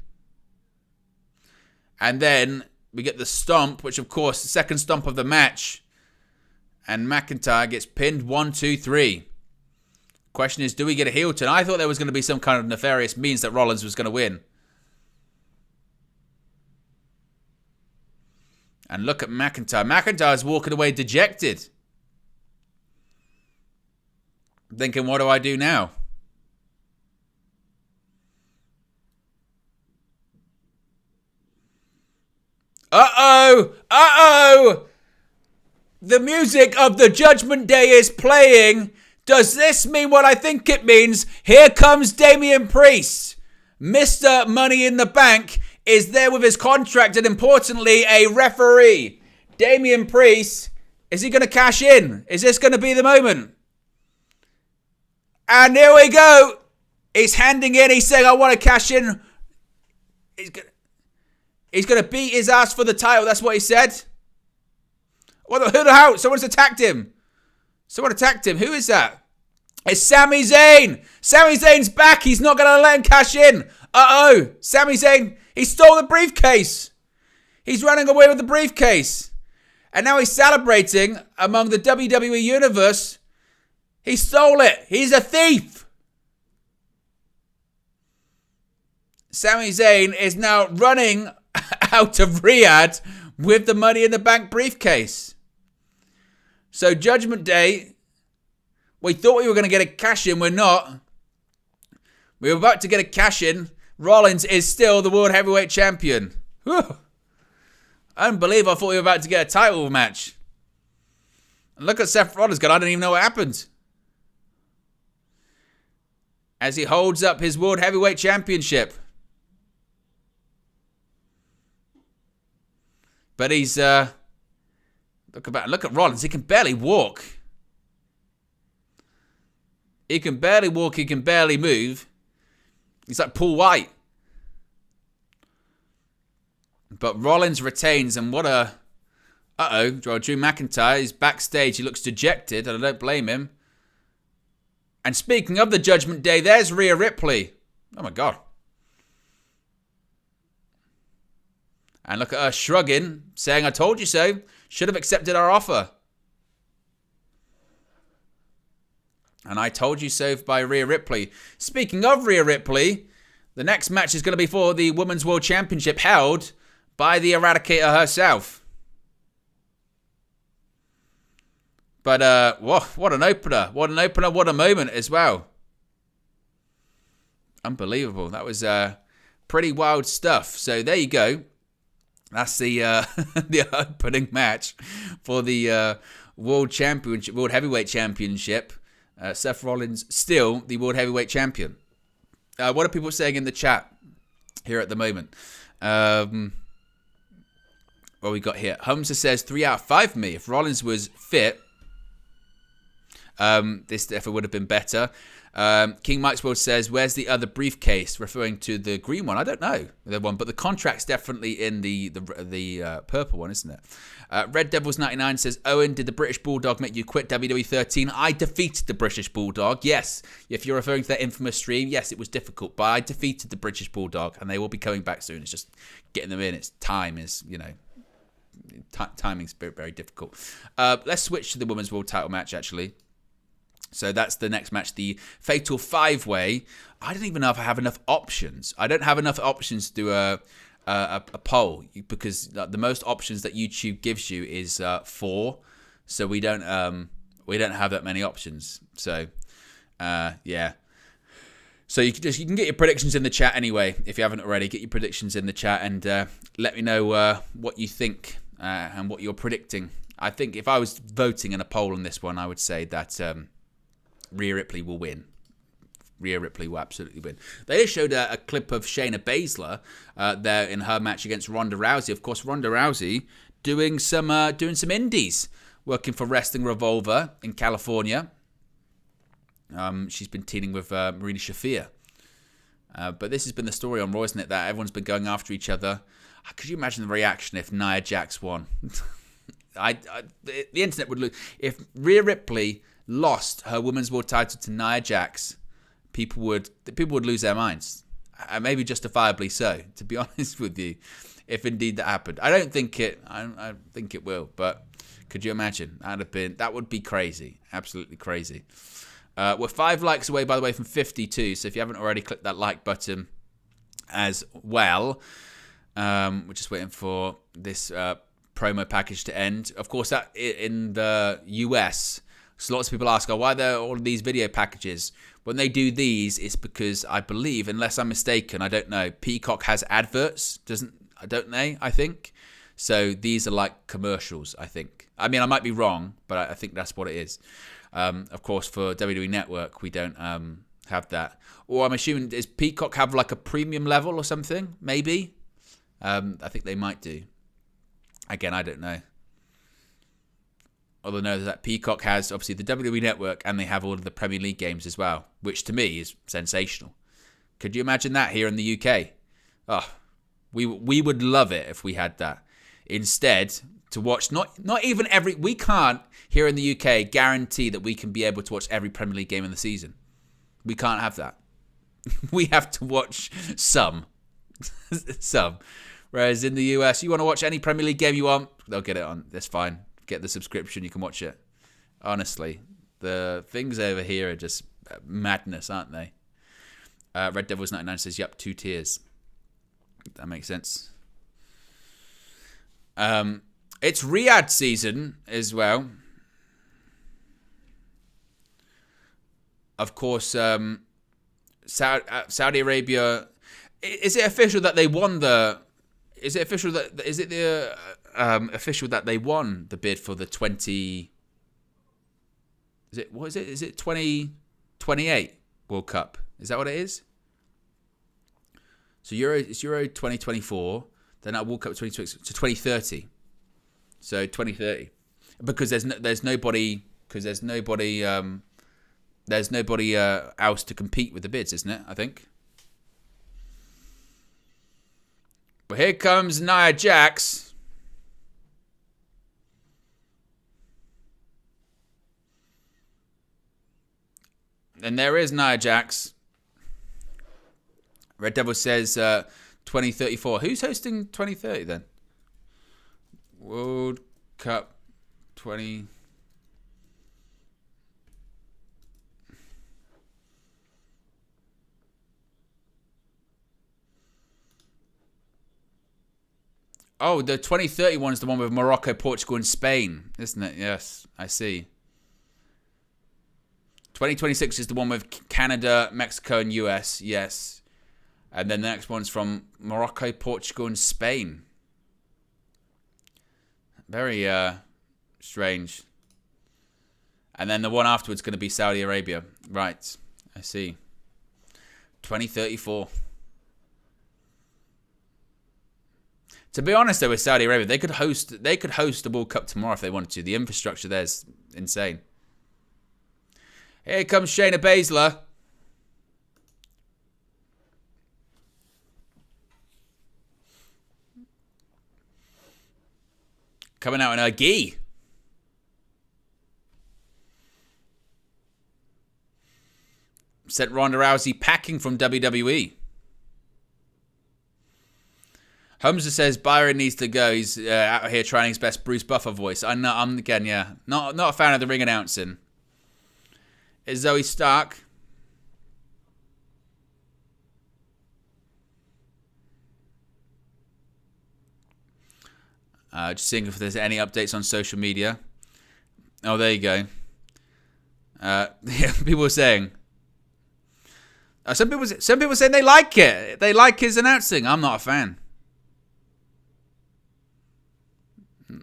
S1: And then we get the stomp, which of course, the second stomp of the match. And McIntyre gets pinned 1, 2, 3. Question is, do we get a heel turn? I thought there was going to be some kind of nefarious means that Rollins was going to win. And look at McIntyre. McIntyre's walking away dejected. Thinking, what do I do now? Uh-oh! Uh-oh! The music of the Judgment Day is playing. Does this mean what I think it means? Here comes Damian Priest. Mr. Money in the Bank is there with his contract and, importantly, a referee. Damian Priest, is he going to cash in? Is this going to be the moment? And here we go. He's handing in. He's saying, I want to cash in. He's going to beat his ass for the title. That's what he said. What the hell? Someone's attacked him. Someone attacked him. Who is that? It's Sami Zayn. Sami Zayn's back. He's not going to let him cash in. Uh-oh. Sami Zayn, he stole the briefcase. He's running away with the briefcase. And now he's celebrating among the WWE Universe. He stole it. He's a thief. Sami Zayn is now running out of Riyadh with the Money in the Bank briefcase. So Judgment Day, we thought we were going to get a cash in. We're not. We were about to get a cash in. Rollins is still the World Heavyweight Champion. Whew. Unbelievable. I thought we were about to get a title match. And look at Seth Rollins going, I don't even know what happened. As he holds up his World Heavyweight Championship. But he's, look at Rollins. He can barely walk. He can barely walk. He can barely move. He's like Paul White. But Rollins retains, and what a... Drew McIntyre is backstage. He looks dejected, and I don't blame him. And speaking of the Judgment Day, there's Rhea Ripley. Oh my God. And look at her shrugging, saying, I told you so. Should have accepted our offer. And I told you so by Rhea Ripley. Speaking of Rhea Ripley, the next match is going to be for the Women's World Championship held by the Eradicator herself. But, what an opener. What an opener. What a moment as well. Unbelievable. That was pretty wild stuff. So there you go. That's the the opening match for the World Championship, World Heavyweight Championship. Seth Rollins still the World Heavyweight Champion. What are people saying in the chat here at the moment? What we got here? Humza says 3 out of 5 for me. If Rollins was fit, this definitely would have been better. King Mike's World says, where's the other briefcase? Referring to the green one. I don't know the one, but the contract's definitely in the purple one, isn't it? Red Devils 99 says, Owen, did the British Bulldog make you quit WWE 13? I defeated the British Bulldog. Yes, if you're referring to that infamous stream, yes, it was difficult, but I defeated the British Bulldog, and they will be coming back soon. It's just getting them in. It's time is, timing's very, very difficult. Let's switch to the Women's World Title match, actually. So that's the next match, the Fatal 5-Way. I don't even know if I have enough options. I don't have enough options to do a poll because the most options that YouTube gives you is 4. So we don't have that many options. So yeah. So you can get your predictions in the chat anyway. If you haven't already, get your predictions in the chat and let me know what you think and what you're predicting. I think if I was voting in a poll on this one, I would say that Rhea Ripley will win. Rhea Ripley will absolutely win. They just showed a clip of Shayna Baszler there in her match against Ronda Rousey. Of course, Ronda Rousey doing some indies, working for Wrestling Revolver in California. She's been teaming with Marina Shafir. But this has been the story on Raw, isn't it? That everyone's been going after each other. Could you imagine the reaction if Nia Jax won? The internet would lose. If Rhea Ripley lost her Women's World Title to Nia Jax, people would lose their minds, and maybe justifiably so. To be honest with you, if indeed that happened, I don't think it. I think it will, but could you imagine? That would be crazy, absolutely crazy. We're 5 likes away, by the way, from 52. So if you haven't already, click that like button as well. We're just waiting for this promo package to end. Of course, that in the US, so lots of people ask, why are there all of these video packages? When they do these, it's because I believe, unless I'm mistaken, I don't know, Peacock has adverts, don't they? I think. So these are like commercials, I think. I mean, I might be wrong, but I think that's what it is. Of course, for WWE Network, we don't have that. Or I'm assuming, does Peacock have like a premium level or something? Maybe. I think they might do. Again, I don't know. All I know is that Peacock has, obviously, the WWE Network, and they have all of the Premier League games as well, which to me is sensational. Could you imagine that here in the UK? Oh, we would love it if we had that. Instead, to watch, not even every... We can't, here in the UK, guarantee that we can be able to watch every Premier League game in the season. We can't have that. We have to watch some. Some. Whereas in the US, you want to watch any Premier League game you want, they'll get it on. That's fine. Get the subscription, you can watch it. Honestly, the things over here are just madness, aren't they? Red Devils 99 says, yep, 2 tiers. That makes sense. It's Riyadh season as well. Of course, Saudi Arabia. Is it official that they won the? Is it official that? Is it the official that they won the bid for the 20? Is it what is it? Is it 2028 World Cup? Is that what it is? So it's Euro 2024. Then that World Cup 2026 to 2030. So 2030, because there's nobody else to compete with the bids, isn't it? I think. But here comes Nia Jax. And there is Nia Jax. Red Devil says 2034. Who's hosting 2030 then? World Cup 20... Oh, the 2030 one is the one with Morocco, Portugal, and Spain, isn't it? Yes, I see. 2026 is the one with Canada, Mexico, and US. Yes. And then the next one's from Morocco, Portugal, and Spain. Very strange. And then the one afterwards is going to be Saudi Arabia. Right. I see. 2034. To be honest, though, with Saudi Arabia, they could host the World Cup tomorrow if they wanted to. The infrastructure there's insane. Here comes Shayna Baszler. Coming out in her gi. Sent Ronda Rousey packing from WWE. Humza says Byron needs to go. He's out here trying his best Bruce Buffer voice. I'm again, yeah, not a fan of the ring announcing. Is Zoey Stark? Just seeing if there's any updates on social media. Oh, there you go. Yeah, people were saying. Some people saying they like it. They like his announcing. I'm not a fan.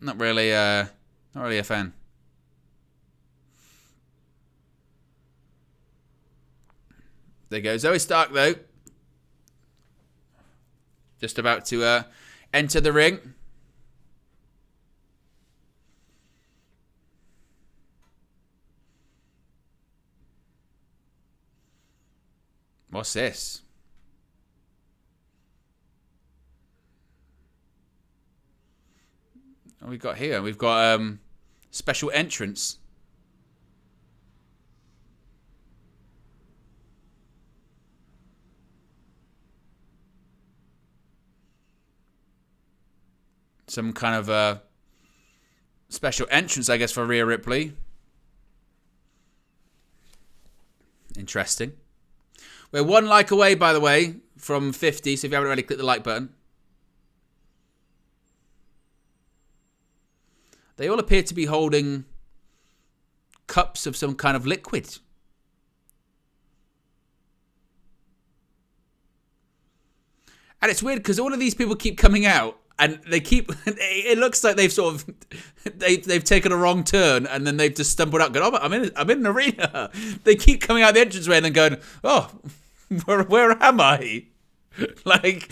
S1: Not really a fan. There you go. Zoey Stark, though. Just about to enter the ring. What's this? What we got here? We've got special entrance. Some kind of special entrance, I guess, for Rhea Ripley. Interesting. We're 1 like away, by the way, from 50, so if you haven't already clicked the like button. They all appear to be holding cups of some kind of liquid. And it's weird because all of these people keep coming out and they keep, it looks like they've sort of, they've taken a wrong turn and then they've just stumbled out going, oh, I'm in an arena. They keep coming out the entranceway and then going, oh, where am I? like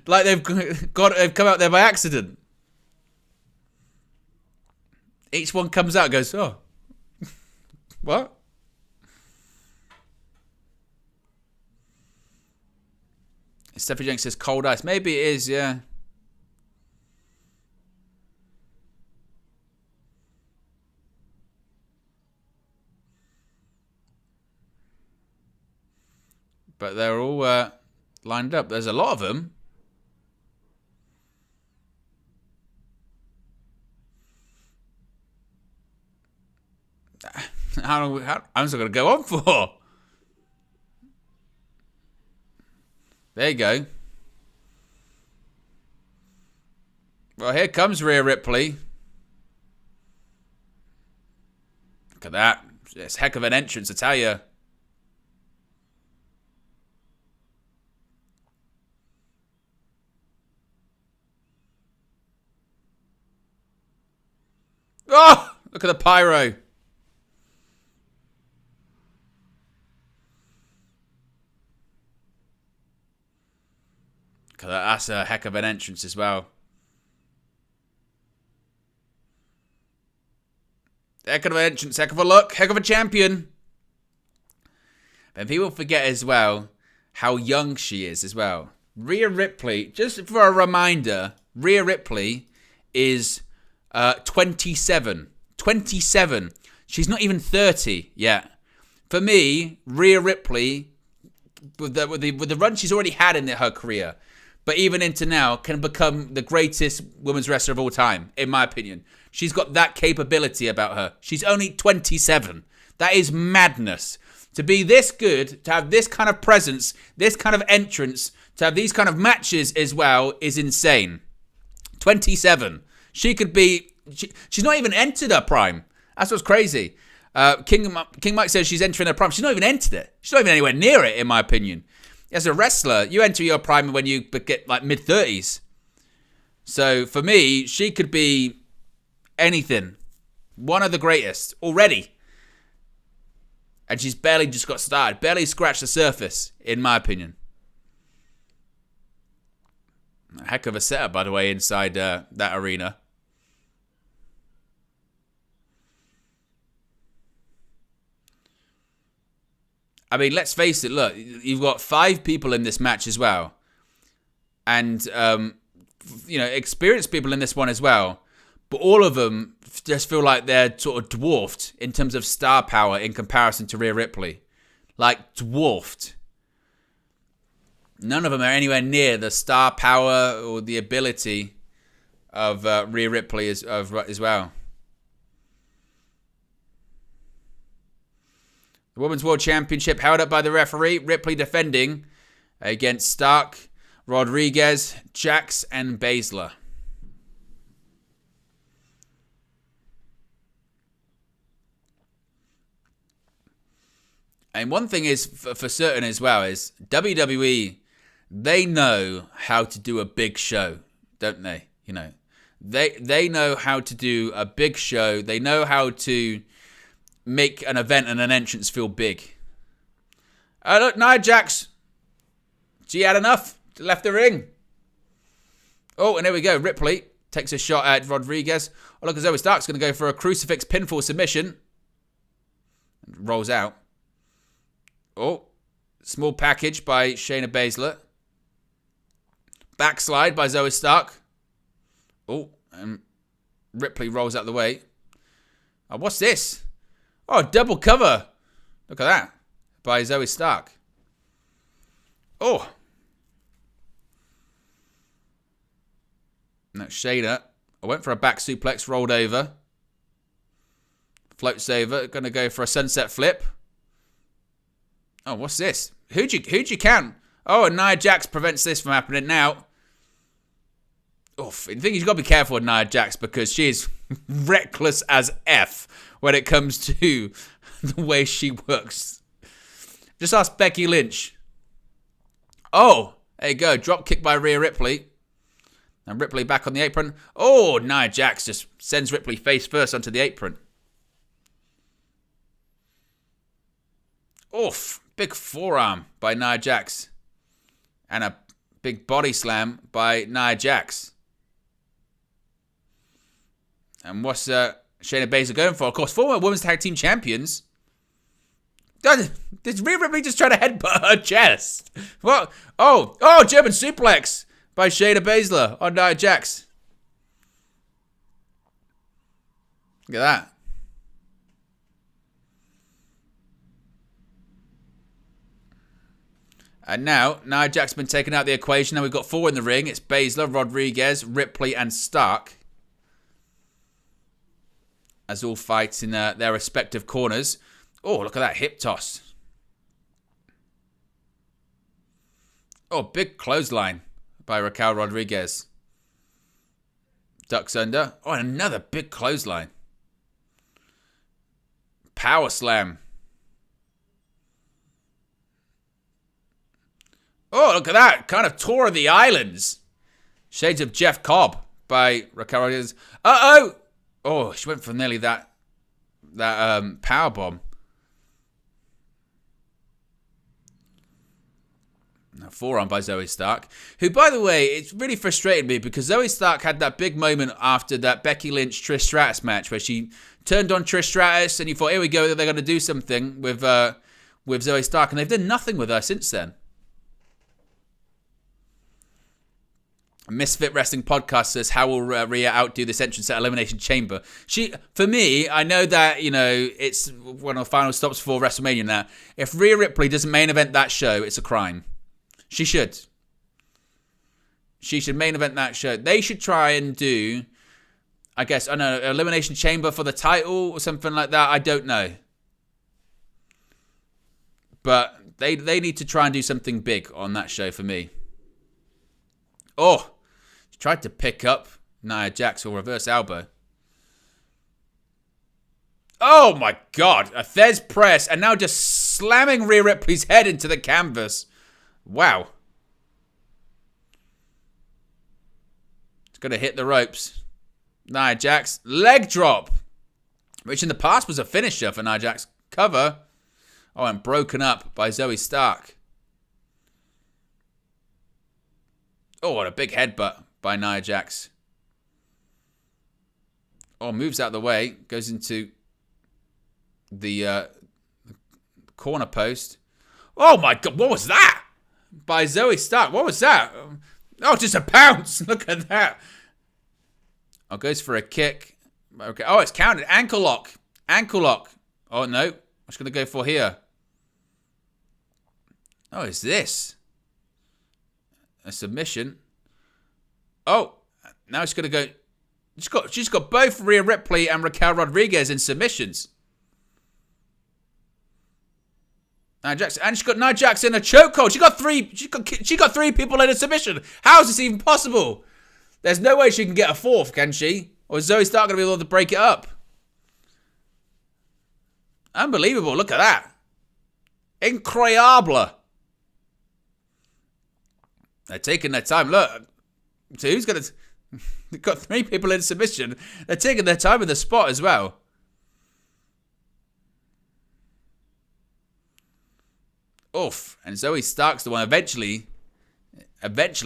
S1: they've come out there by accident. Each one comes out and goes, oh, what? Stephanie Jenks says cold ice. Maybe it is, yeah. But they're all lined up. There's a lot of them. How long is it going to go on for? There you go. Well, here comes Rhea Ripley. Look at that. It's a heck of an entrance, I tell you. Oh! Look at the pyro. That's a heck of an entrance as well. Heck of an entrance, heck of a look, heck of a champion. And people forget as well how young she is as well. Rhea Ripley, just for a reminder, Rhea Ripley is 27. 27. She's not even 30 yet. For me, Rhea Ripley, with the run she's already had in her career, but even into now, can become the greatest women's wrestler of all time, in my opinion. She's got that capability about her. She's only 27. That is madness. To be this good, to have this kind of presence, this kind of entrance, to have these kind of matches as well is insane. 27. She could be... She's not even entered her prime. That's what's crazy. King Mike says she's entering her prime. She's not even entered it. She's not even anywhere near it, in my opinion. As a wrestler, you enter your prime when you get like mid-30s. So for me, she could be anything. One of the greatest already. And she's barely just got started. Barely scratched the surface, in my opinion. A heck of a setup, by the way, inside that arena. I mean, let's face it, look, you've got 5 people in this match as well. And, experienced people in this one as well. But all of them just feel like they're sort of dwarfed in terms of star power in comparison to Rhea Ripley. Like, dwarfed. None of them are anywhere near the star power or the ability of Rhea Ripley as well. The Women's World Championship held up by the referee. Ripley defending against Stark, Rodriguez, Jax, and Baszler. And one thing is for certain as well is WWE, they know how to do a big show, don't they? You know, they know how to do a big show. They know how to make an event and an entrance feel big. Look, Nia Jax. She had enough. Left the ring. Oh, and there we go. Ripley takes a shot at Rodriguez. Oh, look, Zoey Stark's going to go for a crucifix pinfall submission. Rolls out. Oh, small package by Shayna Baszler. Backslide by Zoey Stark. Oh, and Ripley rolls out the way. Oh, what's this? Oh, double cover. Look at that. By Zoey Stark. Oh. No, Shayna. I went for a back suplex, rolled over. Floats over. Going to go for a sunset flip. Oh, what's this? Who'd you count? Oh, and Nia Jax prevents this from happening now. Oof. I think you've got to be careful with Nia Jax because she is reckless as F when it comes to the way she works. Just ask Becky Lynch. Oh, there you go. Drop kick by Rhea Ripley. And Ripley back on the apron. Oh, Nia Jax just sends Ripley face first onto the apron. Oof. Big forearm by Nia Jax. And a big body slam by Nia Jax. And what's Shayna Baszler going for? Of course, former Women's Tag Team Champions. Did Rhea Ripley just try to headbutt her chest? What? Oh, German suplex by Shayna Baszler on Nia Jax. Look at that. And now, Nia Jax has been taken out of the equation. Now we've got 4 in the ring. It's Baszler, Rodriguez, Ripley, and Stark. As all fight in their respective corners. Oh, look at that hip toss. Oh, big clothesline by Raquel Rodriguez. Ducks under. Oh, and another big clothesline. Power slam. Oh, look at that. Kind of tour of the islands. Shades of Jeff Cobb by Raquel Rodriguez. Uh-oh. Oh, she went for nearly that power bomb. Forearm by Zoey Stark, who, by the way, it's really frustrated me because Zoey Stark had that big moment after that Becky Lynch Trish Stratus match where she turned on Trish Stratus and you thought, here we go, they're going to do something with Zoey Stark, and they've done nothing with her since then. Misfit Wrestling Podcast says, how will Rhea outdo this entrance at Elimination Chamber? For me, I know that, it's one of the final stops before WrestleMania now. If Rhea Ripley doesn't main event that show, it's a crime. She should. She should main event that show. They should try and do, I guess, I don't know, Elimination Chamber for the title or something like that. I don't know. But they need to try and do something big on that show for me. Oh, she tried to pick up Nia Jax or reverse elbow. Oh my God, a Thez press and now just slamming Rhea Ripley's head into the canvas. Wow. It's going to hit the ropes. Nia Jax, leg drop, which in the past was a finisher for Nia Jax. Cover. Oh, and broken up by Zoey Stark. Oh, what a big headbutt by Nia Jax. Oh, moves out of the way. Goes into the corner post. Oh my God, what was that? By Zoey Stark. What was that? Oh, just a bounce. Look at that. Oh, goes for a kick. Okay. Oh, it's counted. Ankle lock. Ankle lock. Oh, no. What's going to go for here? Oh, is this a submission? Oh, now it's going to go. She's got both Rhea Ripley and Raquel Rodriguez in submissions. Nia Jax, and she's got Nia Jax in a chokehold. She got three people in a submission. How is this even possible? There's no way she can get a fourth, can she? Or is Zoey Stark going to be able to break it up? Unbelievable. Look at that. Incroyable. They're taking their time. Look. So who's going to... They've got three people in submission. They're taking their time with the spot as well. Oof. And Zoey Stark's the one eventually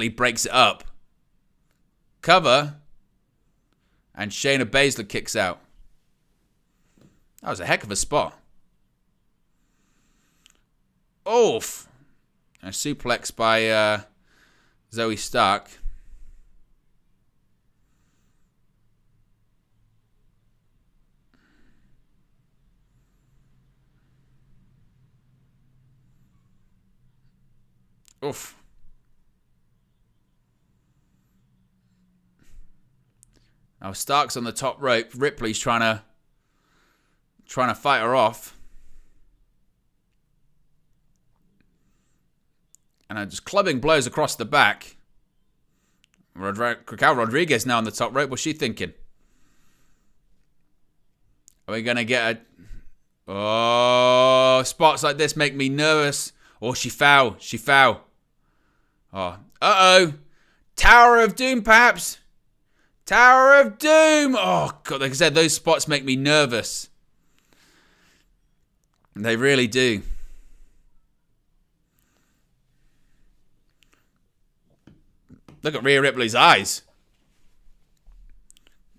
S1: breaks it up. Cover. And Shayna Baszler kicks out. That was a heck of a spot. Oof. A suplex by Zoey Stark. Oof. Now Stark's on the top rope. Ripley's trying to trying to fight her off. And just clubbing blows across the back. Raquel Rodriguez now on the top rope. What's she thinking? Are we going to get a... Oh, spots like this make me nervous. Oh, she foul. She foul. Oh, uh-oh. Tower of Doom, perhaps? Tower of Doom. Oh, God, like I said, those spots make me nervous. They really do. Look at Rhea Ripley's eyes.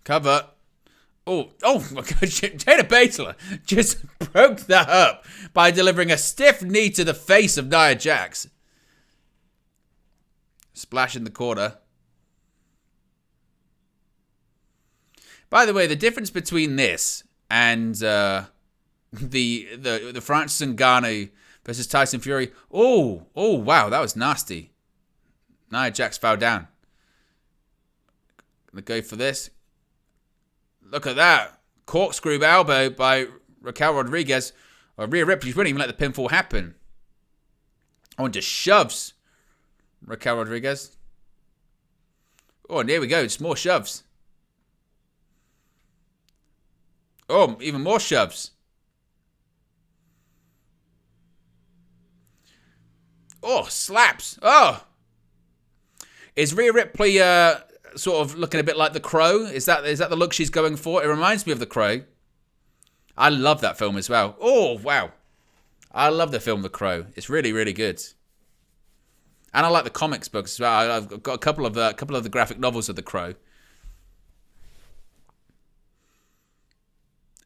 S1: Cover. Oh my God, Shayna Baszler just broke that up by delivering a stiff knee to the face of Nia Jax. Splash in the corner. By the way, the difference between this and the Francis Ngannou versus Tyson Fury. Oh, wow, that was nasty. Nia Jax fell down. Gonna go for this. Look at that. Corkscrew elbow by Raquel Rodriguez. Or Rhea Ripley wouldn't even let the pinfall happen. Oh, and just shoves Raquel Rodriguez. Oh, and here we go. Just more shoves. Oh, even more shoves. Oh, slaps. Oh. Is Rhea Ripley sort of looking a bit like The Crow? Is that the look she's going for? It reminds me of The Crow. I love that film as well. Oh, wow. I love the film The Crow. It's really, really good. And I like the comics books as well. I've got a couple of the graphic novels of The Crow.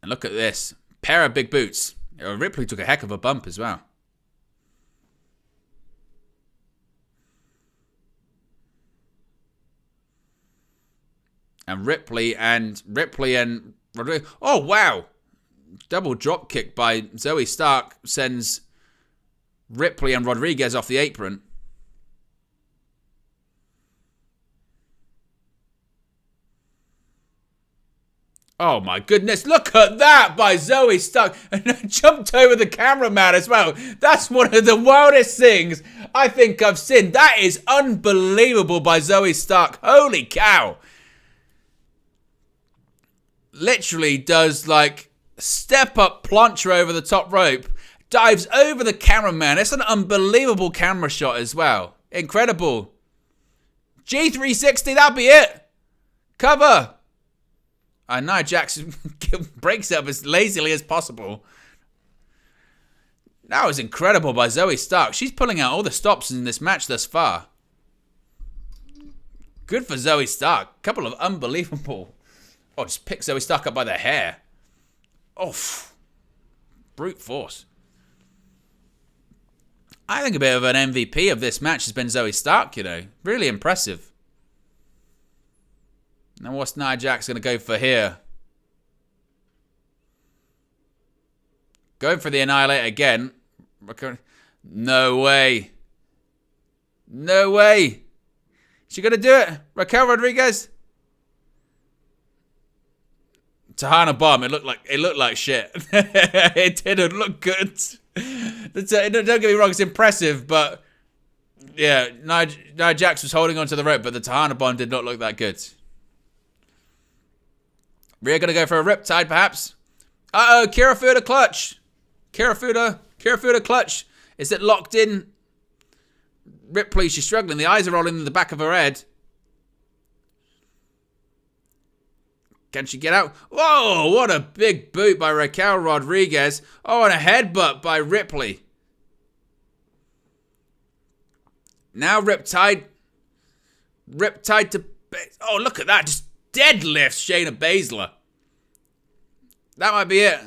S1: And look at this. Pair of big boots. Ripley took a heck of a bump as well. And Ripley and Rodriguez. Oh, wow. Double drop kick by Zoey Stark sends Ripley and Rodriguez off the apron. Oh, my goodness. Look at that by Zoey Stark. And jumped over the cameraman as well. That's one of the wildest things I think I've seen. That is unbelievable by Zoey Stark. Holy cow. Literally does like step up plancher over the top rope, dives over the cameraman. It's an unbelievable camera shot as well. Incredible. G360, that'll be it. Cover. And Nia Jax breaks it up as lazily as possible. That was incredible by Zoey Stark. She's pulling out all the stops in this match thus far. Good for Zoey Stark. Couple of unbelievable... Oh, just pick Zoey Stark up by the hair. Oh, brute force. I think a bit of an MVP of this match has been Zoey Stark, you know. Really impressive. Now what's Nia Jax going to go for here? Going for the Annihilator again. No way. No way. Is she going to do it? Raquel Rodriguez? Tahana Bomb. It looked like shit. It didn't look good. Don't get me wrong, it's impressive, but yeah, Nia Jax was holding onto the rope, but the Tahana Bomb did not look that good. Rhea gonna go for a Riptide, perhaps. Uh-oh, Kirifuda clutch. Kirifuda clutch. Is it locked in? Ripley, she's struggling. The eyes are rolling in the back of her head. Can she get out? Whoa, what a big boot by Raquel Rodriguez. Oh, and a headbutt by Ripley. Now Riptide. Riptide to... Oh, look at that. Just deadlifts Shayna Baszler. That might be it.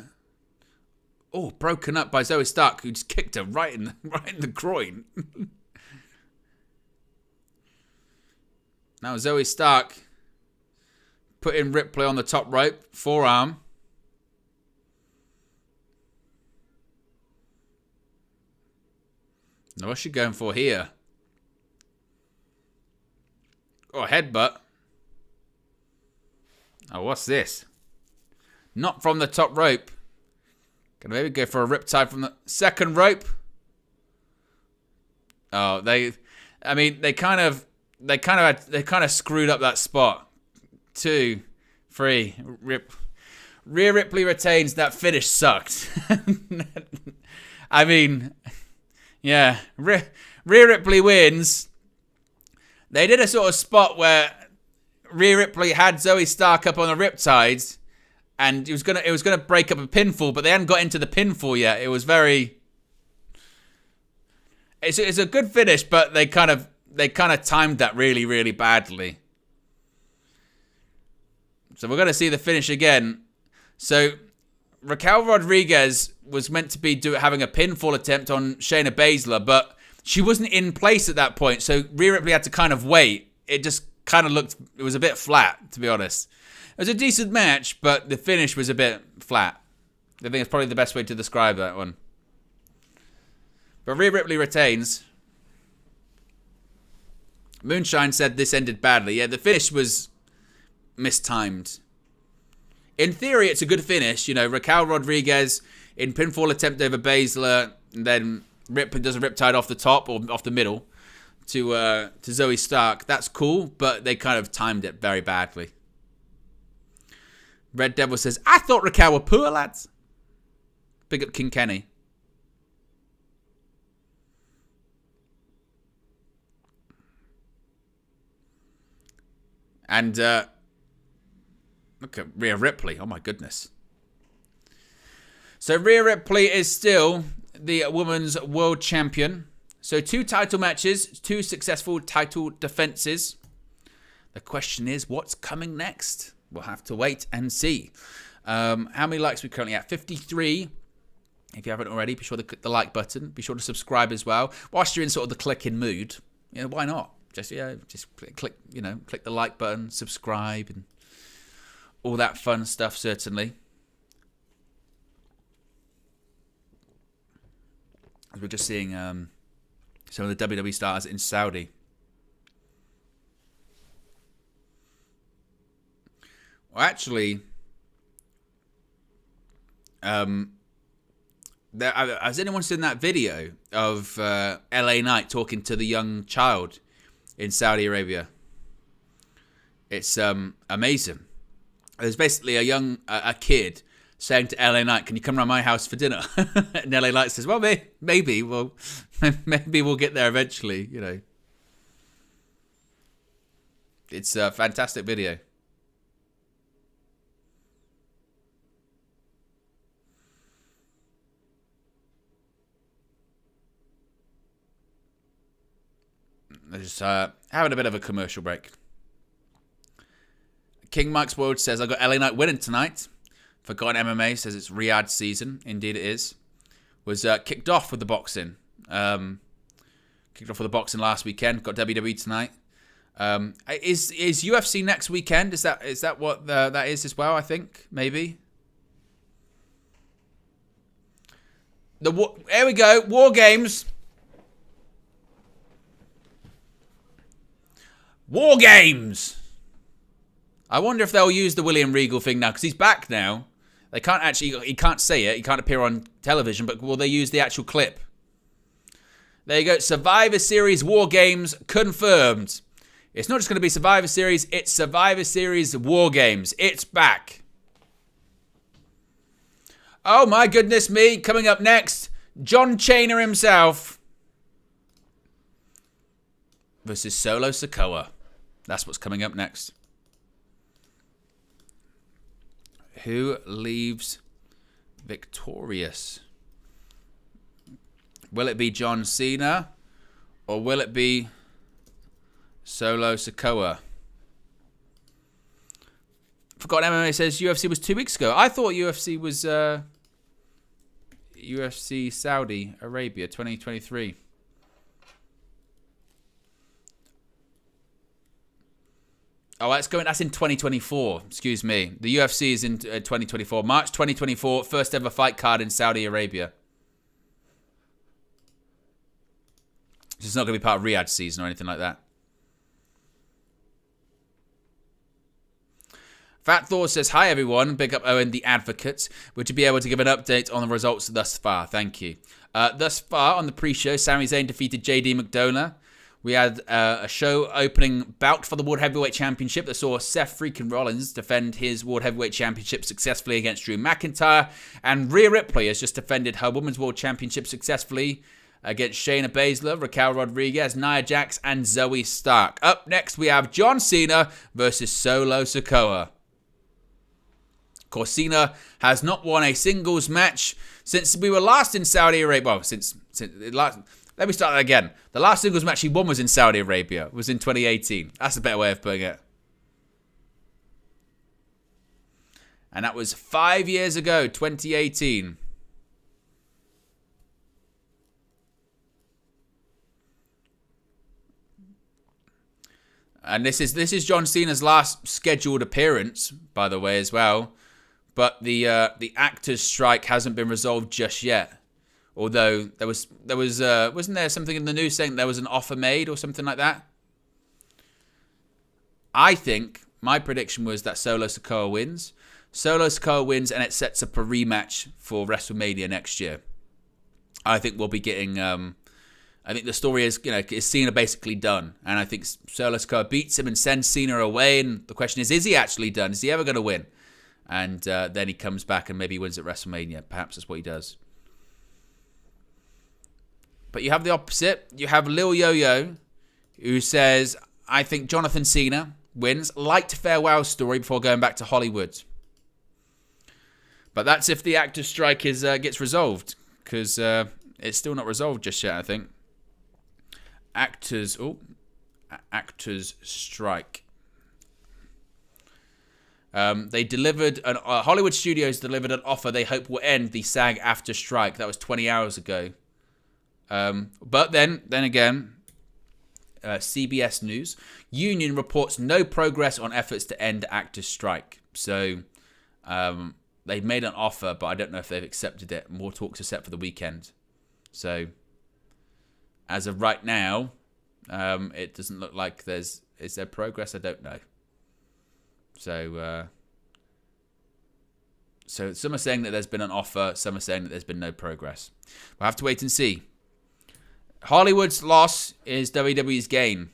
S1: Oh, broken up by Zoey Stark, who just kicked her right in the groin. Now Zoey Stark putting Ripley on the top rope, forearm. Now what's she going for here? Oh, headbutt. Oh, what's this? Not from the top rope. Gonna maybe go for a riptide from the second rope. Oh, they kind of screwed up that spot. 2, 3, Rhea Ripley retains. That finish sucked. I mean, yeah, Rhea Ripley wins. They did a sort of spot where Rhea Ripley had Zoey Stark up on the riptides, and it was gonna break up a pinfall, but they hadn't got into the pinfall yet. It was very. It's a good finish, but they kind of timed that really, really badly. So we're gonna see the finish again. So Raquel Rodriguez was meant to be having a pinfall attempt on Shayna Baszler, but she wasn't in place at that point. So Rhea Ripley had to kind of wait. It just kind of it was a bit flat, to be honest. It was a decent match, but the finish was a bit flat. I think it's probably the best way to describe that one. But Rhea Ripley retains. Moonshine said this ended badly. Yeah, the finish was mistimed. In theory, it's a good finish. You know, Raquel Rodriguez in pinfall attempt over Baszler, and then Ripley does a riptide off the top or off the middle to Zoey Stark. That's cool, but they kind of timed it very badly. Red Devil says, I thought Raquel were poor, lads. Big up King Kenny. And look at Rhea Ripley. Oh, my goodness. So Rhea Ripley is still the Women's World Champion. So 2 title matches, 2 successful title defenses. The question is, what's coming next? We'll have to wait and see. How many likes are we currently at? 53. If you haven't already, be sure to click the like button. Be sure to subscribe as well. Whilst you're in sort of the clicking mood, you know, why not? Just click the like button, subscribe, and all that fun stuff, certainly. As we're just seeing some of the WWE stars in Saudi. Well, actually, has anyone seen that video of LA Knight talking to the young child in Saudi Arabia? It's amazing. There's basically a kid saying to LA Knight, "Can you come around my house for dinner?" And LA Knight says, "Well, maybe we'll get there eventually." You know, it's a fantastic video. They're just having a bit of a commercial break. King Mike's World says, I got LA Knight winning tonight. Forgotten MMA says it's Riyadh season. Indeed it is. Was kicked off with the boxing. Kicked off with the boxing last weekend. Got WWE tonight. Is UFC next weekend? Is that what that is as well, I think? Maybe. Here we go. War Games. War Games! I wonder if they'll use the William Regal thing now, because he's back now. He can't say it, he can't appear on television, but will they use the actual clip? There you go, Survivor Series War Games confirmed. It's not just going to be Survivor Series, it's Survivor Series War Games. It's back. Oh my goodness me, coming up next, John Cena himself versus Solo Sikoa. That's what's coming up next. Who leaves victorious? Will it be John Cena or will it be Solo Sikoa? Forgotten MMA says UFC was 2 weeks ago. I thought UFC was UFC Saudi Arabia 2023. Oh, that's in 2024. Excuse me. The UFC is in 2024. March 2024, first ever fight card in Saudi Arabia. It's not going to be part of Riyadh season or anything like that. Fat Thor says, hi everyone, big up Owen the Advocate. Would you be able to give an update on the results thus far? Thank you. Thus far on the pre-show, Sami Zayn defeated JD McDonagh. We had a show opening bout for the World Heavyweight Championship that saw Seth Freakin Rollins defend his World Heavyweight Championship successfully against Drew McIntyre. And Rhea Ripley has just defended her Women's World Championship successfully against Shayna Baszler, Raquel Rodriguez, Nia Jax, and Zoey Stark. Up next, we have John Cena versus Solo Sikoa. Of course, Cena has not won a singles match since we were last in Saudi Arabia. Well, let me start that again. The last singles match he won was in Saudi Arabia. It was in 2018. That's a better way of putting it. And that was 5 years ago, 2018. And this is John Cena's last scheduled appearance, by the way, as well. But the actors' strike hasn't been resolved just yet. Although there was wasn't there something in the news saying there was an offer made or something like that? I think my prediction was that Solo Sikoa wins. Solo Sikoa wins and it sets up a rematch for WrestleMania next year. I think we'll be getting. I think the story is Cena basically done, and I think Solo Sikoa beats him and sends Cena away. And the question is he actually done? Is he ever going to win? And then he comes back and maybe wins at WrestleMania. Perhaps that's what he does. But you have the opposite. You have Lil Yo-Yo, who says, I think Jonathan Cena wins. Light farewell story before going back to Hollywood. But that's if the actor's strike gets resolved. Because it's still not resolved just yet, I think. Actors strike. They delivered Hollywood Studios delivered an offer they hope will end the SAG-AFTRA strike. That was 20 hours ago. But then again, CBS News union reports no progress on efforts to end actors strike. So they've made an offer, but I don't know if they've accepted it. More talks are set for the weekend. So as of right now, it doesn't look like is there progress? I don't know. So some are saying that there's been an offer. Some are saying that there's been no progress. We'll have to wait and see. Hollywood's loss is WWE's gain.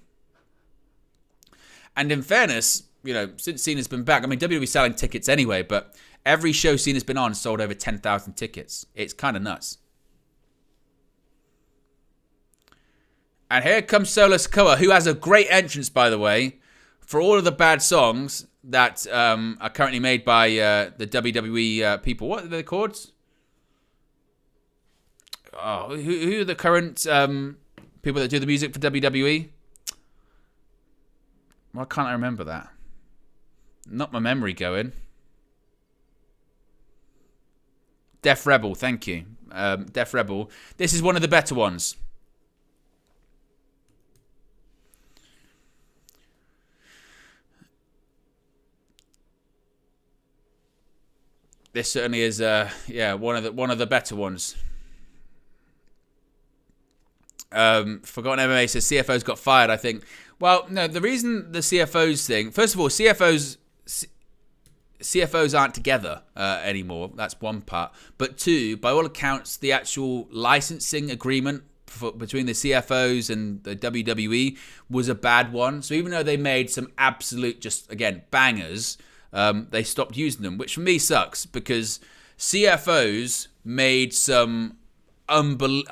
S1: And in fairness, since Cena's been back, WWE's selling tickets anyway, but every show Cena's been on sold over 10,000 tickets. It's kind of nuts. And here comes Solo Sikoa, who has a great entrance, by the way, for all of the bad songs that are currently made by the WWE people. What are they called? Oh, who are the current people that do the music for WWE? Why can't I remember that? Not my memory going. Def Rebel, thank you. Def Rebel. This is one of the better ones. This certainly is, one of the better ones. Forgotten MMA says CFOs got fired, I think. Well, no, the reason the CFOs thing... First of all, CFOs aren't together anymore. That's one part. But two, by all accounts, the actual licensing agreement between the CFOs and the WWE was a bad one. So even though they made some absolute, bangers... they stopped using them, which for me sucks because CFOs made some unbelievable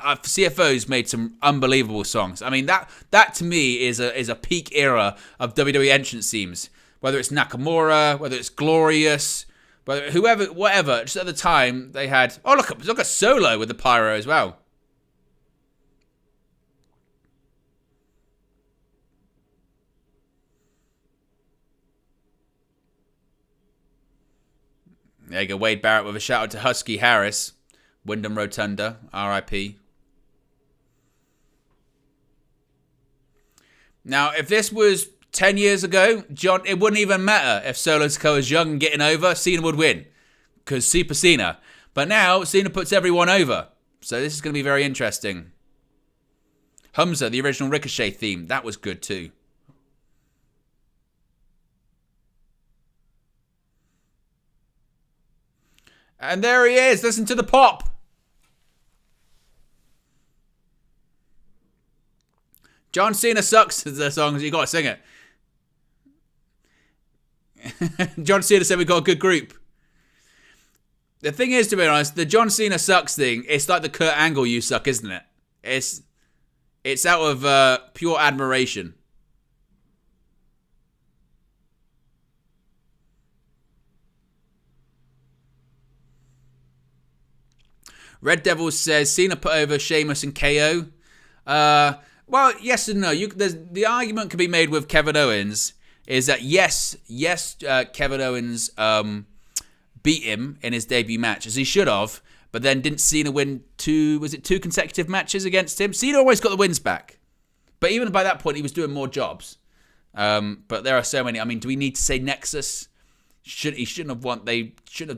S1: songs. That to me is a peak era of WWE entrance themes. Whether it's Nakamura, whether it's Glorious, whatever. Just at the time they had. Oh look at Solo with the pyro as well. There you go, Wade Barrett with a shout out to Husky Harris. Wyndham Rotunda, RIP. Now, if this was 10 years ago, John, it wouldn't even matter if Solo Sikoa was young and getting over. Cena would win. Because Super Cena. But now, Cena puts everyone over. So this is going to be very interesting. Humza, the original Ricochet theme. That was good too. And there he is. Listen to the pop. John Cena sucks is the song. You got to sing it. John Cena said we got a good group. The thing is, to be honest, the John Cena sucks thing, it's like the Kurt Angle you suck, isn't it? It's out of pure admiration. Red Devil says Cena put over Sheamus and KO. Well, yes and no. The argument can be made with Kevin Owens is that yes, Kevin Owens beat him in his debut match, as he should have, but then didn't Cena win two consecutive matches against him? Cena always got the wins back. But even by that point, he was doing more jobs. But there are so many. I mean, do we need to say Nexus? They shouldn't have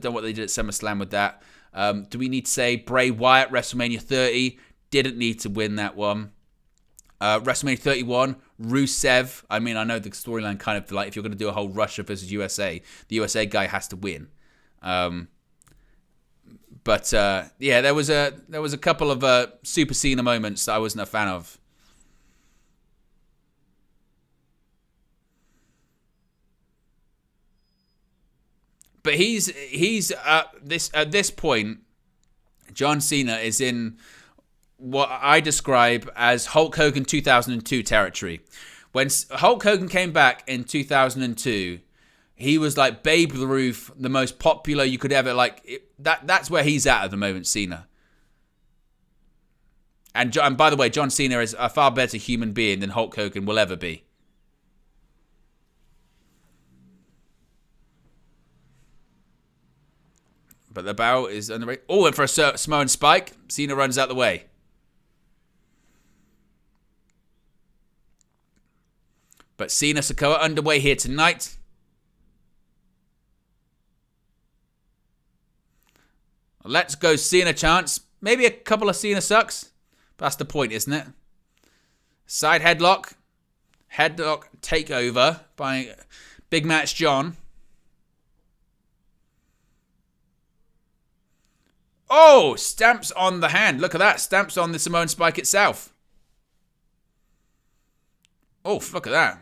S1: done what they did at SummerSlam with that. Do we need to say Bray Wyatt, WrestleMania 30? Didn't need to win that one. WrestleMania 31, Rusev. I mean, I know the storyline kind of like if you're going to do a whole Russia versus USA, the USA guy has to win. But there was a couple of Super Cena moments that I wasn't a fan of. But he's at this point, John Cena is in what I describe as Hulk Hogan 2002 territory. When Hulk Hogan came back in 2002, he was like Babe Ruth, the most popular you could ever that's where he's at the moment, Cena. And by the way, John Cena is a far better human being than Hulk Hogan will ever be. But the bow is underrated. Oh, and for a Samoan spike, Cena runs out the way. But Cena Sikoa underway here tonight. Let's go Cena chance. Maybe a couple of Cena sucks. But that's the point, isn't it? Side headlock. Headlock takeover by Big Match John. Oh, stamps on the hand. Look at that. Stamps on the Samoan spike itself. Oh, look at that.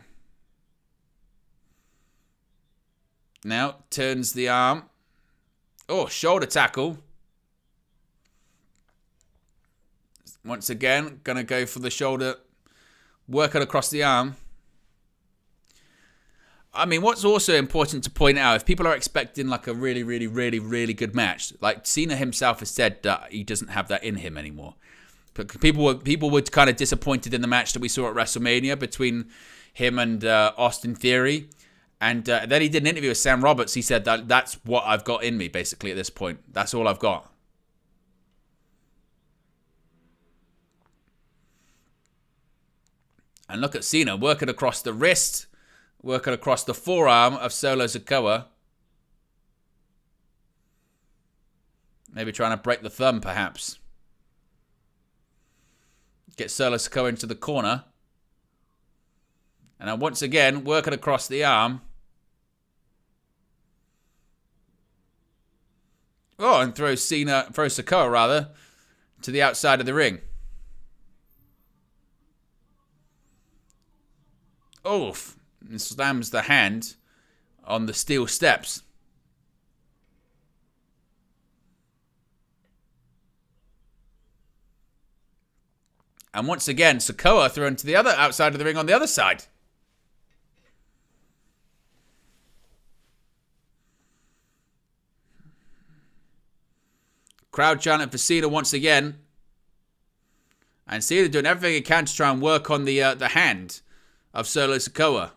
S1: Now turns the arm. Oh, shoulder tackle. Once again, going to go for the shoulder. Work it across the arm. I mean, what's also important to point out, if people are expecting like a really, really, really, really good match, like Cena himself has said that he doesn't have that in him anymore. But people were kind of disappointed in the match that we saw at WrestleMania between him and Austin Theory. And then he did an interview with Sam Roberts. He said that that's what I've got in me, basically, at this point. That's all I've got. And look at Cena working across the wrist, working across the forearm of Solo Sikoa. Maybe trying to break the thumb, perhaps. Get Solo Sikoa into the corner. And then once again, working across the arm. Oh, and throws Sikoa, to the outside of the ring. Oof. And slams the hand on the steel steps. And once again, Sikoa thrown to the other outside of the ring on the other side. Crowd chanting for Cena once again. And Cena doing everything he can to try and work on the hand of Solo Sikoa.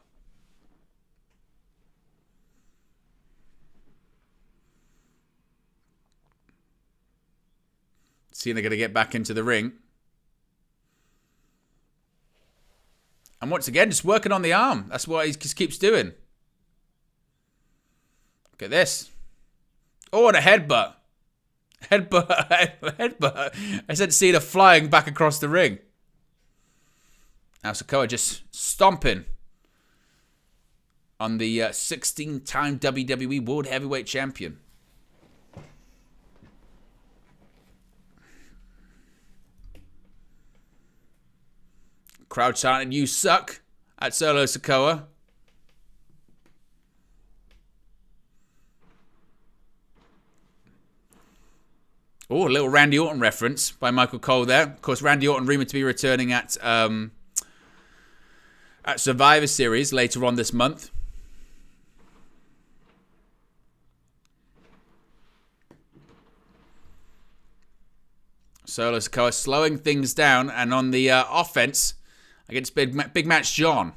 S1: Cena going to get back into the ring. And once again, just working on the arm. That's what he just keeps doing. Look at this. Oh, and a headbutt. Headbutt. I said Cena flying back across the ring. Now Sikoa just stomping on the 16-time WWE World Heavyweight Champion. Crowd chanting, "You suck," at Solo Sikoa. Oh, a little Randy Orton reference by Michael Cole there. Of course, Randy Orton rumored to be returning at Survivor Series later on this month. Solo Sikoa slowing things down and on the offense against Big Match John.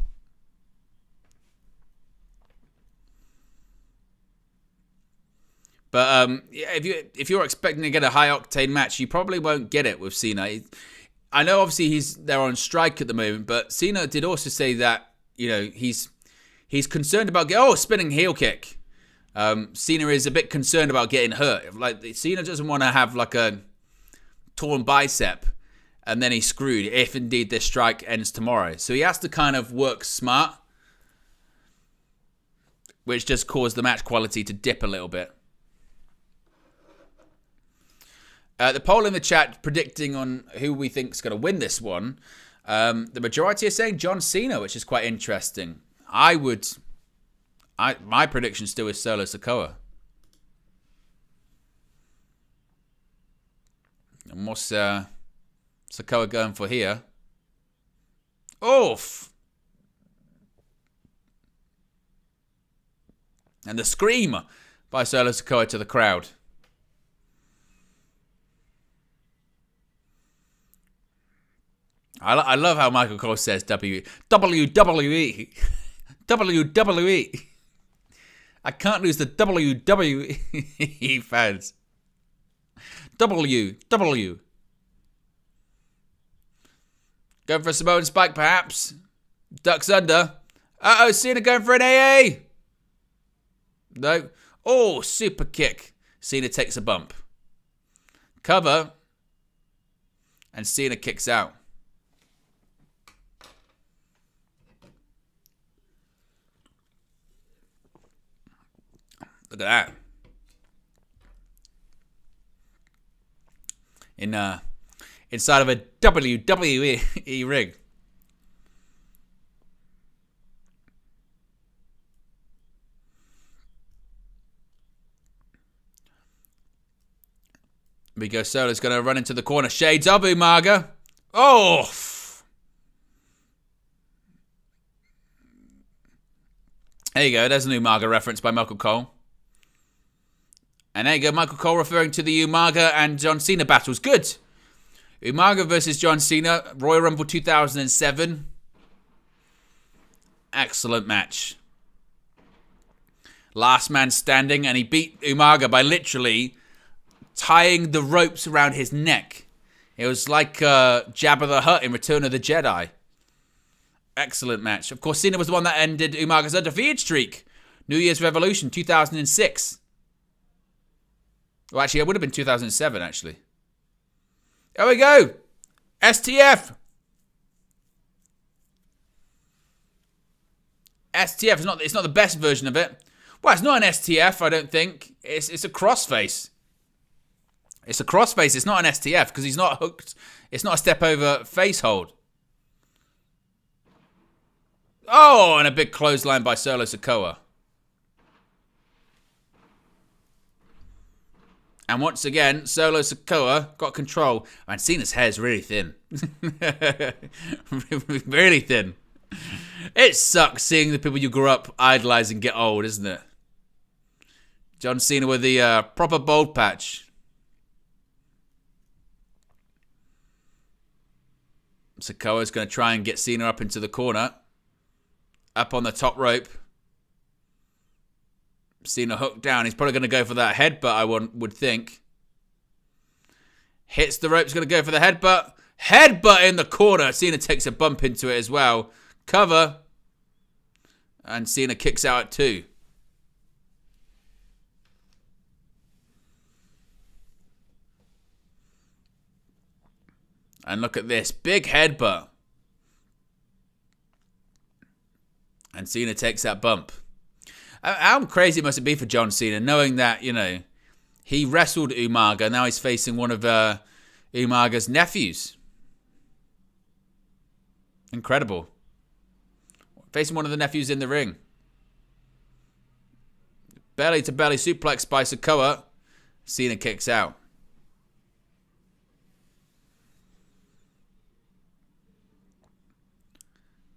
S1: But if you're expecting to get a high octane match, you probably won't get it with Cena. I know obviously they're on strike at the moment, but Cena did also say that he's concerned about spinning heel kick. Cena is a bit concerned about getting hurt. Like Cena doesn't want to have like a torn bicep and then he's screwed if indeed this strike ends tomorrow. So he has to kind of work smart, which just caused the match quality to dip a little bit. The poll in the chat predicting on who we think is going to win this one. The majority are saying John Cena, which is quite interesting. My prediction still is Solo Sikoa. And what's Sikoa going for here? Oof! And the scream by Solo Sikoa to the crowd. I love how Michael Cole says WWE. WWE. I can't lose the WWE fans. W. Going for a Samoan Spike, perhaps. Ducks under. Uh-oh, Cena going for an AA. No. Oh, super kick. Cena takes a bump. Cover. And Cena kicks out. Look at that. Inside of a WWE rig. We go. Solo's going to run into the corner. Shades of Umaga. Oh! There you go. There's an Umaga reference by Michael Cole. And there you go, Michael Cole referring to the Umaga and John Cena battles. Good. Umaga versus John Cena, Royal Rumble 2007. Excellent match. Last man standing, and he beat Umaga by literally tying the ropes around his neck. It was like Jabba the Hutt in Return of the Jedi. Excellent match. Of course, Cena was the one that ended Umaga's undefeated streak. New Year's Revolution 2006. Well, actually, it would have been 2007, actually. There we go. STF. STF. It's not the best version of it. Well, it's not an STF, I don't think. It's a crossface. It's a crossface. It's not an STF because he's not hooked. It's not a step over face hold. Oh, and a big clothesline by Solo Sikoa. And once again, Solo Sikoa got control. And Cena's hair's really thin. Really thin. It sucks seeing the people you grew up idolizing get old, isn't it? John Cena with the proper bald patch. Sikoa's going to try and get Cena up into the corner. Up on the top rope. Cena hooked down. He's probably going to go for that headbutt, I would think. Hits the ropes, going to go for the headbutt. Headbutt in the corner. Cena takes a bump into it as well. Cover. And Cena kicks out at 2. And look at this. Big headbutt. And Cena takes that bump. How crazy must it be for John Cena knowing that, he wrestled Umaga. Now he's facing one of Umaga's nephews. Incredible. Facing one of the nephews in the ring. Belly to belly suplex by Sikoa. Cena kicks out.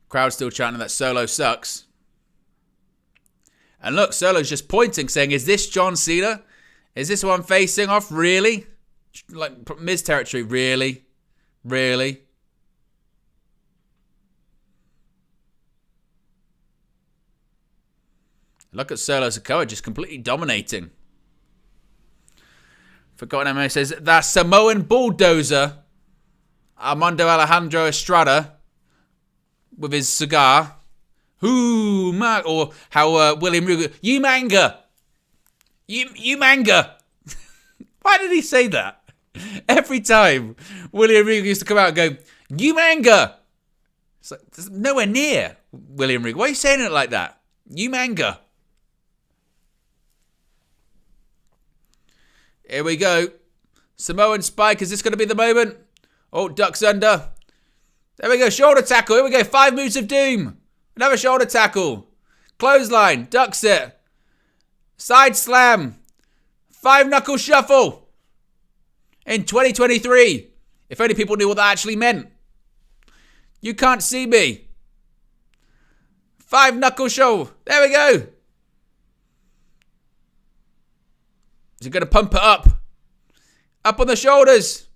S1: Crowd still chanting that Solo sucks. And look, Solo's just pointing, saying, is this John Cena? Is this who I'm facing off? Really? Like Miz territory, really? Really? Look at Solo Sikoa just completely dominating. Forgotten MMA says, that Samoan bulldozer, Armando Alejandro Estrada, with his cigar. Whoo, or how William Ruger, you manga. You manga. Why did he say that? Every time William Regal used to come out and go, you manga. It's like, there's nowhere near William Regal. Why are you saying it like that? You manga. Here we go. Samoan Spike, is this going to be the moment? Oh, ducks under. There we go, shoulder tackle. Here we go, 5 moves of doom. Another shoulder tackle. Clothesline, ducks it. Side slam. 5-knuckle shuffle. In 2023. If only people knew what that actually meant. You can't see me. 5-knuckle show. There we go. Is he going to pump it up? Up on the shoulders.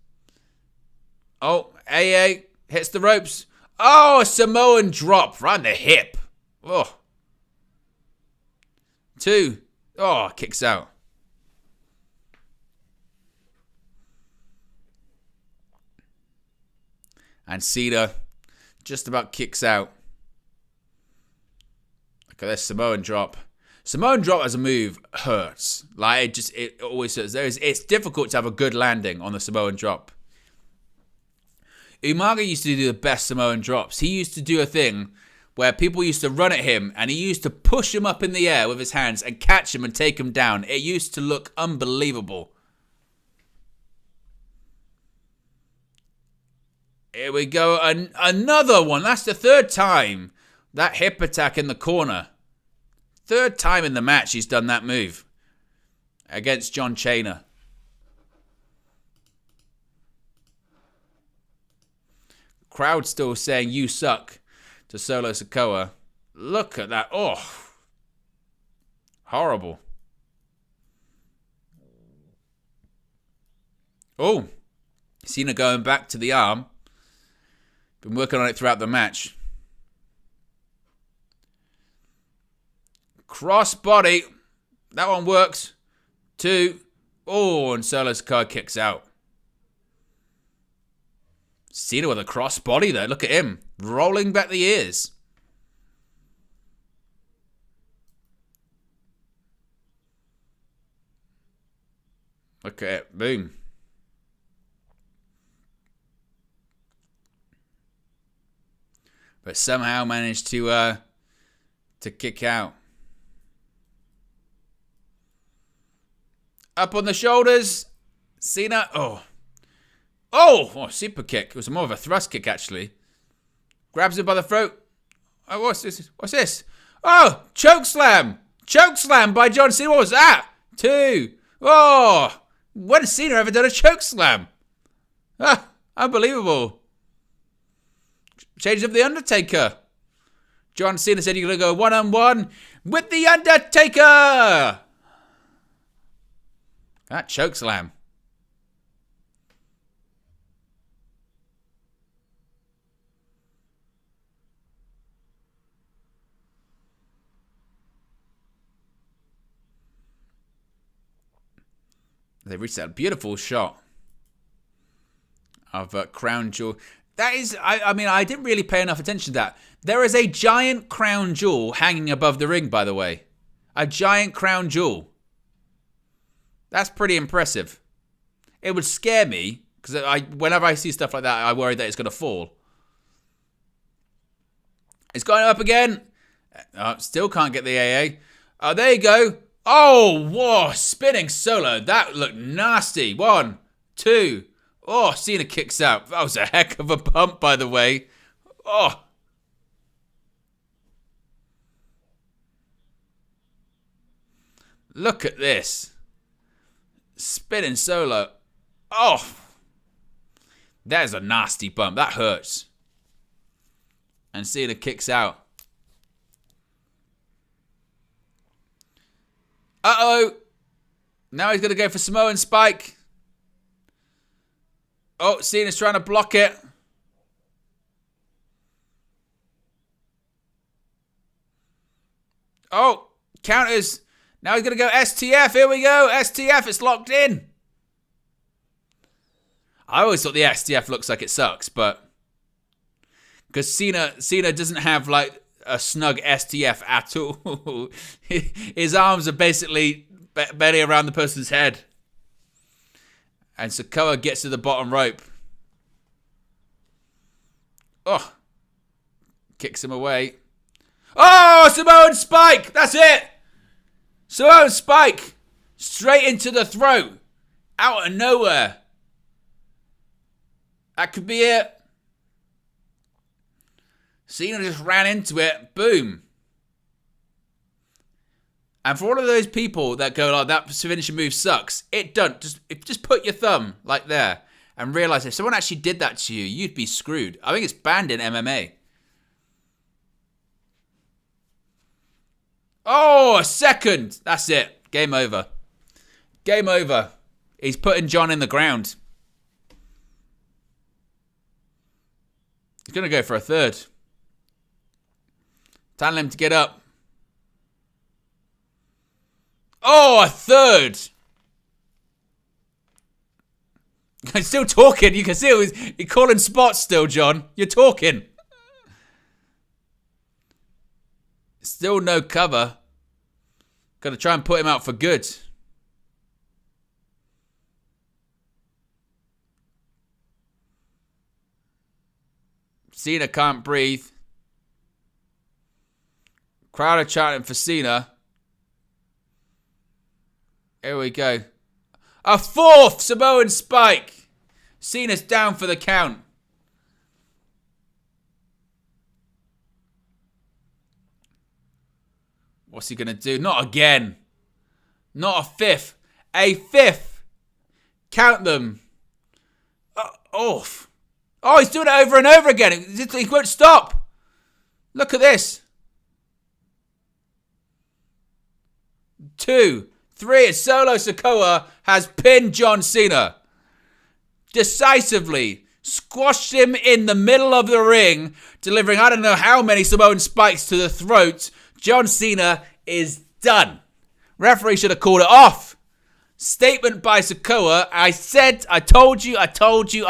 S1: Oh, AA hits the ropes. Oh, a Samoan drop right in the hip. Oh. 2. Oh, kicks out. And Cena just about kicks out. Look at this Samoan drop. Samoan drop as a move hurts. Like it always hurts. It's difficult to have a good landing on the Samoan drop. Umaga used to do the best Samoan drops. He used to do a thing where people used to run at him and he used to push him up in the air with his hands and catch him and take him down. It used to look unbelievable. Here we go. Another one. That's the 3rd time. That hip attack in the corner. 3rd time in the match he's done that move. Against John Cena. Crowd still saying, you suck, to Solo Sikoa. Look at that. Oh. Horrible. Oh. Cena going back to the arm. Been working on it throughout the match. Cross body. That one works. 2. Oh, and Solo Sikoa kicks out. Cena with a cross body there. Look at him. Rolling back the ears. Look at it. Boom. But somehow managed to kick out. Up on the shoulders. Cena. Oh, super kick. It was more of a thrust kick, actually. Grabs him by the throat. Oh, what's this? What's this? Oh, choke slam. Choke slam by John Cena. What was that? 2. Oh, when has Cena ever done a choke slam? Ah, unbelievable. Change of the Undertaker. John Cena said you're going to go one-on-one with the Undertaker. That choke slam. They reached that beautiful shot of Crown Jewel. That is, I mean, I didn't really pay enough attention to that. There is a giant crown jewel hanging above the ring, by the way. A giant crown jewel. That's pretty impressive. It would scare me, because whenever I see stuff like that, I worry that it's going to fall. It's going up again. Still can't get the AA. Oh, there you go. Oh, whoa, spinning solo. That looked nasty. 1, 2. Oh, Cena kicks out. That was a heck of a pump, by the way. Oh, Look at this. Spinning solo. Oh. That is a nasty bump. That hurts. And Cena kicks out. Uh-oh. Now he's going to go for Samoan Spike. Oh, Cena's trying to block it. Oh, counters. Now he's going to go STF. Here we go. STF. It's locked in. I always thought the STF looks like it sucks, but because Cena doesn't have like a snug STF at all. His arms are basically barely around the person's head. And Sikoa gets to the bottom rope. Oh. Kicks him away. Oh, Samoan Spike. That's it. Samoan Spike. Straight into the throat. Out of nowhere. That could be it. Cena just ran into it. Boom. And for all of those people that go, like, that finishing move sucks, it don't. Just put your thumb like there and realize if someone actually did that to you, you'd be screwed. I think it's banned in MMA. Oh, a second. That's it. Game over. Game over. He's putting John in the ground. He's going to go for a third. Telling him to get up. Oh, a third. He's still talking. You can see he's calling spots still, John. You're talking. Still no cover. Got to try and put him out for good. Cena can't breathe. Crowd are chanting for Cena. Here we go. A fourth Samoan Spike. Cena's down for the count. What's he going to do? Not again. Not a fifth. A fifth. Count them. Off. Oh, he's doing it over and over again. He won't stop. Look at this. 2, 3. Solo Sikoa has pinned John Cena. Decisively. Squashed him in the middle of the ring. Delivering I don't know how many Samoan spikes to the throat. John Cena is done. Referee should have called it off. Statement by Sikoa. I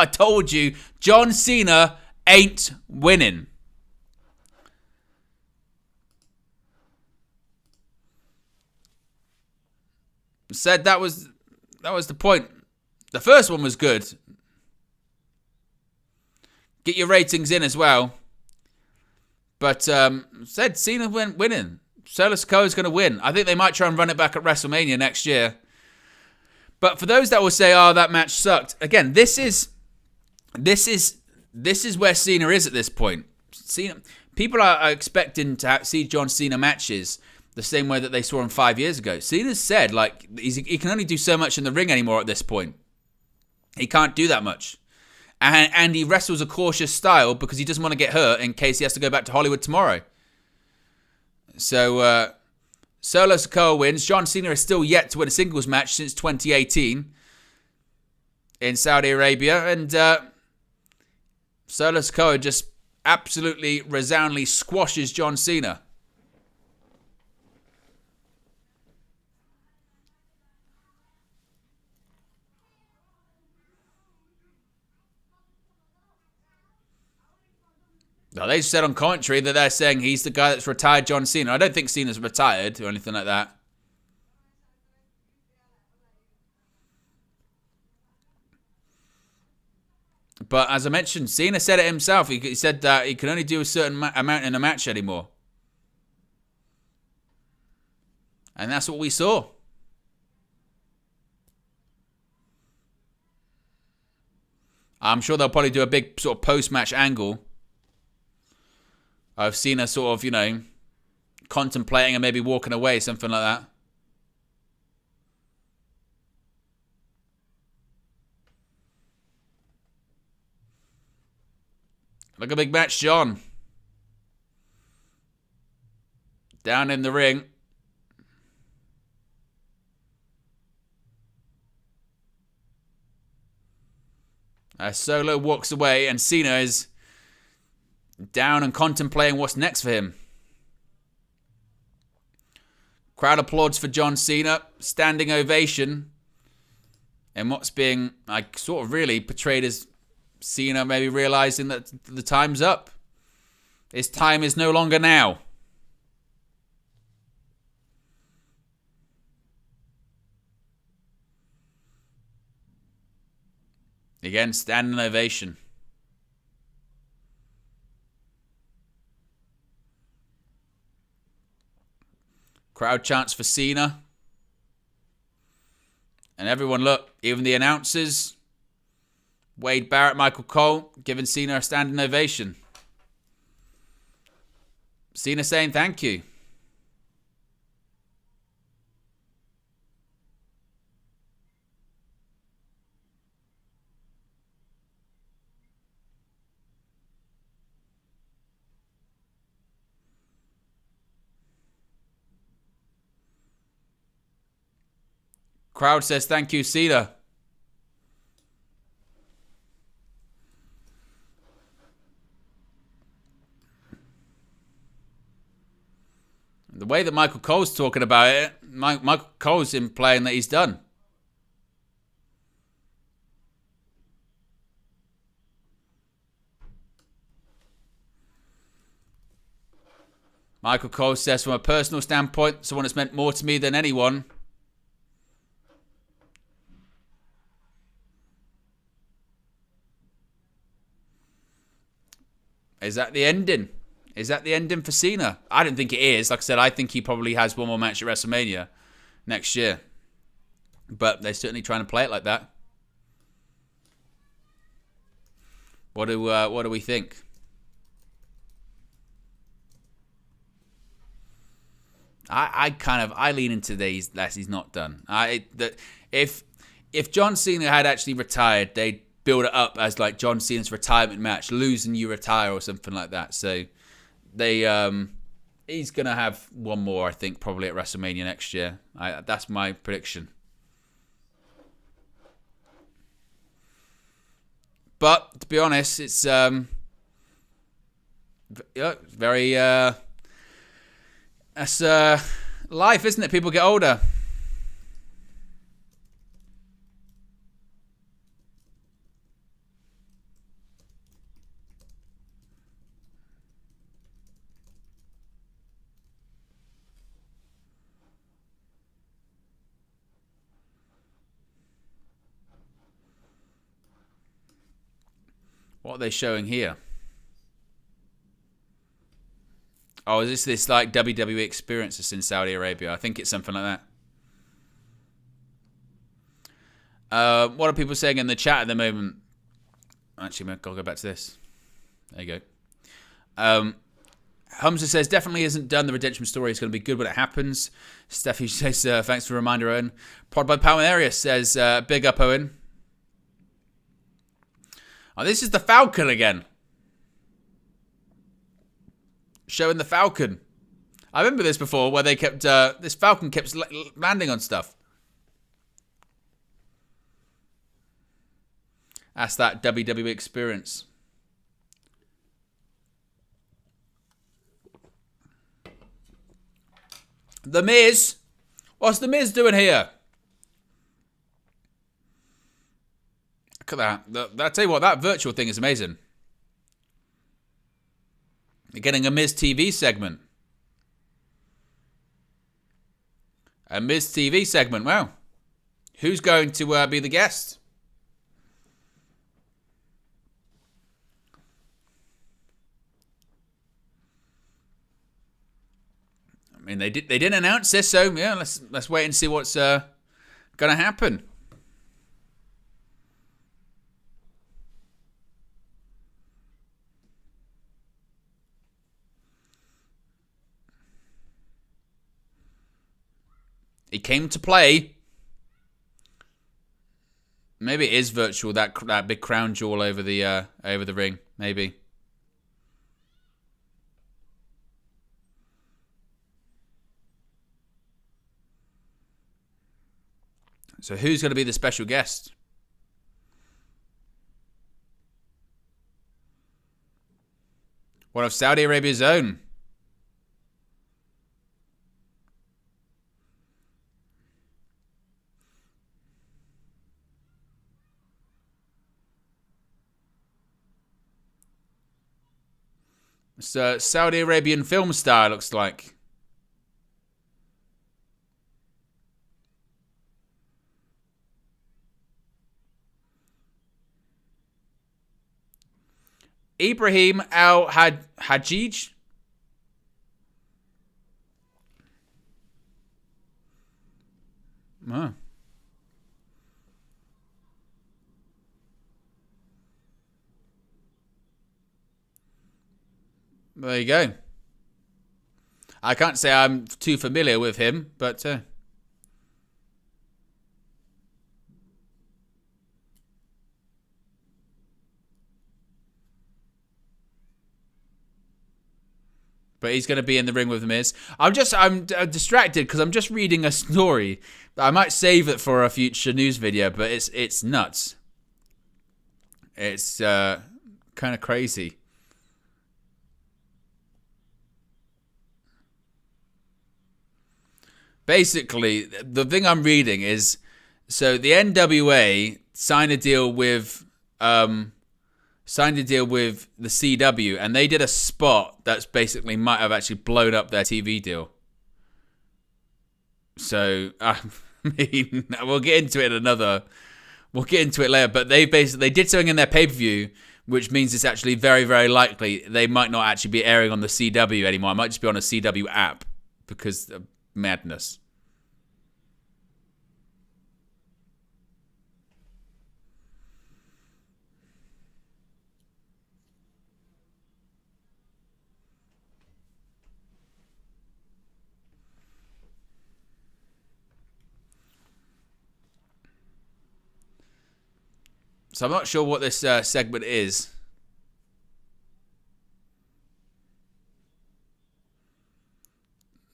S1: told you. John Cena ain't winning. Said that was the point. The first one was good. Get your ratings in as well. But said Cena winning. Solo Sikoa is going to win. I think they might try and run it back at WrestleMania next year. But for those that will say, "Oh, that match sucked," again, this is where Cena is at this point. Cena, people are expecting to see John Cena matches the same way that they saw him 5 years ago. Cena's said like he can only do so much in the ring anymore at this point. He can't do that much. And he wrestles a cautious style because he doesn't want to get hurt in case he has to go back to Hollywood tomorrow. So, Solo Sikoa wins. John Cena is still yet to win a singles match since 2018 in Saudi Arabia. And Solo Sikoa just absolutely resoundingly squashes John Cena. Now, they said on commentary that they're saying he's the guy that's retired John Cena. I don't think Cena's retired or anything like that. But as I mentioned, Cena said it himself. He said that he can only do a certain amount in a match anymore. And that's what we saw. I'm sure they'll probably do a big sort of post-match angle. I've seen her sort of, contemplating and maybe walking away, something like that. Look a big match, John. Down in the ring. Solo walks away and Cena is down and contemplating what's next for him. Crowd applauds for John Cena. Standing ovation. And what's being sort of really portrayed as Cena maybe realizing that the time's up. His time is no longer now. Again, standing ovation. Crowd chants for Cena. And everyone, look, even the announcers, Wade Barrett, Michael Cole, giving Cena a standing ovation. Cena saying thank you. Crowd says thank you, Cena. The way that Michael Cole's talking about it, Michael Cole's implying that he's done. Michael Cole says, from a personal standpoint, someone that's meant more to me than anyone. Is that the ending? Is that the ending for Cena? I don't think it is. Like I said, I think he probably has one more match at WrestleMania next year. But they're certainly trying to play it like that. What do we think? I lean into these that he's not done. If John Cena had actually retired, they'd build it up as like John Cena's retirement match, lose and you retire or something like that. So he's gonna have one more, I think, probably at WrestleMania next year. That's my prediction. But to be honest, it's very that's life, isn't it? People get older. What are they showing here? Oh, is this like WWE experiences in Saudi Arabia? I think it's something like that. What are people saying in the chat at the moment? Actually, I'll go back to this. There you go. Humza says, definitely isn't done. The redemption story is going to be good when it happens. Steffi says, thanks for the reminder, Owen. Prod by Palmerius says, big up, Owen. Oh, this is the Falcon again. Showing the Falcon. I remember this before where they kept... this Falcon kept landing on stuff. That's that WWE experience. The Miz. What's The Miz doing here? Look at that. I tell you what, that virtual thing is amazing. You're getting a Miz TV segment. A Miz TV segment. Wow. Who's going to be the guest? I mean, they didn't announce this, so yeah, let's wait and see what's going to happen. He came to play. Maybe it is virtual. That big crown jewel over the ring. Maybe. So who's going to be the special guest? One of Saudi Arabia's own. It's a Saudi Arabian film star, looks like. Ibrahim Al-Hajij. Oh. There you go. I can't say I'm too familiar with him, but... But he's going to be in the ring with The Miz. I'm distracted because I'm just reading a story. I might save it for a future news video, but it's nuts. It's kind of crazy. Basically, the thing I'm reading is, so the NWA signed a deal with the CW, and they did a spot that's basically might have actually blown up their TV deal. So I mean, we'll get into it later. But they did something in their pay-per-view, which means it's actually very, very likely they might not actually be airing on the CW anymore. It might just be on a CW app because of madness. So I'm not sure what this segment is.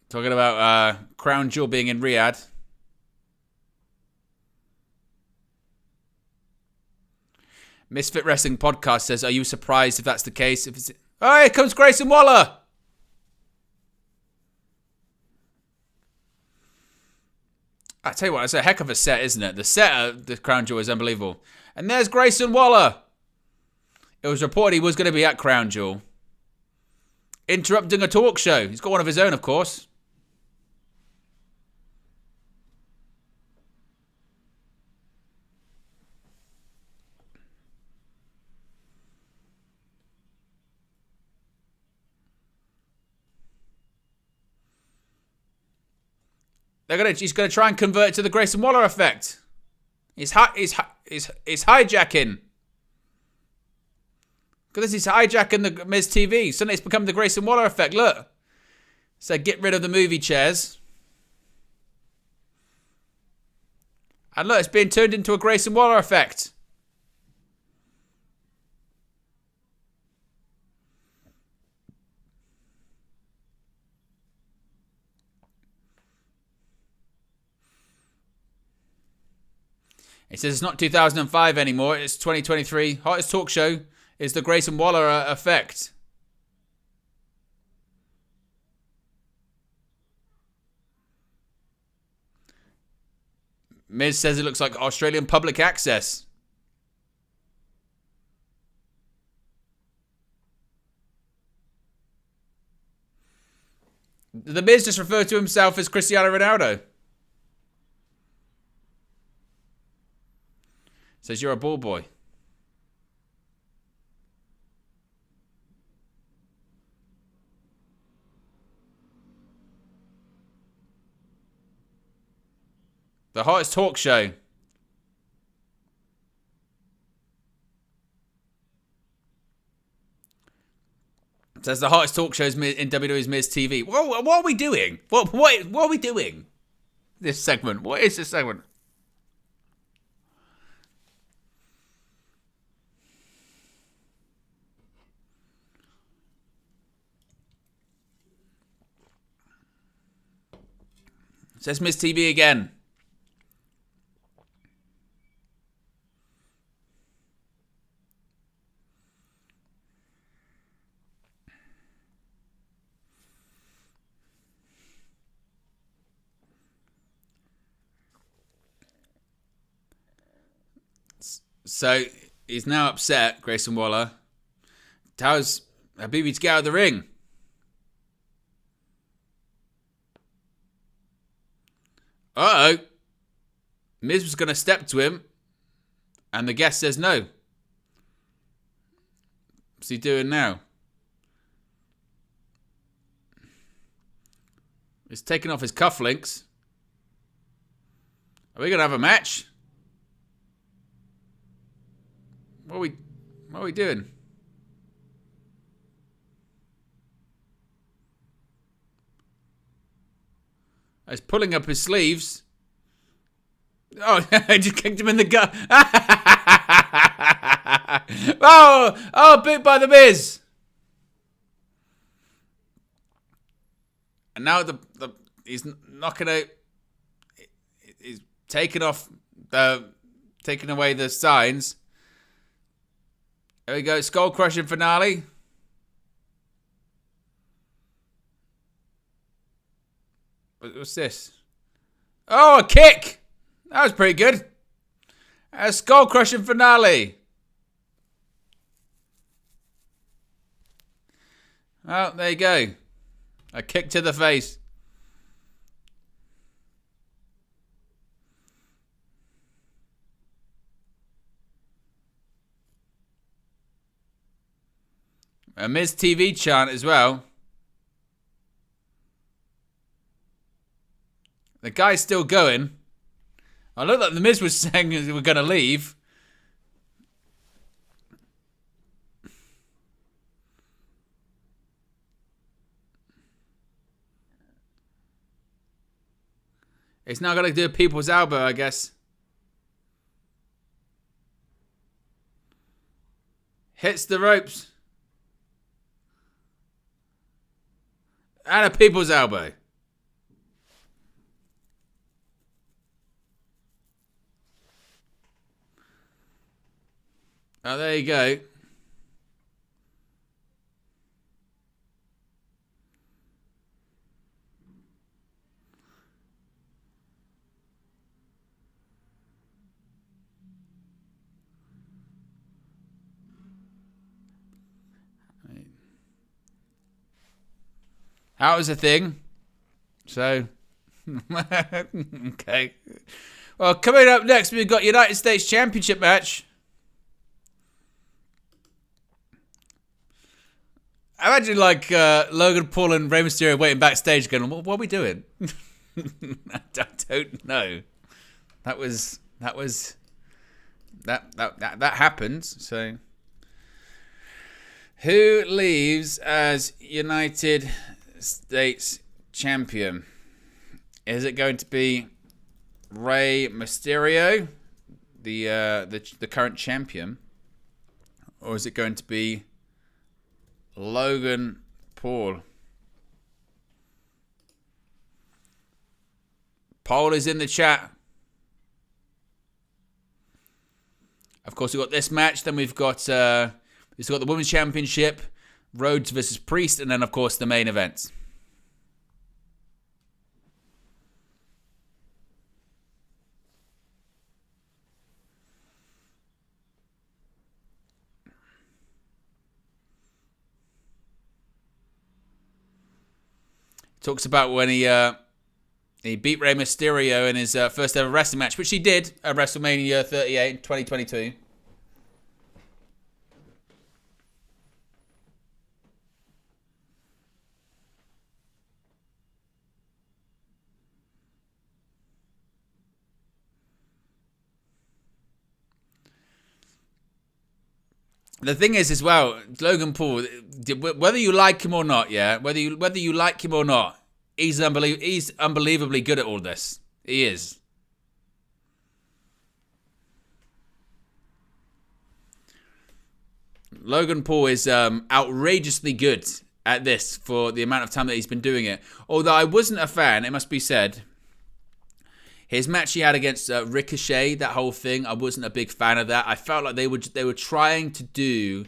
S1: Talking about Crown Jewel being in Riyadh. Misfit Wrestling Podcast says, are you surprised if that's the case? Oh, here comes Grayson Waller! I tell you what, it's a heck of a set, isn't it? The set of the Crown Jewel is unbelievable. And there's Grayson Waller. It was reported he was going to be at Crown Jewel. Interrupting a talk show. He's got one of his own, of course. He's going to try and convert it to the Grayson Waller effect. He's hijacking. Because he's hijacking the Miz TV. Suddenly it's become the Grayson Waller effect. Look. So get rid of the movie chairs. And look, it's being turned into a Grayson Waller effect. It says it's not 2005 anymore. It's 2023. Hottest talk show is the Grayson Waller effect. Miz says it looks like Australian public access. The Miz just referred to himself as Cristiano Ronaldo. Says you're a ball boy. The hottest talk show. Says the hottest talk shows in WWE's Miz TV. What are we doing? What are we doing? This segment. What is this segment? Says Miz TV again. So he's now upset, Grayson Waller. Tells Habibi to get out of the ring. Uh-oh. Miz was going to step to him, and the guest says no. What's he doing now? He's taking off his cufflinks. Are we going to have a match? What are we doing? He's pulling up his sleeves. Oh, I just kicked him in the gut. Oh, bit by the Miz. And now he's knocking out. He's taking away the signs. There we go, skull crushing finale. What's this? Oh, a kick! That was pretty good. A skull crushing finale. Oh, there you go. A kick to the face. A Miz TV chant as well. The guy's still going. I looked like the Miz was saying we're going to leave. It's now going to do a people's elbow, I guess. Hits the ropes. And a people's elbow. Oh, there you go. That was a thing. So, okay. Well, coming up next, we've got United States Championship match. I imagine like Logan Paul and Rey Mysterio waiting backstage going, what are we doing? I don't know. That happened. So who leaves as United States champion? Is it going to be Rey Mysterio, the current champion, or is it going to be Logan Paul? Poll is in the chat. Of course, we've got this match. Then we've got the Women's Championship, Rhodes versus Priest, and then, of course, the main event. Talks about when he beat Rey Mysterio in his first ever wrestling match, which he did at WrestleMania 38 in 2022. The thing is, as well, Logan Paul, whether you like him or not, yeah, whether you like him or not, he's unbelievably good at all this. He is. Logan Paul is outrageously good at this for the amount of time that he's been doing it. Although I wasn't a fan, it must be said. His match he had against Ricochet, that whole thing, I wasn't a big fan of that. I felt like they were trying to do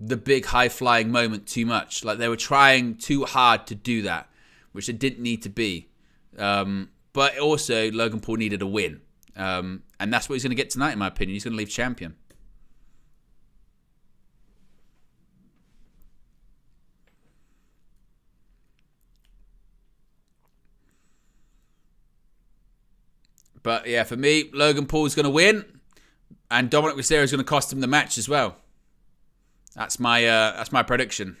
S1: the big high-flying moment too much. Like they were trying too hard to do that, which it didn't need to be. But also, Logan Paul needed a win. And that's what he's going to get tonight, in my opinion. He's going to leave champion. But yeah, for me, Logan Paul's going to win, and Dominic Mysterio is going to cost him the match as well. That's my prediction.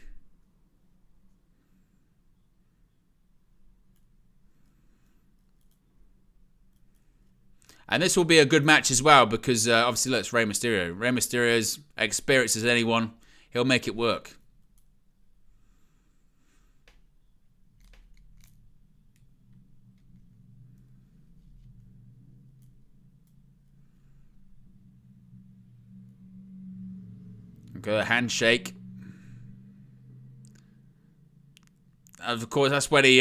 S1: And this will be a good match as well because obviously, look, it's Rey Mysterio. Rey Mysterio's experienced as anyone. He'll make it work. Go a handshake. Of course, that's when he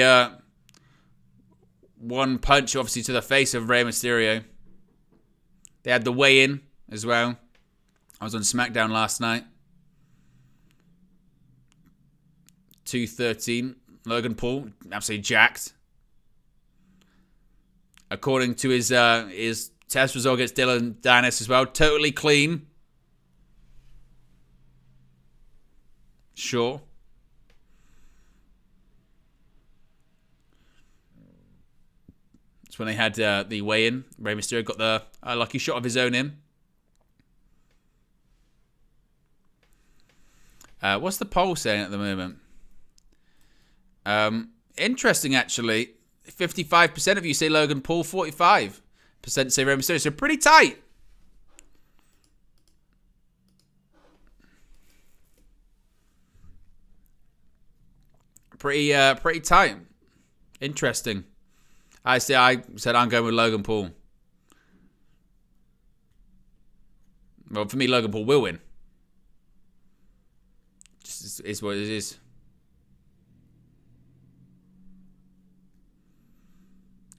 S1: one punch, obviously, to the face of Rey Mysterio. They had the weigh-in as well. I was on SmackDown last night. 213. Logan Paul, absolutely jacked. According to his test result against Dylan Danis as well, totally clean. Sure. That's when they had the weigh-in. Rey Mysterio got the lucky shot of his own in. What's the poll saying at the moment? Interesting, actually. 55% of you say Logan Paul, 45% say Rey Mysterio. So pretty tight. Pretty tight. Interesting. I said I'm going with Logan Paul. Well, for me, Logan Paul will win. Just is what it is.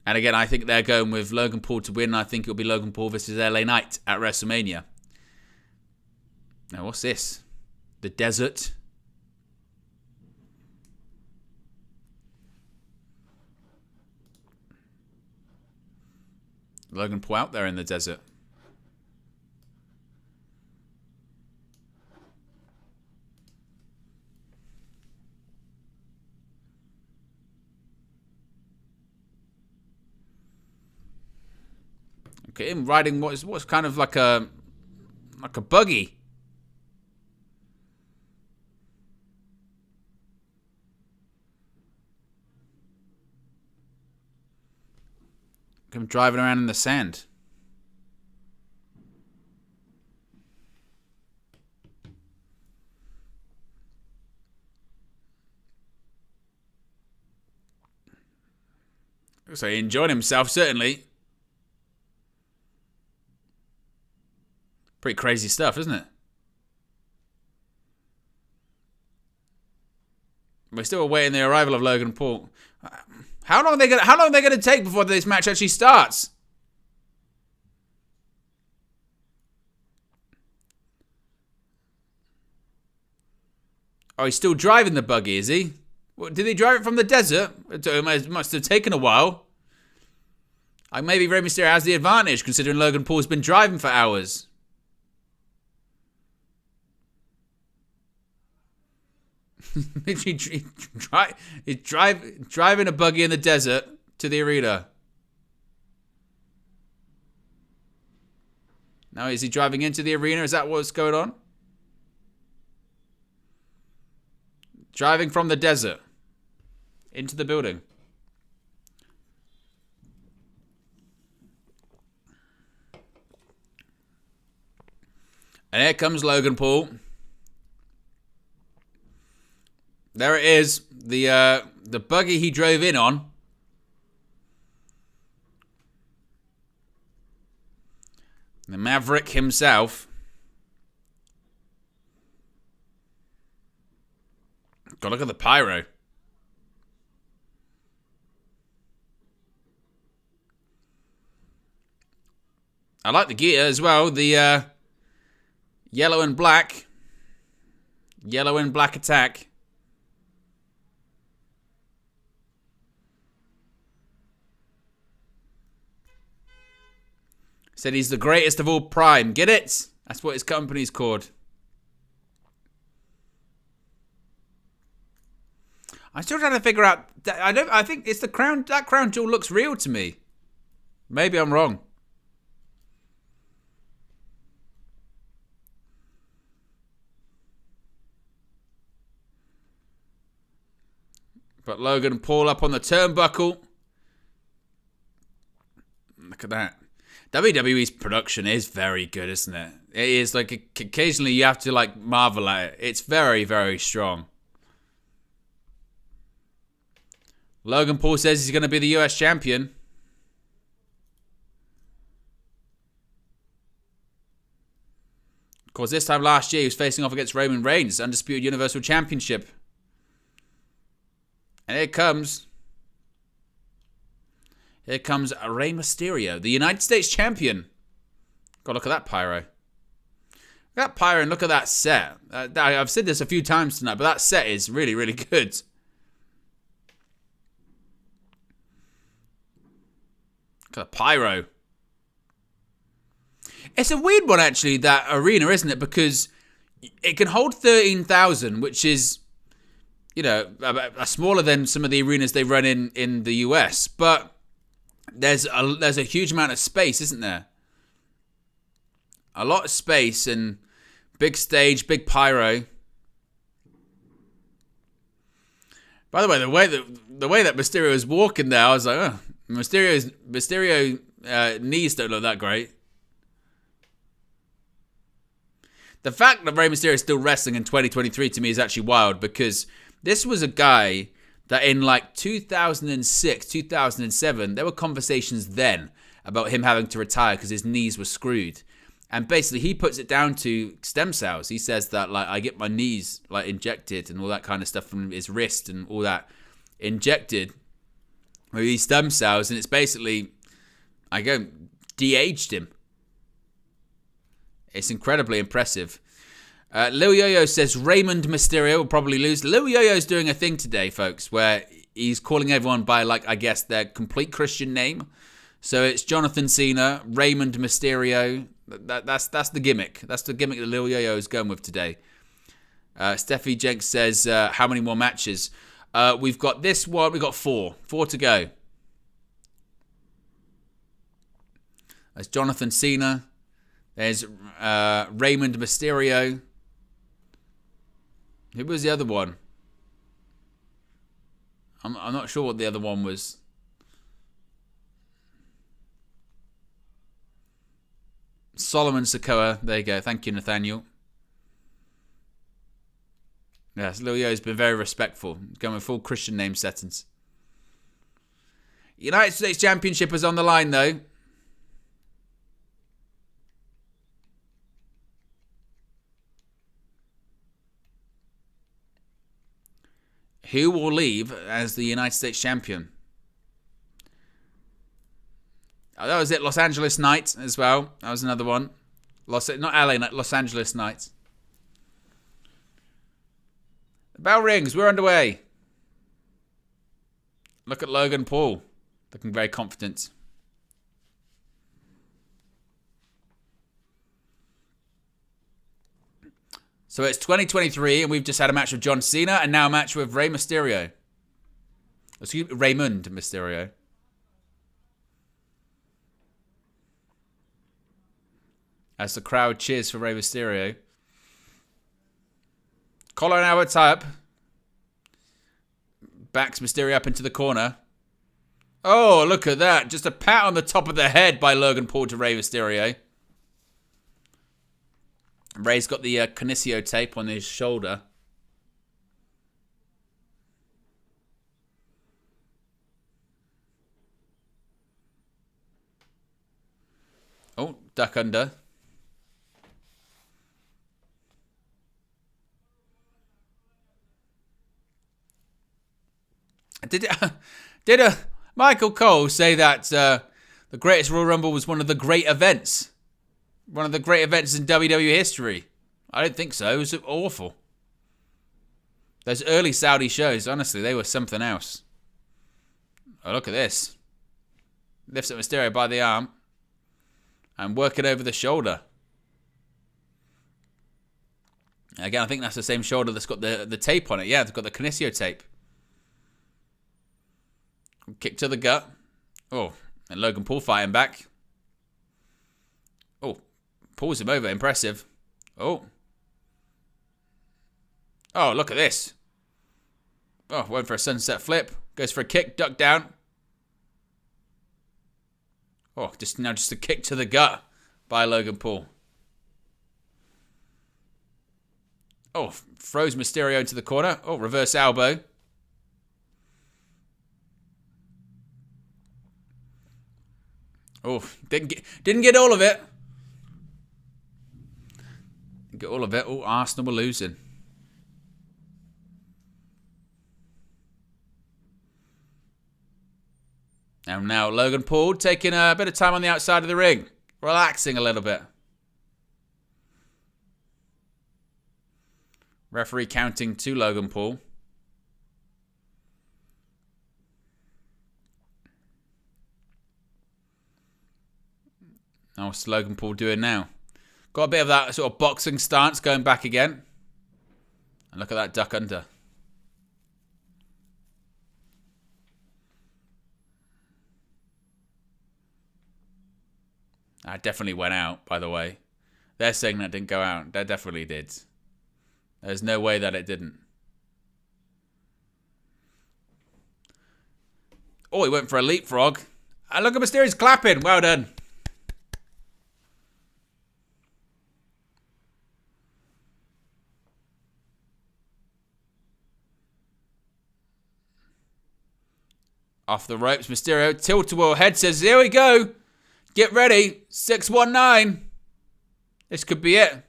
S1: And again, I think they're going with Logan Paul to win. I think it'll be Logan Paul versus LA Knight at WrestleMania. Now, what's this? The desert. Logan Paul out there in the desert. Okay, him riding what's kind of like a buggy. Him driving around in the sand. So he enjoyed himself, certainly. Pretty crazy stuff, isn't it? We're still awaiting the arrival of Logan Paul. How long are they gonna take before this match actually starts? Oh, he's still driving the buggy, is he? What, did he drive it from the desert? It must have taken a while. Maybe Rey Mysterio has the advantage, considering Logan Paul's been driving for hours. He's driving a buggy in the desert to the arena. Now, is he driving into the arena? Is that what's going on? Driving from the desert into the building. And here comes Logan Paul. There it is, the buggy he drove in on. The Maverick himself. God, look at the pyro. I like the gear as well, the yellow and black. Yellow and black attack. Said he's the greatest of all prime. Get it? That's what his company's called. I'm still trying to figure out. I think it's the crown. That crown jewel looks real to me. Maybe I'm wrong. But Logan Paul up on the turnbuckle. Look at that. WWE's production is very good, isn't it? It is like occasionally you have to like marvel at it. It's very, very strong. Logan Paul says he's going to be the US champion. Of course, this time last year he was facing off against Roman Reigns, Undisputed Universal Championship. And here comes Rey Mysterio, the United States champion. God, look at that pyro. Look at that pyro and look at that set. I've said this a few times tonight, but that set is really, really good. Look at the pyro. It's a weird one, actually, that arena, isn't it? Because it can hold 13,000, which is, you know, smaller than some of the arenas they run in the US. But there's a huge amount of space, isn't there? A lot of space and big stage, big pyro. By the way, the way that Mysterio is walking there, I was like, oh, Mysterio knees don't look that great. The fact that Rey Mysterio is still wrestling in 2023 to me is actually wild, because this was a guy that in like 2006, 2007, there were conversations then about him having to retire because his knees were screwed. And basically he puts it down to stem cells. He says that like I get my knees like injected and all that kind of stuff from his wrist and all that injected with these stem cells, and it's basically de-aged him. It's incredibly impressive. Lil Yo-Yo says Raymond Mysterio will probably lose. Lil Yo-Yo's doing a thing today, folks, where he's calling everyone by, like, I guess their complete Christian name. So it's Jonathan Cena, Raymond Mysterio. That's the gimmick. That's the gimmick that Lil Yo-Yo is going with today. Steffi Jenks says, how many more matches? We've got this one. We've got 4. 4 to go. There's Jonathan Cena. There's Raymond Mysterio. Who was the other one? I'm not sure what the other one was. Solomon Sikoa. There you go. Thank you, Nathaniel. Yes, Lil Yo's been very respectful. Going with full Christian name settings. United States Championship is on the line, though. Who will leave as the United States champion? Oh, that was it. Los Angeles Knights as well. That was another one. Not LA, Los Angeles Knights. The bell rings. We're underway. Look at Logan Paul. Looking very confident. So it's 2023, and we've just had a match with John Cena, and now a match with Rey Mysterio. Excuse me, Raymond Mysterio. As the crowd cheers for Rey Mysterio. Collar and Albert tie up. Backs Mysterio up into the corner. Oh, look at that. Just a pat on the top of the head by Logan Paul to Rey Mysterio. Rey's got the Kinesio tape on his shoulder. Oh, duck under. Did Michael Cole say that the greatest Royal Rumble was one of the great events? One of the great events in WWE history? I don't think so. It was awful. Those early Saudi shows, honestly, they were something else. Oh, look at this. Lifts up Mysterio by the arm and work it over the shoulder. Again, I think that's the same shoulder that's got the tape on it. Yeah, it's got the Kinesio tape. Kick to the gut. Oh, And Logan Paul fighting back. Oh, pulls him over. Impressive. Oh. Oh, look at this. Oh, went for a sunset flip. Goes for a kick. Duck down. Oh, just a kick to the gut by Logan Paul. Oh, throws Mysterio into the corner. Oh, reverse elbow. Oh, didn't get all of it. Didn't get all of it. Oh, Arsenal were losing. And now Logan Paul taking a bit of time on the outside of the ring. Relaxing a little bit. Referee counting to Logan Paul. Now what's Logan Paul doing now? Got a bit of that sort of boxing stance going back again. And look at that duck under. That definitely went out, by the way. They're saying that didn't go out. That definitely did. There's no way that it didn't. Oh, he went for a leapfrog. And look at Mysterio's clapping. Well done. Off the ropes, Mysterio. Tilt-a-whirl head says, here we go. Get ready. 619. This could be it.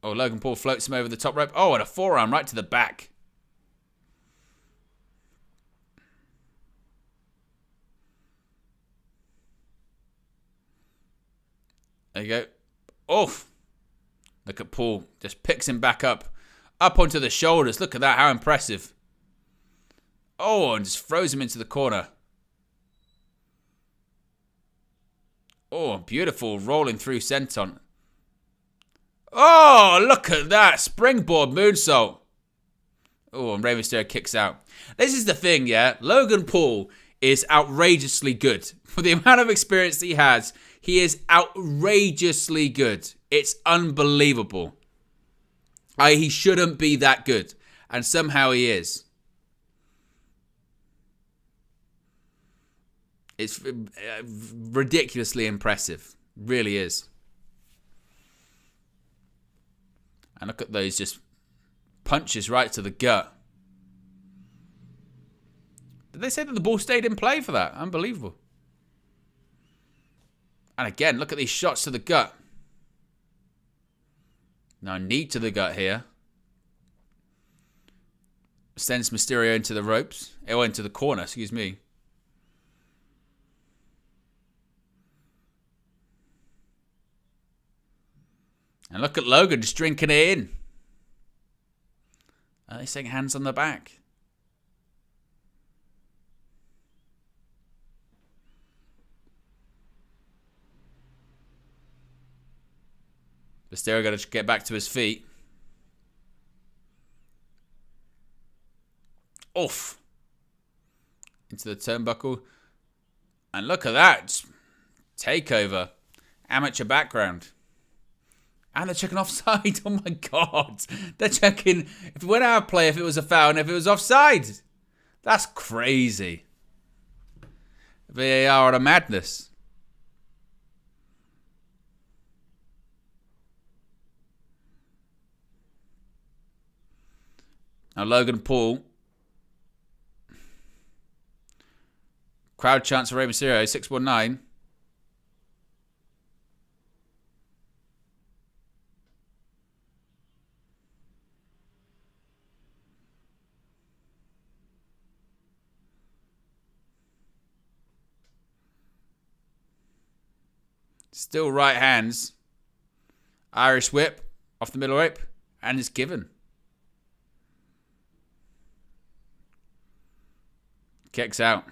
S1: Oh, Logan Paul floats him over the top rope. Oh, and a forearm right to the back. There you go. Oh. Look at Paul. Just picks him back up. Up onto the shoulders. Look at that. How impressive. Oh, and just throws him into the corner. Oh, beautiful rolling through senton. Oh, look at that. Springboard moonsault. Oh, and Rey Mysterio kicks out. This is the thing, yeah? Logan Paul is outrageously good. For the amount of experience he has, he is outrageously good. It's unbelievable. He shouldn't be that good. And somehow he is. It's ridiculously impressive. Really is. And look at those just punches right to the gut. Did they say that the ball stayed in play for that? Unbelievable. And again, look at these shots to the gut. Now knee to the gut here. Sends Mysterio into the ropes. Oh, into the corner, excuse me. And look at Logan just drinking it in. Are they saying hands on the back? Mysterio got to get back to his feet. Oof. Into the turnbuckle. And look at that. Takeover. Amateur background. And they're checking offside. Oh my God. They're checking if it went out of play, if it was a foul, and if it was offside. That's crazy. VAR on a madness. Now Logan Paul. Crowd chants for Rey Mysterio. 619. Still right hands. Irish whip off the middle rope. And it's given. Kicks out.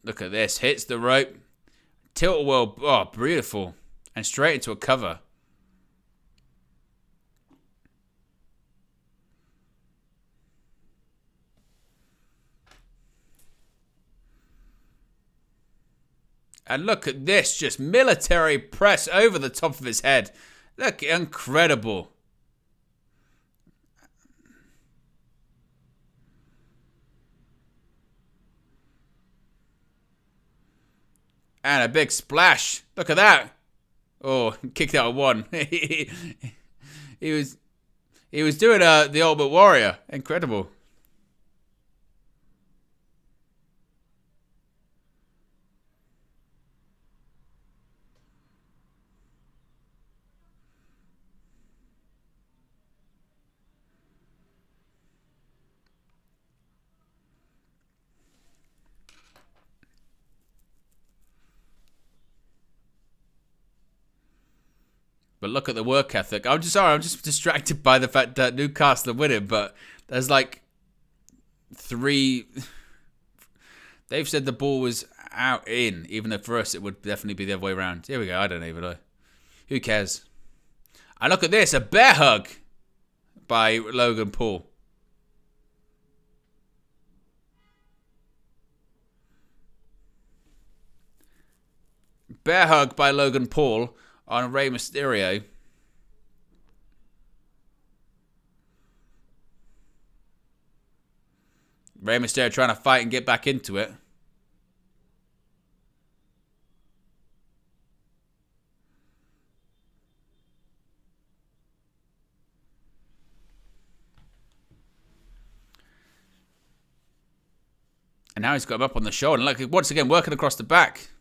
S1: Look at this. Hits the rope. Tilt-a-whirl. Oh, beautiful. And straight into a cover. And look at this, just military press over the top of his head. Look, incredible. And a big splash. Look at that. Oh, kicked out of one. he was doing the Ultimate Warrior. Incredible. But look at the work ethic. I'm just distracted by the fact that Newcastle are winning, but there's like 3... They've said the ball was out in, even though for us it would definitely be the other way around. Here we go, I don't even know. Who cares? And look at this, a bear hug by Logan Paul. Bear hug by Logan Paul on Rey Mysterio. Rey Mysterio trying to fight and get back into it. And now he's got him up on the shoulder. And look, once again, working across the back.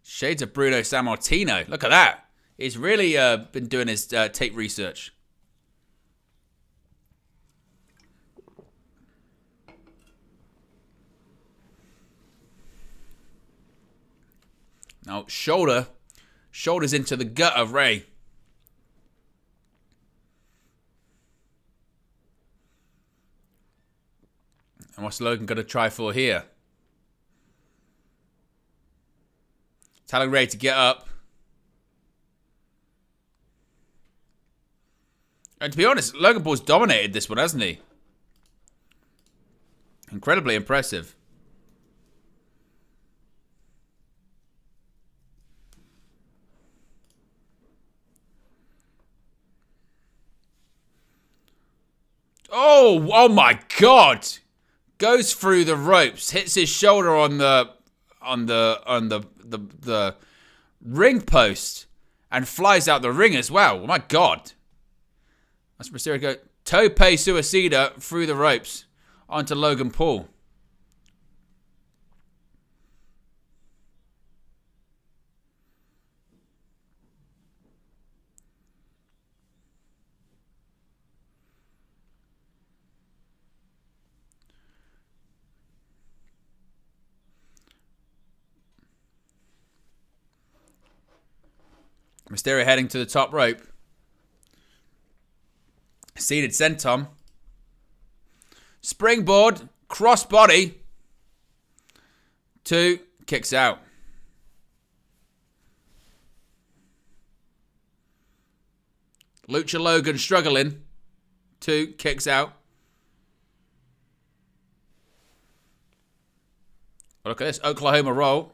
S1: Shades of Bruno Sammartino. Look at that. He's really been doing his tape research. Now, shoulders into the gut of Rey. And what's Logan going to try for here? Telling Rey to get up. And to be honest, Logan Paul's dominated this one, hasn't he? Incredibly impressive. Oh my God! Goes through the ropes, hits his shoulder on the ring post, and flies out the ring as well. Oh my God! That's Mysterio go tope suicida through the ropes onto Logan Paul. Mysterio heading to the top rope. Seated senton. Springboard. Crossbody. 2. Kicks out. Lucha Logan struggling. 2. Kicks out. Look at this. Oklahoma roll.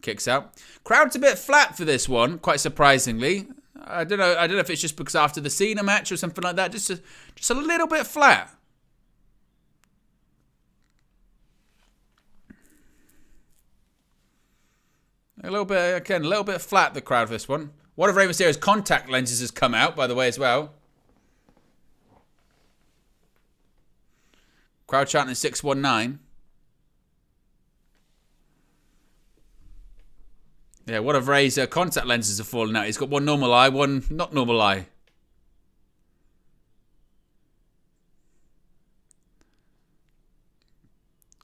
S1: Kicks out. Crowd's a bit flat for this one, quite surprisingly. I don't know if it's just because after the Cena match or something like that, just a little bit flat. A little bit flat, the crowd for this one. One of Rey Mysterio's contact lenses has come out, by the way, as well. Crowd chanting 619. Yeah, one of Rey's contact lenses have fallen out. He's got one normal eye, one not normal eye.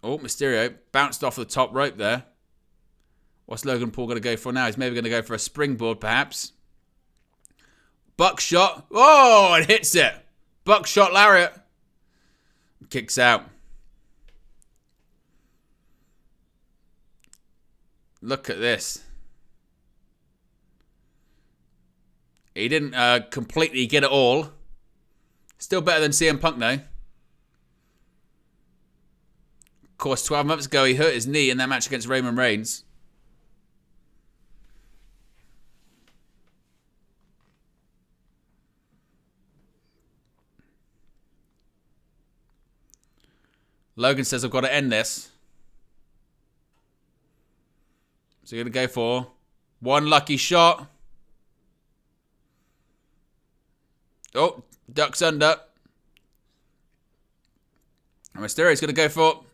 S1: Oh, Mysterio bounced off the top rope there. What's Logan Paul going to go for now? He's maybe going to go for a springboard, perhaps. Buckshot. Oh, and hits it. Buckshot lariat. Kicks out. Look at this. He didn't completely get it all. Still better than CM Punk, though. Of course, 12 months ago, he hurt his knee in that match against Roman Reigns. Logan says, I've got to end this. So you're going to go for one lucky shot. Oh, ducks under. And Mysterio's going to go for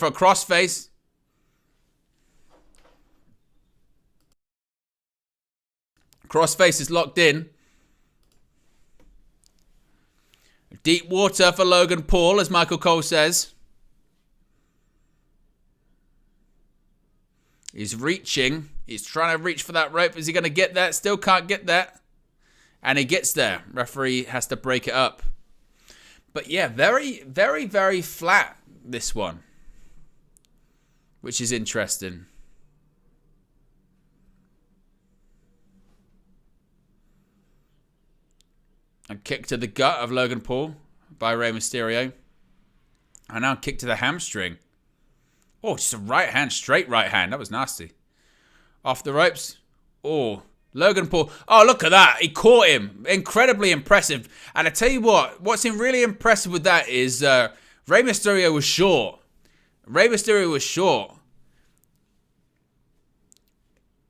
S1: a crossface. Crossface is locked in. Deep water for Logan Paul, as Michael Cole says. He's reaching. He's trying to reach for that rope. Is he going to get that? Still can't get that. And he gets there. Referee has to break it up. But yeah, very, very, very flat, this one. Which is interesting. A kick to the gut of Logan Paul by Rey Mysterio. And now kick to the hamstring. Oh, just a right hand, straight right hand. That was nasty. Off the ropes. Oh, Logan Paul. Oh, look at that. He caught him. Incredibly impressive. And I tell you what's really impressive with that is Rey Mysterio was short. Rey Mysterio was short.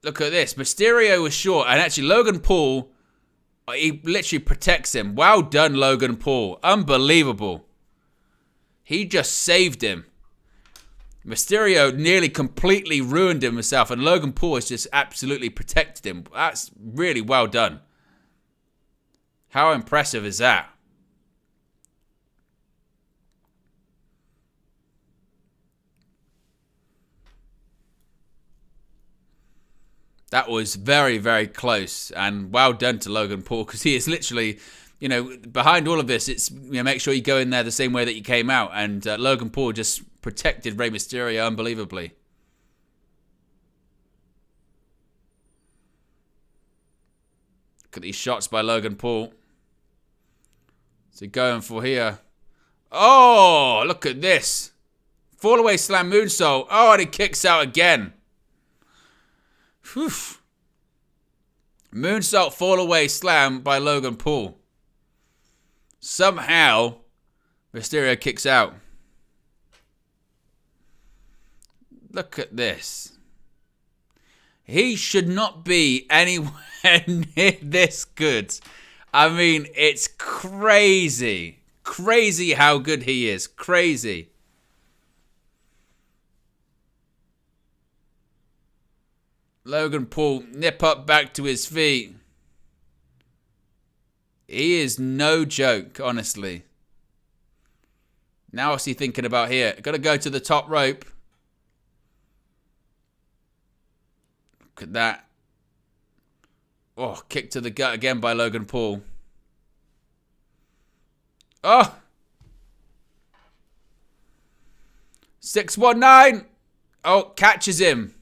S1: Look at this. Mysterio was short. And actually, Logan Paul, he literally protects him. Well done, Logan Paul. Unbelievable. He just saved him. Mysterio nearly completely ruined himself, and Logan Paul has just absolutely protected him. That's really well done. How impressive is that? That was very, very close, and well done to Logan Paul, because he is literally, behind all of this, it's, make sure you go in there the same way that you came out, and Logan Paul just protected Rey Mysterio unbelievably. Look at these shots by Logan Paul. So going for here. Oh, look at this. Fall away slam moonsault. Oh, and he kicks out again. Whew. Moonsault fall away slam by Logan Paul. Somehow, Mysterio kicks out. Look at this. He should not be anywhere near this good. I mean, it's crazy. Crazy how good he is. Crazy. Logan Paul, nip up back to his feet. He is no joke, honestly. Now what's he thinking about here? Got to go to the top rope. Look at that. Oh, kick to the gut again by Logan Paul. Oh! 619. Oh, catches him.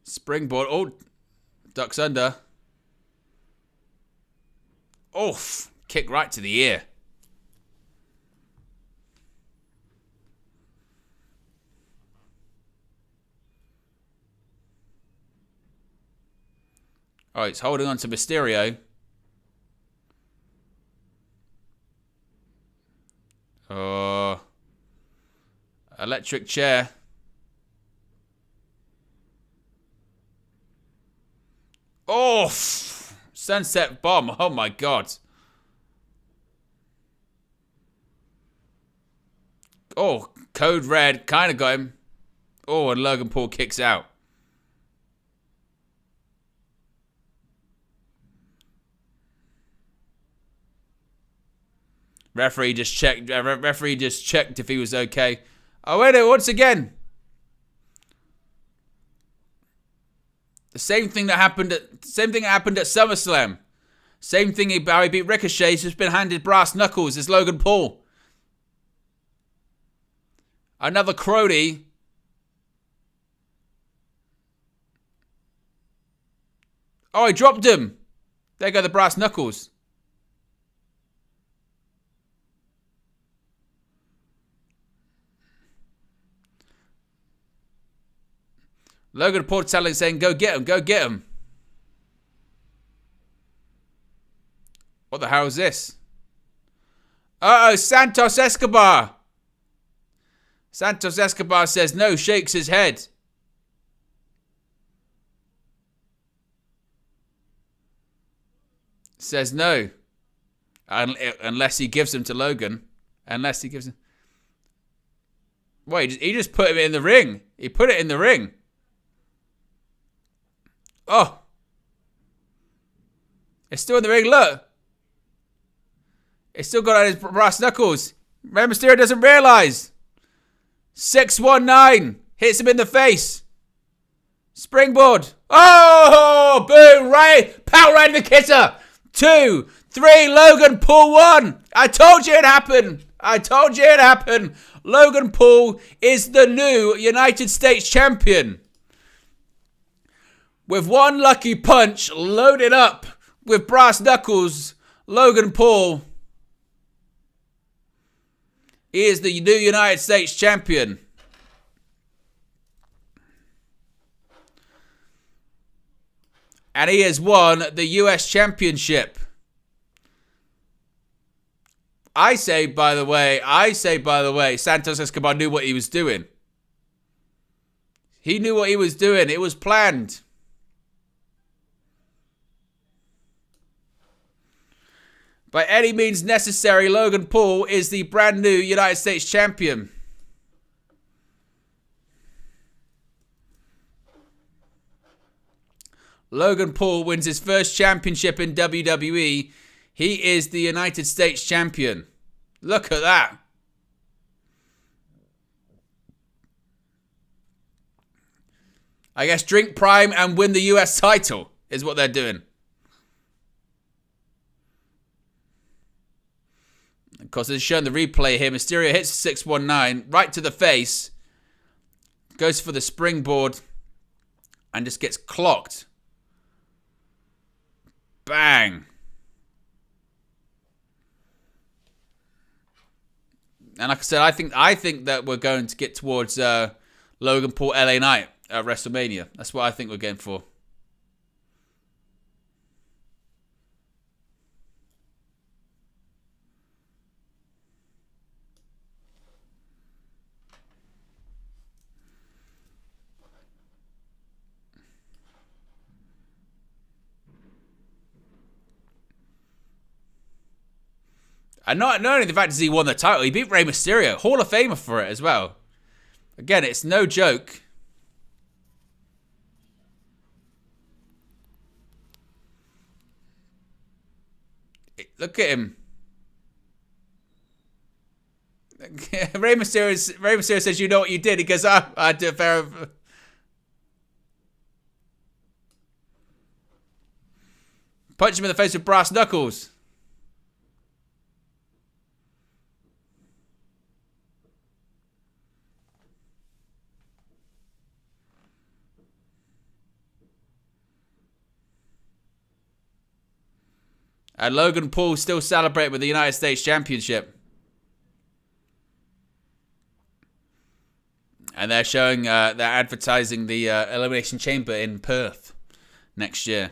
S1: Springboard. Oh, ducks under. Oof. Kick right to the ear. Oh, he's holding on to Mysterio. Oh. Electric chair. Oh, sunset bomb. Oh, my God. Oh, code red. Kind of got him. Oh, and Logan Paul kicks out. Referee just checked if he was okay. Oh, wait, once again. The same thing that happened at SummerSlam. Same thing how he beat Ricochet. He's just been handed brass knuckles as Logan Paul. Another Crody. Oh, he dropped him. There go the brass knuckles. Logan Paul saying, go get him, go get him. What the hell is this? Uh-oh, Santos Escobar. Santos Escobar says no, shakes his head. Says no. Unless he gives him to Logan. Unless he gives him... Wait, he just put him in the ring. He put it in the ring. Oh. It's still in the ring, look. It's still got on his brass knuckles. Rey Mysterio doesn't realise. 619. Hits him in the face. Springboard. Oh, boom, Ray. Power right in the kisser. 2, 3, Logan Paul 1. I told you it happened. I told you it happened. Logan Paul is the new United States champion. With one lucky punch loaded up with brass knuckles, Logan Paul is the new United States champion. And he has won the US Championship. I say, by the way, Santos Escobar knew what he was doing. He knew what he was doing. It was planned. By any means necessary, Logan Paul is the brand new United States champion. Logan Paul wins his first championship in WWE. He is the United States champion. Look at that. I guess drink Prime and win the US title is what they're doing. Of course, they're showing the replay here. Mysterio hits 619 right to the face. Goes for the springboard and just gets clocked. Bang. And like I said, I think that we're going to get towards Logan Paul LA Knight at WrestleMania. That's what I think we're getting for. And not only the fact that he won the title, he beat Rey Mysterio. Hall of Famer for it as well. Again, it's no joke. Look at him. Rey Mysterio says, you know what you did? He goes, I did fair. Punch him in the face with brass knuckles. And Logan Paul still celebrating with the United States Championship. And they're showing, they're advertising the Elimination Chamber in Perth next year.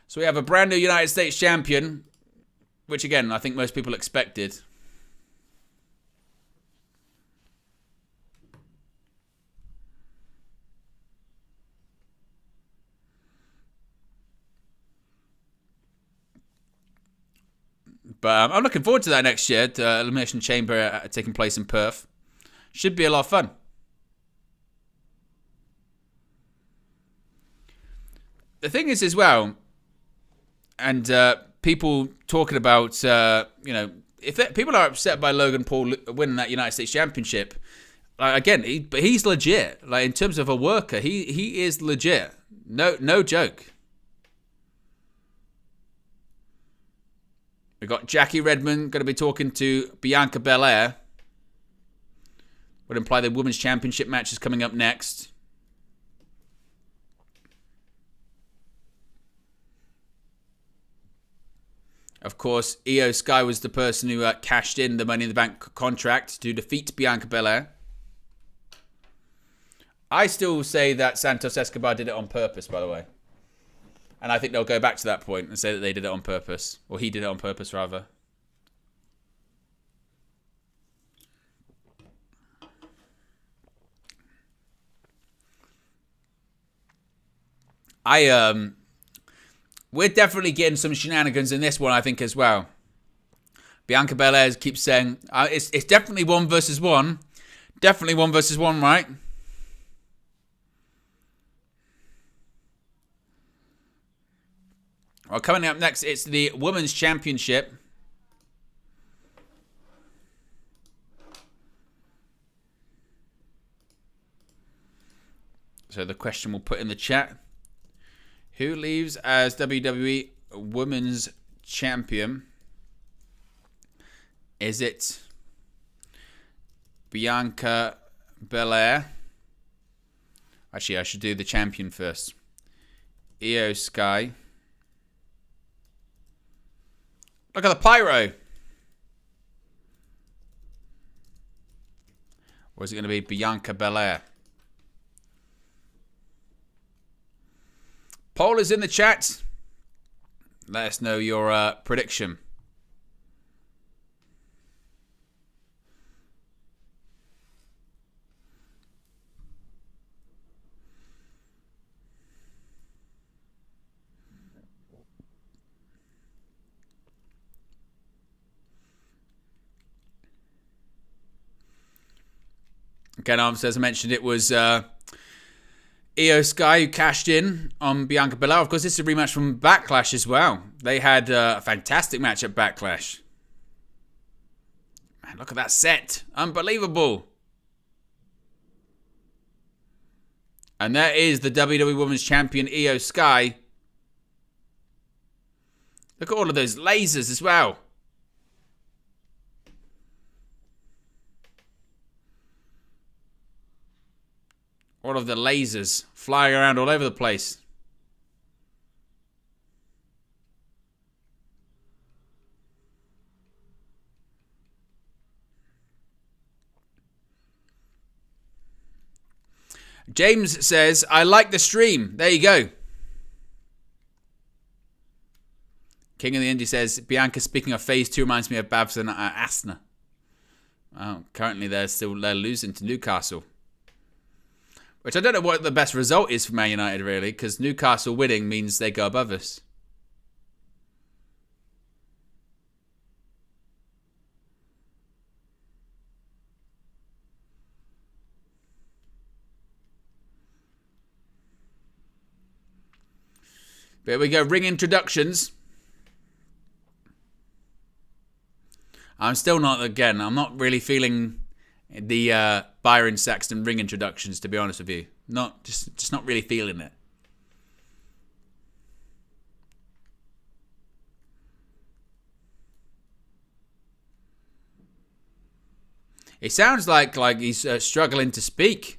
S1: So we have a brand new United States Champion, which again, I think most people expected. But I'm looking forward to that next year, the Elimination Chamber taking place in Perth. Should be a lot of fun. The thing is as well, and people talking about, if people are upset by Logan Paul winning that United States Championship, again, he's legit. Like in terms of a worker, he is legit. No joke. We've got Jackie Redmond going to be talking to Bianca Belair. Would imply the Women's Championship match is coming up next. Of course, Iyo Sky was the person who cashed in the Money in the Bank contract to defeat Bianca Belair. I still say that Santos Escobar did it on purpose, by the way. And I think they'll go back to that point and say that they did it on purpose. Or he did it on purpose, rather. We're definitely getting some shenanigans in this one, I think, as well. Bianca Belair keeps saying, it's definitely 1 versus 1. Definitely 1 versus 1, right? Well, coming up next, it's the Women's Championship. So the question we'll put in the chat. Who leaves as WWE Women's Champion? Is it Bianca Belair? Actually, I should do the champion first. Iyo Sky. Look at the pyro. Or is it going to be Bianca Belair? Poll is in the chat. Let us know your prediction. Again, as I mentioned, it was Iyo Sky who cashed in on Bianca Belair. Of course, this is a rematch from Backlash as well. They had a fantastic match at Backlash. Man, look at that set. Unbelievable. And there is the WWE Women's Champion, Iyo Sky. Look at all of those lasers as well. All of the lasers flying around all over the place. James says, I like the stream. There you go. King of the Indie says, Bianca, speaking of phase 2, reminds me of Babs and Asna. Well, currently they're losing to Newcastle. Which I don't know what the best result is for Man United, really, because Newcastle winning means they go above us. But here we go, ring introductions. I'm not really feeling the Byron Saxton ring introductions, to be honest with you. Just not really feeling it. It sounds like he's struggling to speak.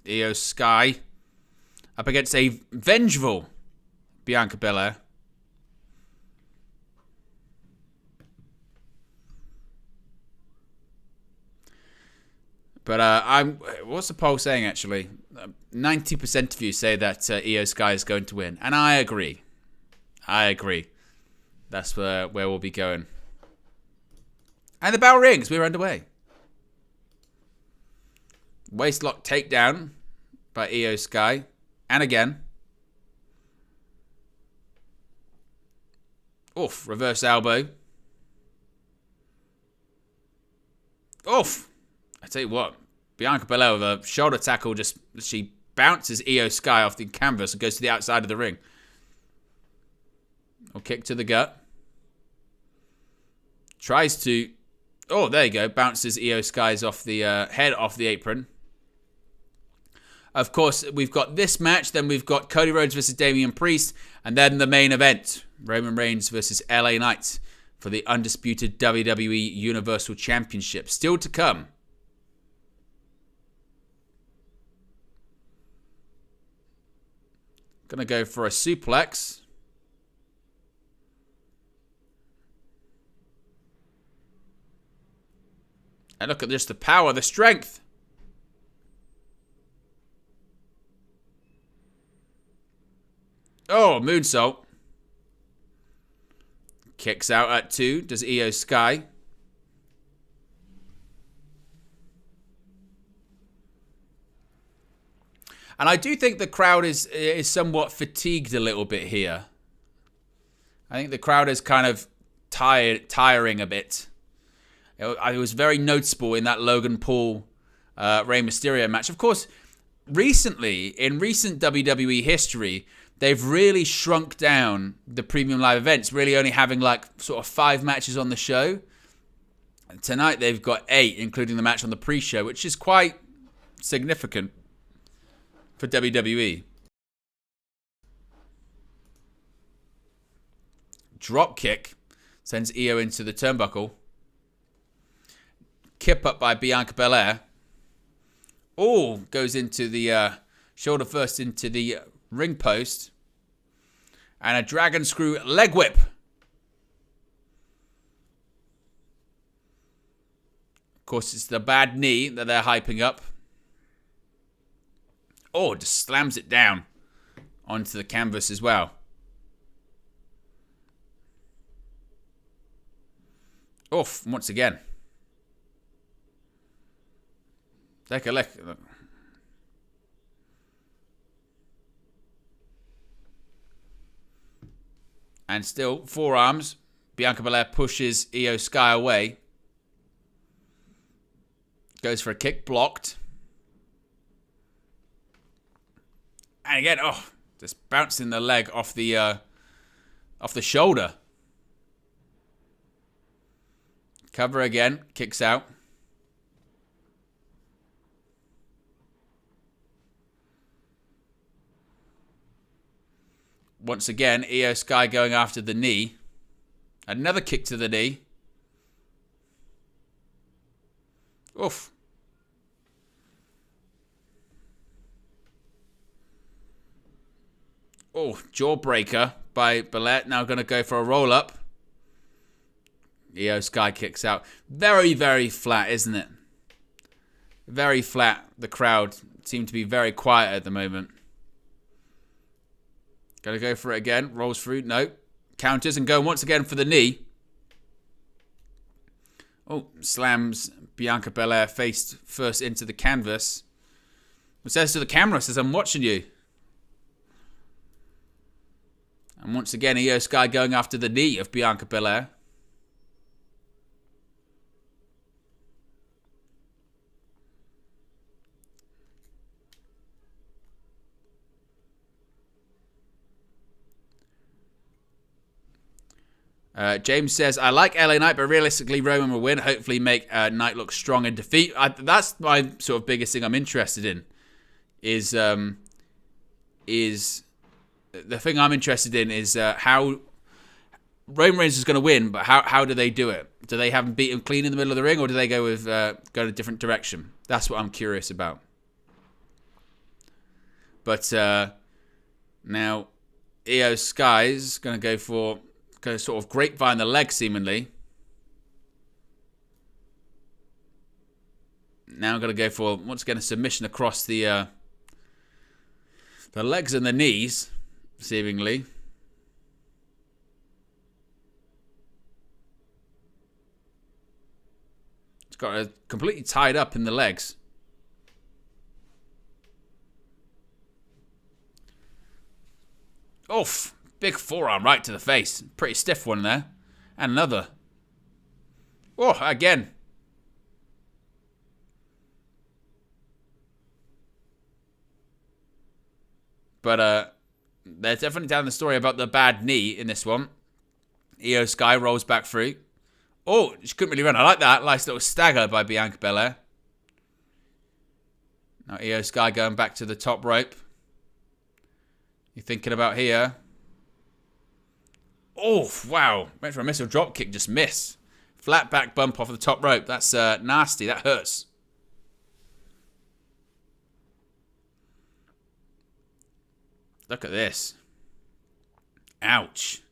S1: Iyo Sky up against a vengeful Bianca Belair. But what's the poll saying actually? 90% of you say that Iyo Sky is going to win, and I agree. That's where we'll be going. And the bell rings. We're underway. Waistlock takedown by Iyo Sky. And again. Oof. Reverse elbow. Oof. I tell you what. Bianca Belair with a shoulder tackle. She bounces Iyo Sky off the canvas and goes to the outside of the ring. Or kick to the gut. Tries to Oh, there you go. Bounces Iyo Sky's off the head off the apron. Of course, we've got this match. Then we've got Cody Rhodes versus Damian Priest. And then the main event, Roman Reigns versus LA Knight for the undisputed WWE Universal Championship. Still to come. Gonna go for a suplex. And look at just the power, the strength. Oh, moonsault. Kicks out at 2. Does Iyo Sky. And I do think the crowd is somewhat fatigued a little bit here. I think the crowd is kind of tiring a bit. It was very noticeable in that Logan Paul Rey Mysterio match. Of course, recently, in recent WWE history, they've really shrunk down the premium live events, really only having like sort of 5 matches on the show. And tonight they've got 8, including the match on the pre-show, which is quite significant for WWE. Drop kick sends Iyo into the turnbuckle. Kip up by Bianca Belair. Oh, goes into the shoulder first into the ring post. And a dragon screw leg whip. Of course, it's the bad knee that they're hyping up. Oh, just slams it down onto the canvas as well. Oof, once again. Take a look. And still, forearms. Bianca Belair pushes Iyo Sky away. Goes for a kick, blocked. And again, oh, just bouncing the leg off the shoulder. Cover again, kicks out. Once again, Iyo Sky going after the knee. Another kick to the knee. Oof. Oh, jawbreaker by Belair. Now going to go for a roll-up. Iyo Sky kicks out. Very, very flat, isn't it? Very flat. The crowd seem to be very quiet at the moment. Going to go for it again. Rolls through. No. Counters and going once again for the knee. Oh, slams Bianca Belair face first into the canvas. It says to the camera, says, I'm watching you. And once again, Iyo Sky going after the knee of Bianca Belair. James says, I like LA Knight, but realistically Roman will win. Hopefully make Knight look strong in defeat. That's my sort of biggest thing I'm interested in. Is the thing I'm interested in is how Roman Reigns is going to win, but how do they do it? Do they have him beat him clean in the middle of the ring, or do they go with go in a different direction? That's what I'm curious about. But now Iyo Sky's going to go sort of grapevine the leg, seemingly. Now I'm going to go for, once again, a submission across the legs and the knees, seemingly. It's got it completely tied up in the legs. Oof. Big forearm right to the face. Pretty stiff one there. And another. Oh, again. But they're definitely telling the story about the bad knee in this one. Iyo Sky rolls back through. Oh, she couldn't really run. I like that. Nice little stagger by Bianca Belair. Now Iyo Sky going back to the top rope. You thinking about here? Oh, wow. Went for a missile drop kick, just miss. Flat back bump off the top rope. That's nasty. That hurts. Look at this. Ouch.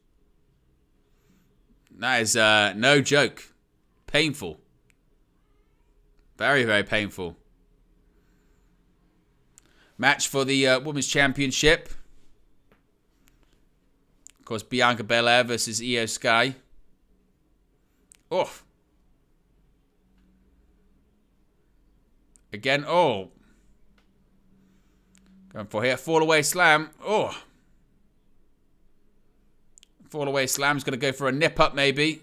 S1: That is no joke. Painful. Very, very painful. Match for the Women's Championship. Of course, Bianca Belair versus Iyo Sky. Oh. Again, oh. Going for here. Fall away slam. Oh. Fall away slam's going to go for a nip up maybe.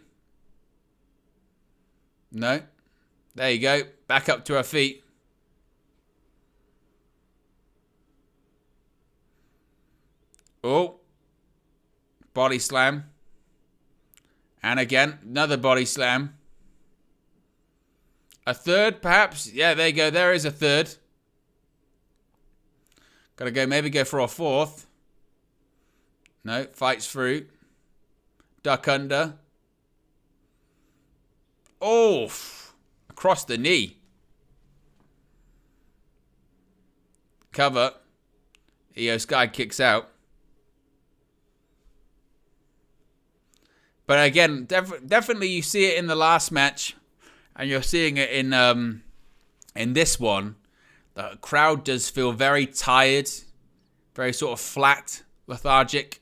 S1: No. There you go. Back up to her feet. Oh. Body slam. And again, another body slam. A third, perhaps? Yeah, there you go. There is a third. Gotta go, maybe go for a fourth. No, fights through. Duck under. Oh, across the knee. Cover. Iyo Sky kicks out. But again, definitely you see it in the last match, and you're seeing it in this one. The crowd does feel very tired, very sort of flat, lethargic.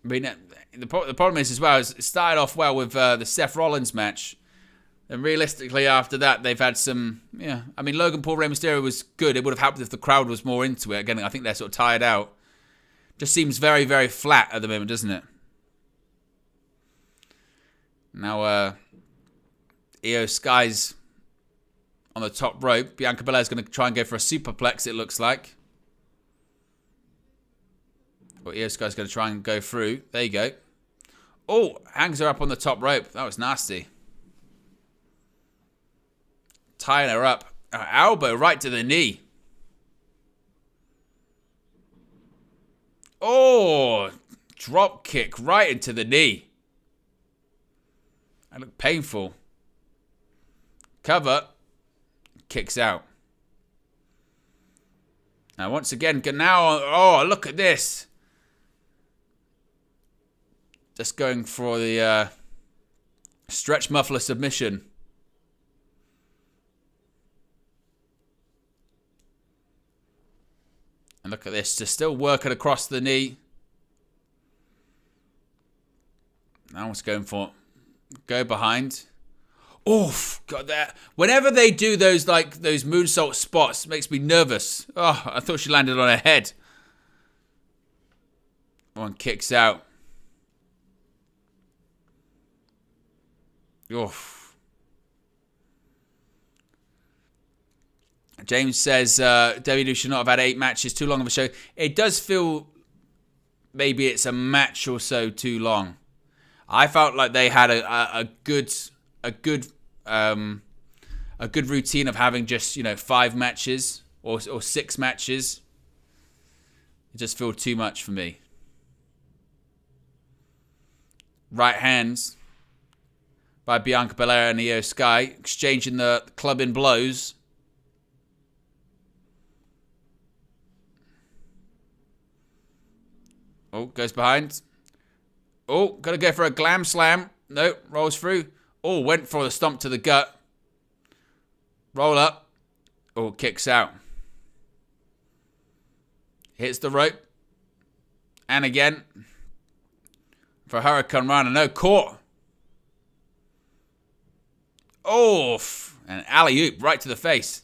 S1: I mean, the problem is as well, is it started off well with the Seth Rollins match. And realistically, after that, they've had some, yeah. I mean, Logan Paul, Rey Mysterio was good. It would have helped if the crowd was more into it. Again, I think they're sort of tired out. Just seems very, very flat at the moment, doesn't it? Now, Iyo Sky's on the top rope. Bianca Belair's going to try and go for a superplex, it looks like. Well, Iyo Sky's going to try and go through. There you go. Oh, hangs her up on the top rope. That was nasty. Tying her up. Elbow right to the knee. Oh, drop kick right into the knee. That looked painful. Cover. Kicks out. Now, once again, now, oh, look at this. Just going for the stretch muffler submission. And look at this, just still working across the knee. Now what's going for? Go behind. Oof, God, that. Whenever they do those those moonsault spots, it makes me nervous. Oh, I thought she landed on her head. One kicks out. Oof. James says WWE should not have had 8 matches, too long of a show. It does feel maybe it's a match or so too long. I felt like they had a good routine of having just 5 matches or 6 matches. It just felt too much for me. Right hands by Bianca Belair and Iyo Sky, exchanging the clubbing blows. Oh, goes behind. Oh, gotta go for a glam slam. No, rolls through. Oh, went for the stomp to the gut. Roll up. Oh, kicks out. Hits the rope. And again. For Hurricane Rana. No, caught. Oh, an alley-oop right to the face.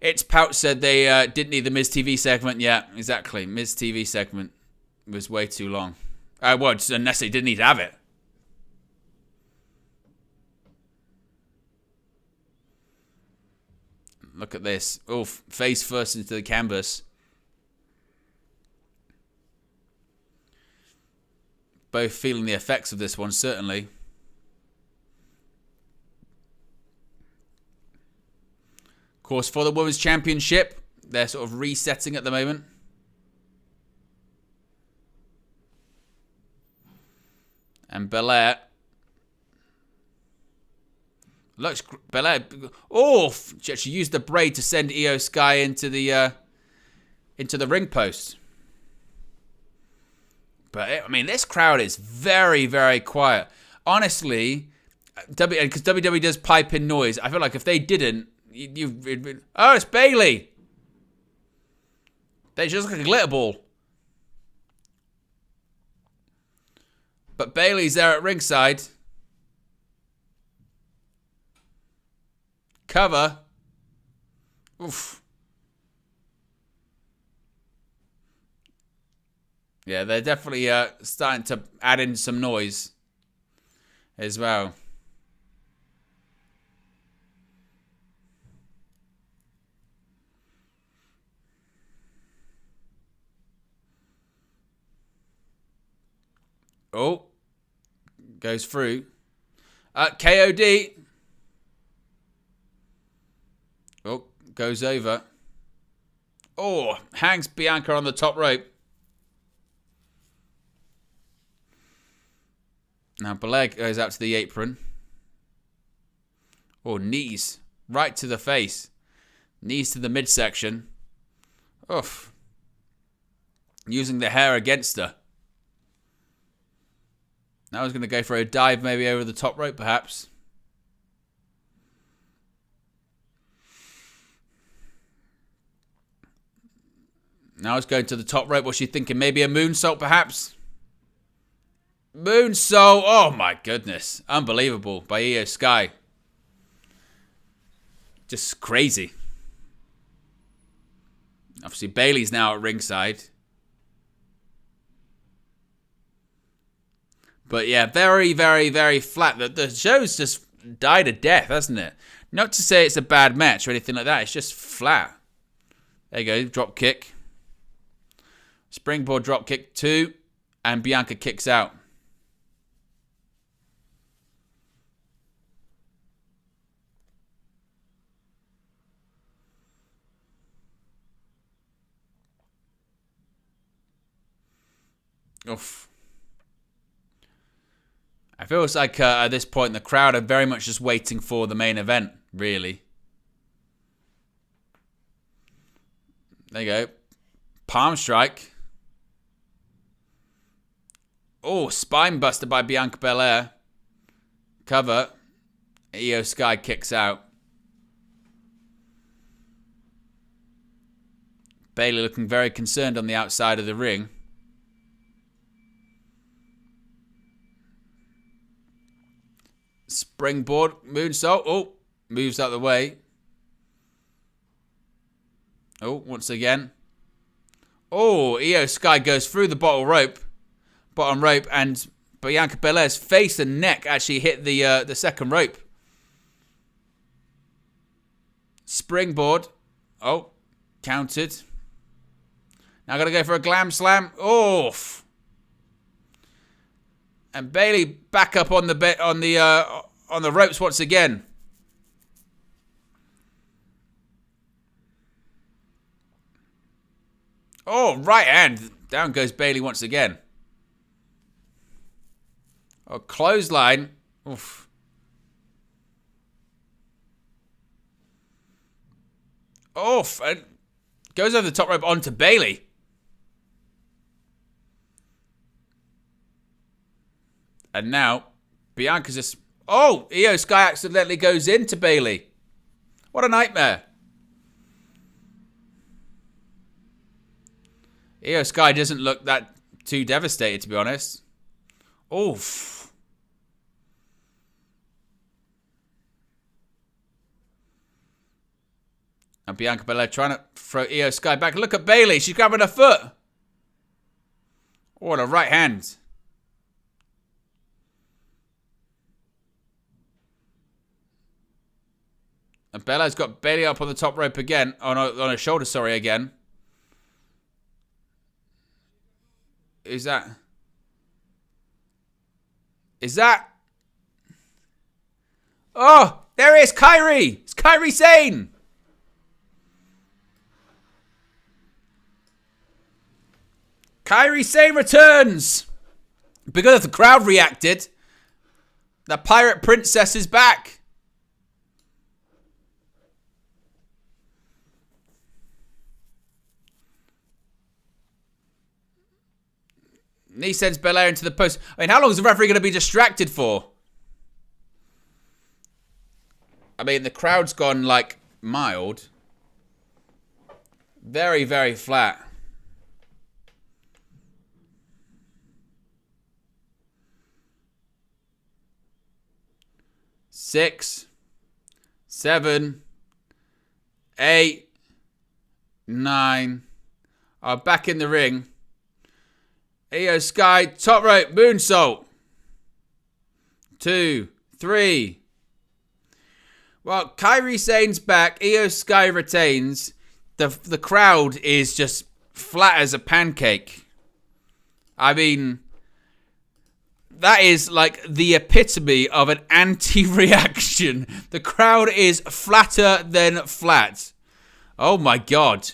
S1: It's Pout said they didn't need the Miz TV segment. Yeah, exactly. Miz TV segment was way too long. Well, just unless they didn't need to have it. Look at this. Oh, face first into the canvas. both feeling the effects of this one, certainly. Of course, for the Women's Championship, they're sort of resetting at the moment. And Belair. Looks Belair. Oh, she actually used the braid to send Iyo Sky into the ring post. But I mean, this crowd is very, very quiet. Honestly, because WWE does pipe in noise. I feel like if they didn't, oh, it's Bayley. They just look like a glitter ball. But Bayley's there at ringside. Cover. Oof. Yeah, they're definitely starting to add in some noise as well. Oh. Goes through. KOD. Oh, goes over. Oh, hangs Bianca on the top rope. Now Belair goes out to the apron. Oh, knees. Right to the face. Knees to the midsection. Oof. Using the hair against her. Now he's going to go for a dive maybe over the top rope, perhaps. Now he's going to the top rope. What's she thinking? Maybe a moonsault, perhaps? Moonsault. Oh, my goodness. Unbelievable by Iyo Sky. Just crazy. Obviously, Bayley's now at ringside. But yeah, very, very, very flat. The show's just died a death, hasn't it? Not to say it's a bad match or anything like that. It's just flat. There you go. Drop kick. Springboard drop kick 2. And Bianca kicks out. Oof. I feel like at this point the crowd are very much just waiting for the main event, really. There you go. Palm strike. Oh, spine buster by Bianca Belair. Cover. Iyo Sky kicks out. Bayley looking very concerned on the outside of the ring. Springboard, moonsault. Oh, moves out of the way. Oh, once again. Oh, Iyo Sky goes through the bottom rope, and Bianca Belair's face and neck actually hit the second rope. Springboard. Oh, countered. Now got to go for a glam slam. Oh. And Bayley back up on the ropes once again. Oh, right hand. Down goes Bayley once again. Oh, clothesline. Oof. Oof. And goes over the top rope onto Bayley. And now, Bianca's just... Oh, Iyo Sky accidentally goes into Bayley. What a nightmare. Iyo Sky doesn't look that too devastated, to be honest. Oof. And Bianca Belair trying to throw Iyo Sky back. Look at Bayley. She's grabbing her foot. Oh, and a right hand. And Belair's got Bayley up on the top rope again. On her shoulder, sorry, again. Who's that? Is that... Oh, there it is, Kairi. It's Kairi Sane. Kairi Sane returns. Because the crowd reacted, the Pirate Princess is back. And he sends Belair into the post. I mean, how long is the referee going to be distracted for? I mean, the crowd's gone, like, mild. Very, very flat. Six, 7, 8, 9 are back in the ring. Iyo Sky, top rope, moonsault. 2, 3. Well, Kairi Sane's back. Iyo Sky retains. The crowd is just flat as a pancake. I mean, that is like the epitome of an anti-reaction. The crowd is flatter than flat. Oh my God.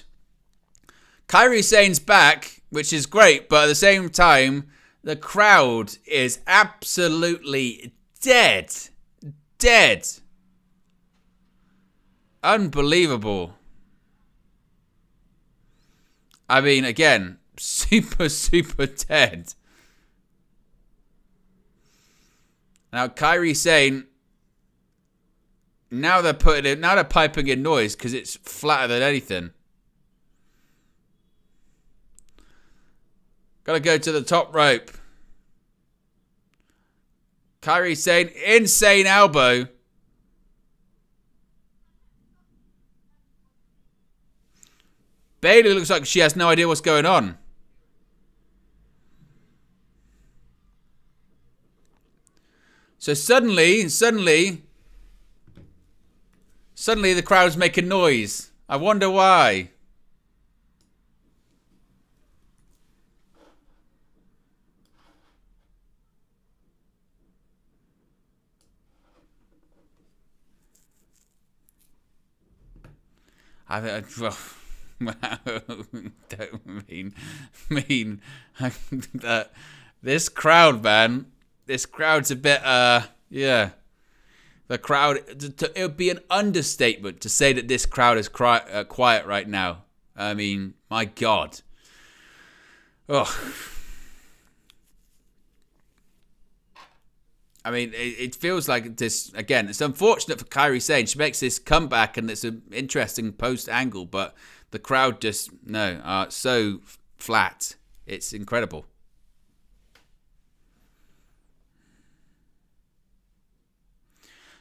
S1: Kairi Sane's back, which is great, but at the same time, the crowd is absolutely dead. Dead. Unbelievable. I mean, again, super, super dead. Now, Kairi Sane, now they're piping in noise because it's flatter than anything. Gotta go to the top rope. Kairi Sane, insane elbow. Bayley looks like she has no idea what's going on. So suddenly the crowd's making noise. I wonder why. Don't mean that this crowd, man. This crowd's a bit, yeah. The crowd, it would be an understatement to say that this crowd is quiet right now. I mean, my God. Oh. I mean, it feels like this, again, it's unfortunate for Kairi Sane. She makes this comeback and it's an interesting post angle, but the crowd just, are so flat. It's incredible.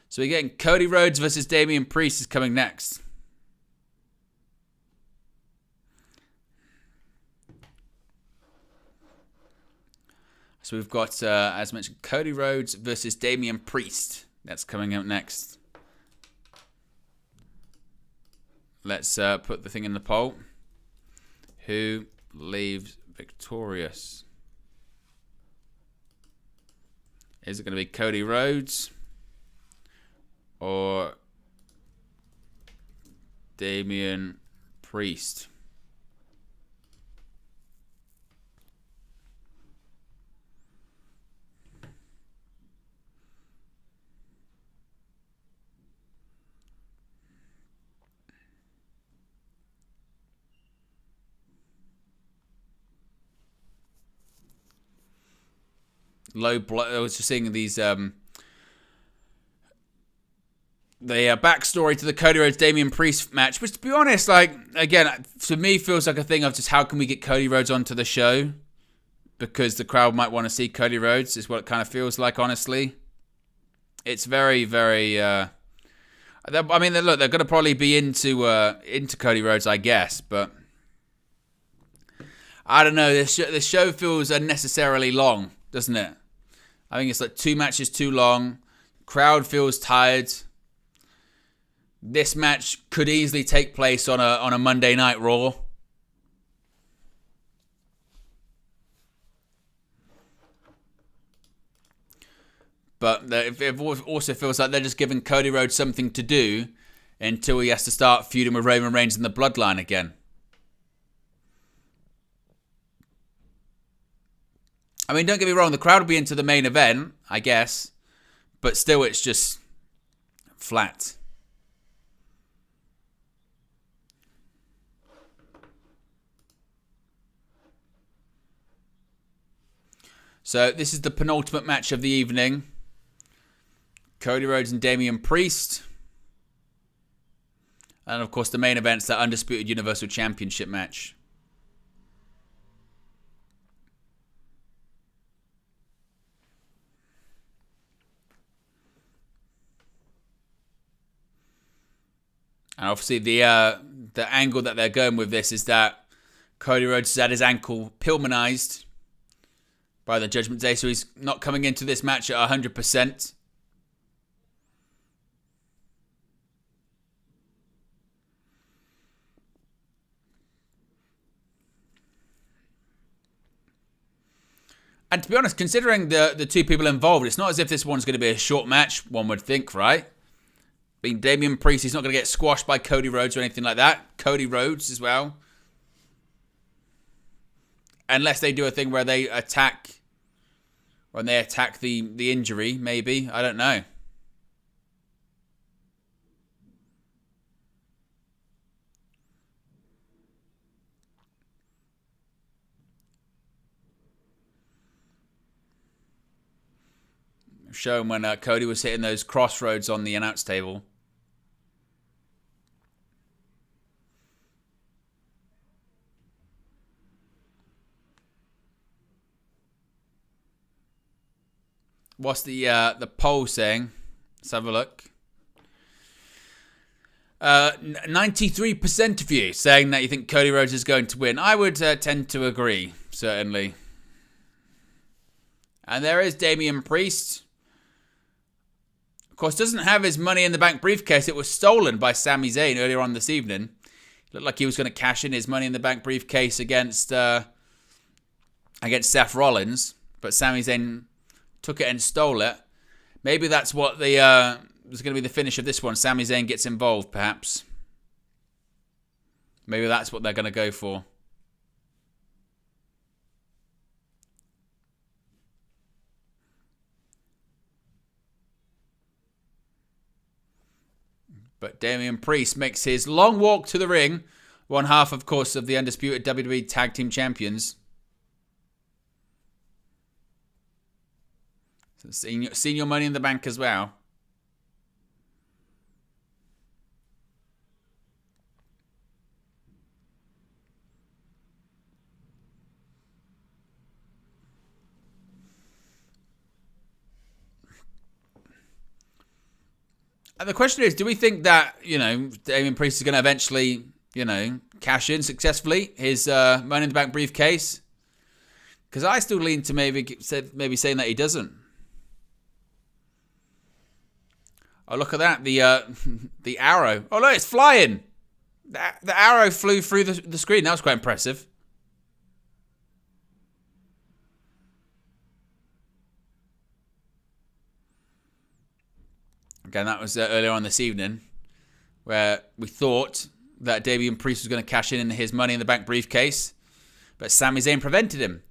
S1: So we're getting Cody Rhodes versus Damian Priest is coming next. So we've got, as mentioned, Cody Rhodes versus Damian Priest. That's coming up next. Let's put the thing in the poll. Who leaves victorious? Is it going to be Cody Rhodes or Damian Priest? I was just seeing these the backstory to the Cody Rhodes Damian Priest match, which, to be honest, like, again, to me feels like a thing of just how can we get Cody Rhodes onto the show, because the crowd might want to see Cody Rhodes, is what it kind of feels like, honestly. It's very, very I mean, look, they're going to probably be into Cody Rhodes, I guess, but I don't know, this show feels unnecessarily long, doesn't it? I think it's like 2 matches too long. Crowd feels tired. This match could easily take place on a Monday Night Raw. But it also feels like they're just giving Cody Rhodes something to do until he has to start feuding with Roman Reigns in the bloodline again. I mean, don't get me wrong, the crowd will be into the main event, I guess. But still, it's just flat. So this is the penultimate match of the evening. Cody Rhodes and Damian Priest. And of course the main event's that Undisputed Universal Championship match. And obviously the angle that they're going with this is that Cody Rhodes has had his ankle Pillmanized by the Judgment Day, so he's not coming into this match at 100%. And to be honest, considering the two people involved, it's not as if this one's going to be a short match, one would think, right? Being Damian Priest, he's not going to get squashed by Cody Rhodes or anything like that. Cody Rhodes as well. Unless they do a thing where they attack, when they attack the injury, maybe. I don't know. Shown when Cody was hitting those crossroads on the announce table. What's the poll saying? Let's have a look. 93% of you saying that you think Cody Rhodes is going to win. I would tend to agree, certainly. And there is Damian Priest. Of course, doesn't have his Money in the Bank briefcase. It was stolen by Sami Zayn earlier on this evening. Looked like he was going to cash in his Money in the Bank briefcase against Seth Rollins, but Sami Zayn took it and stole it. Maybe that's what was going to be the finish of this one. Sami Zayn gets involved, perhaps. Maybe that's what they're going to go for. But Damian Priest makes his long walk to the ring. One half, of course, of the Undisputed WWE Tag Team Champions. So senior Money in the Bank as well. And the question is, do we think that, Damian Priest is going to eventually, cash in successfully his Money in the Bank briefcase? Because I still lean to maybe saying that he doesn't. Oh, look at that. The arrow. Oh, look, it's flying. The arrow flew through the screen. That was quite impressive. Again, that was earlier on this evening, where we thought that Damian Priest was going to cash in his Money in the Bank briefcase, but Sami Zayn prevented him.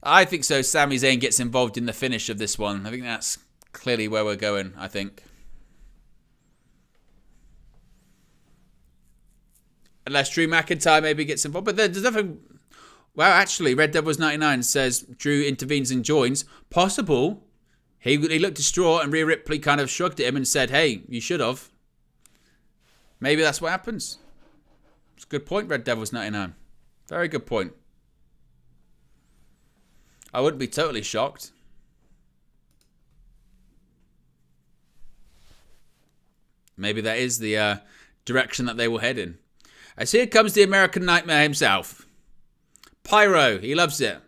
S1: I think so. Sami Zayn gets involved in the finish of this one. I think that's clearly where we're going, I think. Unless Drew McIntyre maybe gets involved. But there's nothing... Well, actually, Red Devils 99 says Drew intervenes and joins. Possible. He looked distraught and Rhea Ripley kind of shrugged at him and said, hey, you should have. Maybe that's what happens. It's a good point, Red Devils 99. Very good point. I wouldn't be totally shocked. Maybe that is the direction that they will head in. As here comes the American Nightmare himself. Pyro, he loves it.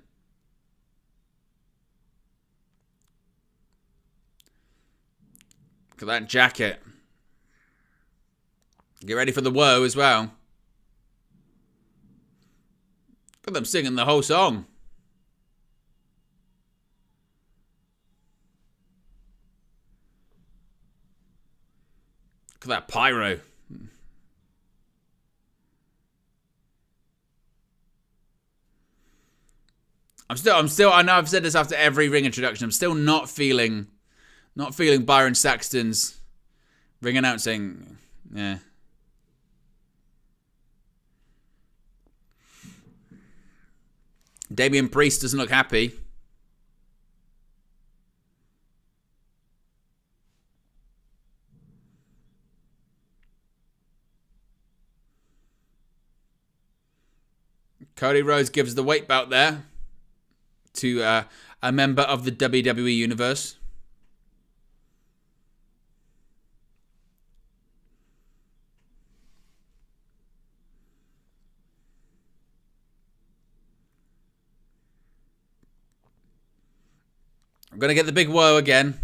S1: Look at that jacket. Get ready for the woe as well. Look at them singing the whole song. at that pyro. I'm still. I know I've said this after every ring introduction. I'm still not feeling Byron Saxton's ring announcing. Yeah. Damian Priest doesn't look happy. Cody Rhodes gives the weight belt there to a member of the WWE Universe. I'm going to get the big woe again.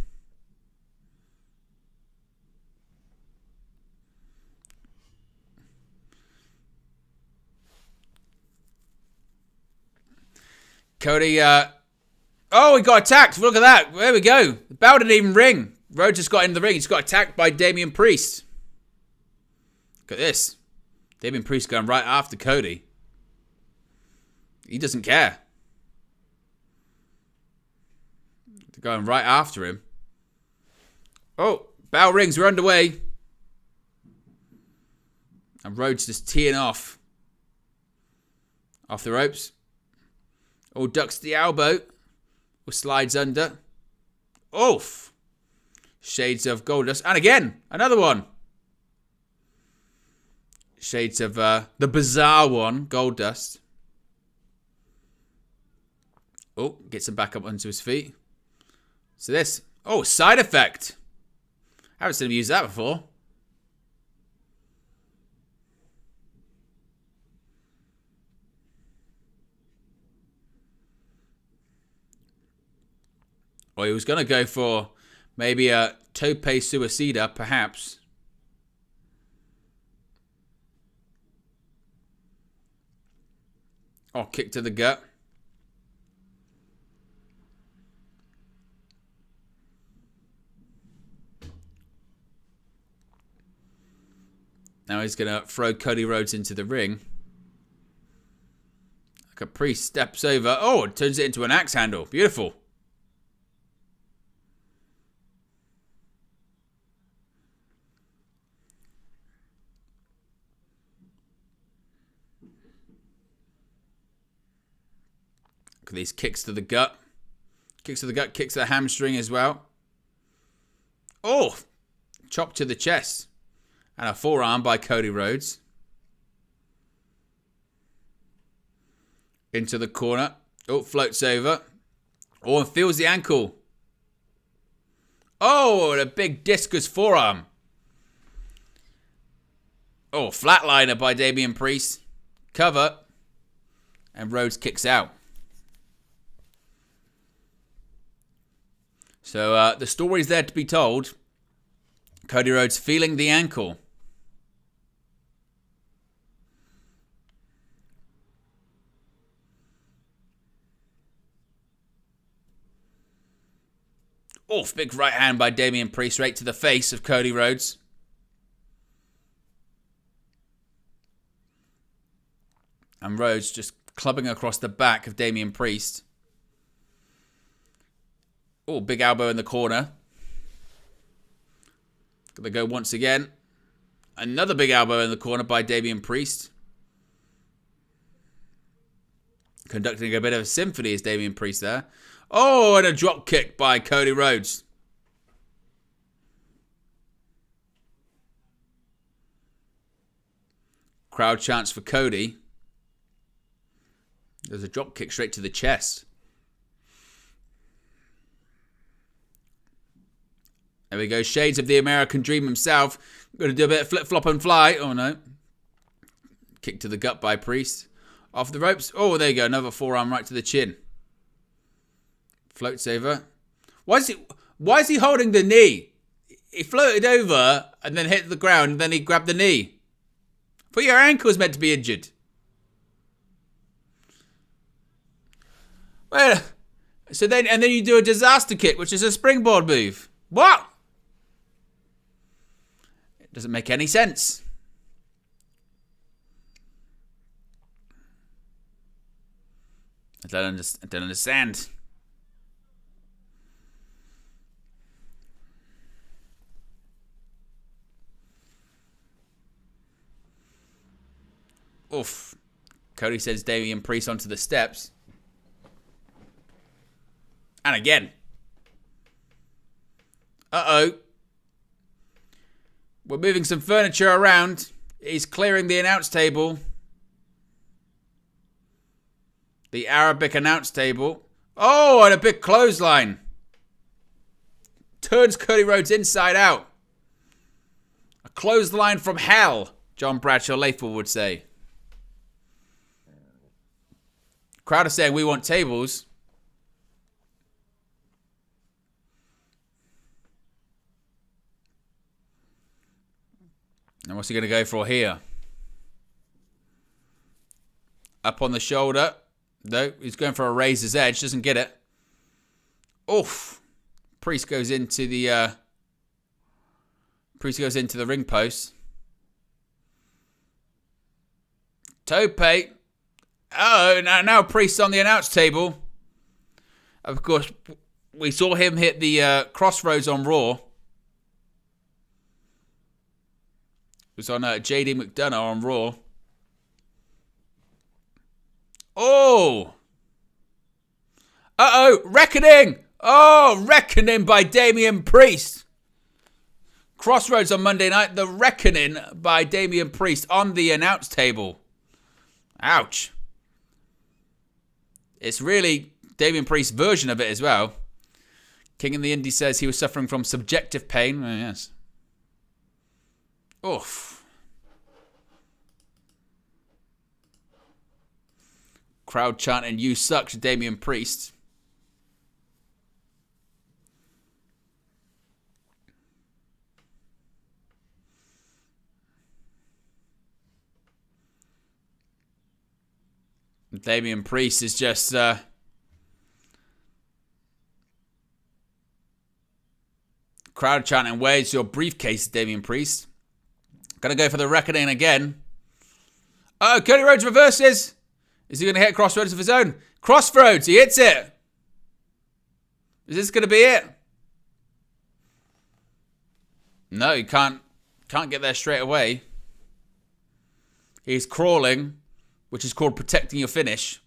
S1: Cody, oh, he got attacked. Look at that. There we go. The bell didn't even ring. Rhodes just got in the ring. He's got attacked by Damian Priest. Look at this. Damian Priest going right after Cody. He doesn't care. They're going right after him. Oh, bell rings. We're underway. And Rhodes just teeing off. Off the ropes. Oh, ducks the elbow. Or slides under. Oof. Shades of Goldust. And again, another one. Shades of the bizarre one, Goldust. Oh, gets him back up onto his feet. So this. Oh, side effect. I haven't seen him use that before. Or he was going to go for maybe a tope suicida, perhaps. Oh, kick to the gut. Now he's going to throw Cody Rhodes into the ring. Like a priest steps over. Oh, it turns it into an axe handle. Beautiful. Look at these kicks to the gut. Kicks to the gut, kicks to the hamstring as well. Oh, chop to the chest. And a forearm by Cody Rhodes. Into the corner. Oh, floats over. Oh, and feels the ankle. Oh, and a big discus forearm. Oh, flatliner by Damian Priest. Cover. And Rhodes kicks out. So the story's there to be told. Cody Rhodes feeling the ankle. Oh, big right hand by Damian Priest right to the face of Cody Rhodes. And Rhodes just clubbing across the back of Damian Priest. Oh, big elbow in the corner. Gonna go once again. Another big elbow in the corner by Damian Priest. Conducting a bit of a symphony is Damian Priest there. Oh, and a drop kick by Cody Rhodes. Crowd chants for Cody. There's a drop kick straight to the chest. There we go. Shades of the American Dream himself. Going to do a bit of flip, flop, and fly. Oh, no. Kick to the gut by Priest. Off the ropes. Oh, there you go. Another forearm right to the chin. Floats over. Why is he holding the knee? He floated over and then hit the ground and then he grabbed the knee. But your ankle's meant to be injured. Well, so then you do a disaster kick, which is a springboard move. What? Doesn't make any sense. I don't understand. Oof. Cody sends Damian Priest onto the steps. And again. Uh-oh. We're moving some furniture around. He's clearing the announce table. The Arabic announce table. Oh, and a big clothesline. Turns Cody Rhodes inside out. A clothesline from hell, John Bradshaw Layfield would say. Crowd are saying we want tables. And what's he going to go for here? Up on the shoulder. No, he's going for a razor's edge. Doesn't get it. Oof. Priest goes into the ring post. Tope. Oh, now Priest on the announce table. Of course, we saw him hit the crossroads on Raw. It was on JD McDonagh on Raw. Oh! Uh-oh! Reckoning! Oh! Reckoning by Damian Priest. Crossroads on Monday night. The Reckoning by Damian Priest on the announce table. Ouch. It's really Damian Priest's version of it as well. King in the Indie says he was suffering from subjective pain. Oh, yes. Oof. Crowd chanting, "You suck," to Damian Priest. Damian Priest is just crowd chanting, "Where's your briefcase, Damian Priest?" Gonna go for the reckoning again. Oh, Cody Rhodes reverses. Is he going to hit Crossroads of his own? Crossroads, he hits it. Is this going to be it? No, he can't get there straight away. He's crawling, which is called protecting your finish.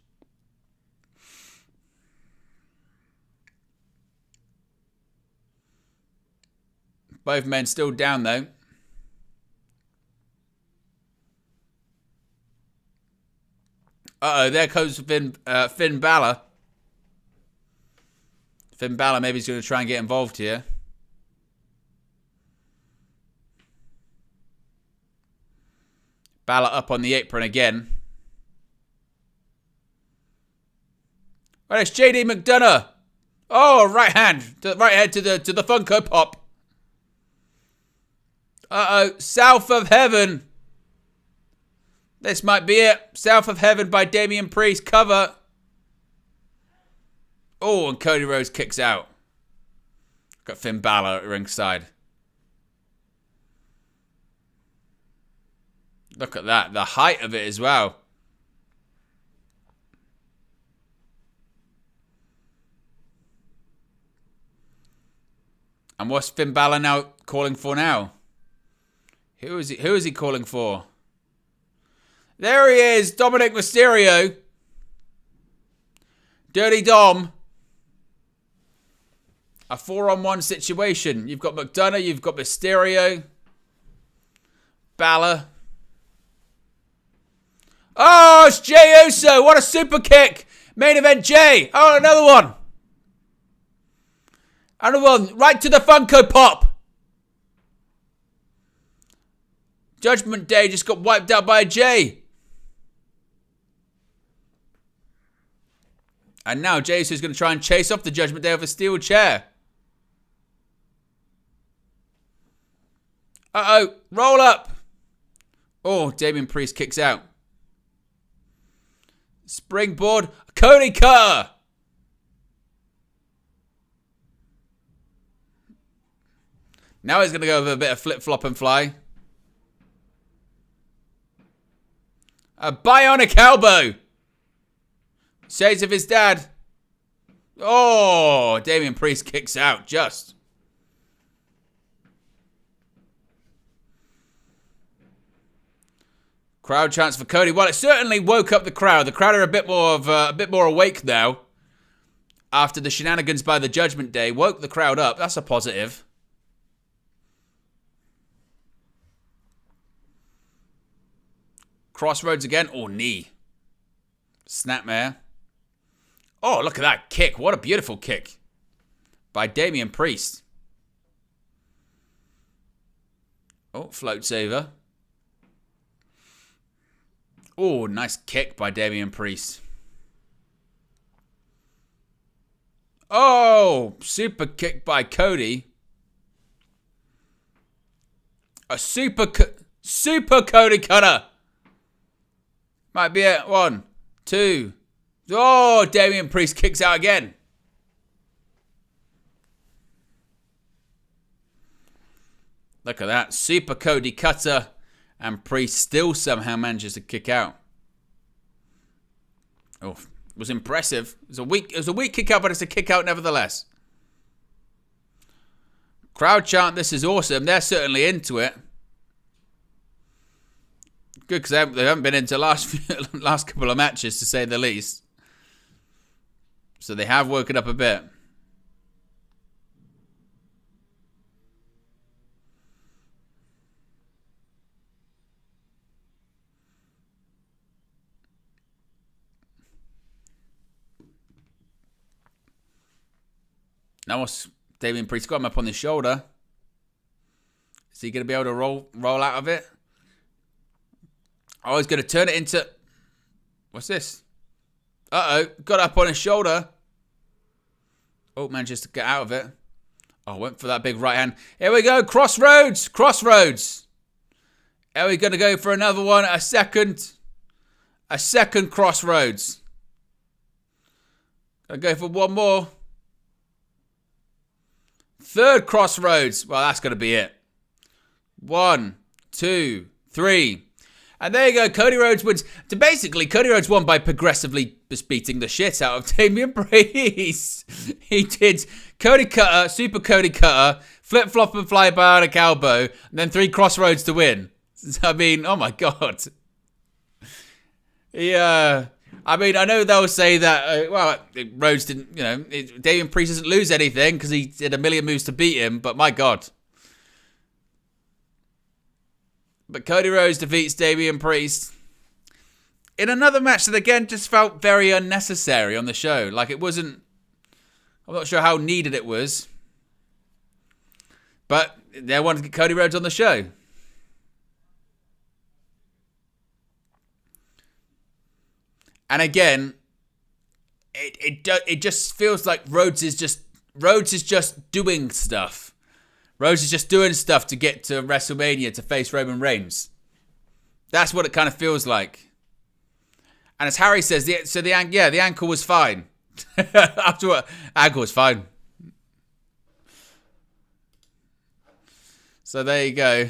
S1: Both men still down though. Uh-oh, there comes Finn Balor. Finn Balor maybe he's going to try and get involved here. Balor up on the apron again. Oh, it's JD McDonagh. Oh, right hand to the Funko Pop. Uh-oh, South of Heaven. This might be it. South of Heaven by Damian Priest. Cover. Oh, and Cody Rhodes kicks out. Got Finn Balor at ringside. Look at that. The height of it as well. And what's Finn Balor now calling for now? Who is he calling for? There he is, Dominic Mysterio. Dirty Dom. A 4-on-1 situation. You've got McDonagh, you've got Mysterio. Balor. Oh, it's Jey Uso. What a super kick. Main event Jey. Oh, another one. Another one. Right to the Funko Pop. Judgment Day just got wiped out by Jey. And now Jey Uso is going to try and chase off the Judgment Day with a steel chair. Uh-oh. Roll up. Oh, Damian Priest kicks out. Springboard. Cody Cutter. Now he's going to go with a bit of flip-flop and fly. A bionic elbow. Shades of his dad. Oh, Damian Priest kicks out just. Crowd chants for Cody. Well, it certainly woke up the crowd. The crowd are a bit more awake now. After the shenanigans by the Judgment Day, woke the crowd up. That's a positive. Crossroads again. Oh, knee. Snapmare. Oh, look at that kick. What a beautiful kick. By Damian Priest. Oh, float saver. Oh, nice kick by Damian Priest. Oh, super kick by Cody. A super Cody cutter. Might be it. 1, 2. Oh, Damian Priest kicks out again. Look at that. Super Cody cutter. And Priest still somehow manages to kick out. Oh, it was impressive. It was a weak kick out, but it's a kick out nevertheless. Crowd chant, this is awesome. They're certainly into it. Good, because they haven't been into last couple of matches, to say the least. So they have woken up a bit. Now what's Damian Priest got him up on his shoulder? Is he going to be able to roll out of it? Oh, he's going to turn it into... What's this? Uh-oh. Got up on his shoulder. Oh, manages to get out of it. Oh, went for that big right hand. Here we go. Crossroads. Crossroads. Are we going to go for another one? A second crossroads. Gonna go for one more. Third crossroads. Well, that's going to be it. 1, 2, 3. And there you go. Cody Rhodes wins. So basically, Cody Rhodes won by progressively just beating the shit out of Damian Priest. He did Cody Cutter, Super Cody Cutter, flip flop and fly bionic elbow, and then 3 crossroads to win. I mean, oh my God. Yeah. I mean, I know they'll say that, Rhodes didn't, Damian Priest doesn't lose anything because he did a million moves to beat him, but my God. But Cody Rhodes defeats Damian Priest in another match that, again, just felt very unnecessary on the show. Like, it wasn't, I'm not sure how needed it was. But they wanted to get Cody Rhodes on the show. And again, it just feels like Rhodes is just doing stuff. Rhodes is just doing stuff to get to WrestleMania to face Roman Reigns. That's what it kind of feels like. And as Harry says, the ankle was fine. After what, ankle was fine. So there you go.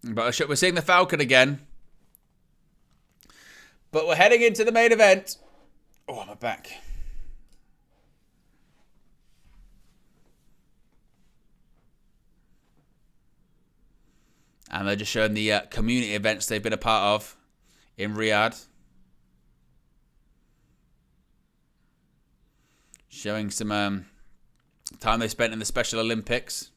S1: But we're seeing the Falcon again. But we're heading into the main event. Oh, my back. And they're just showing the community events they've been a part of in Riyadh. Showing some time they spent in the Special Olympics.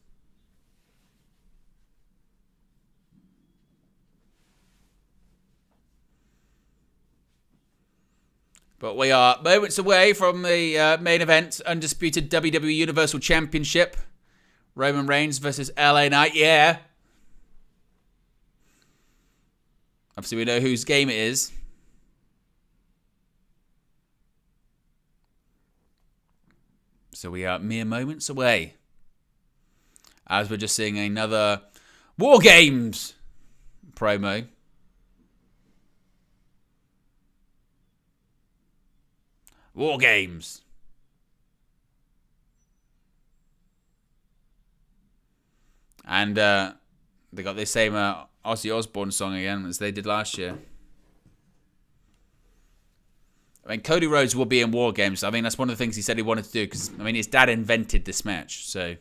S1: But we are moments away from the main event, Undisputed WWE Universal Championship. Roman Reigns versus LA Knight, yeah. Obviously, we know whose game it is. So we are mere moments away. As we're just seeing another War Games promo. War Games. And they got the same Ozzy Osbourne song again as they did last year. I mean, Cody Rhodes will be in War Games. I mean, that's one of the things he said he wanted to do. Because, I mean, his dad invented this match. So,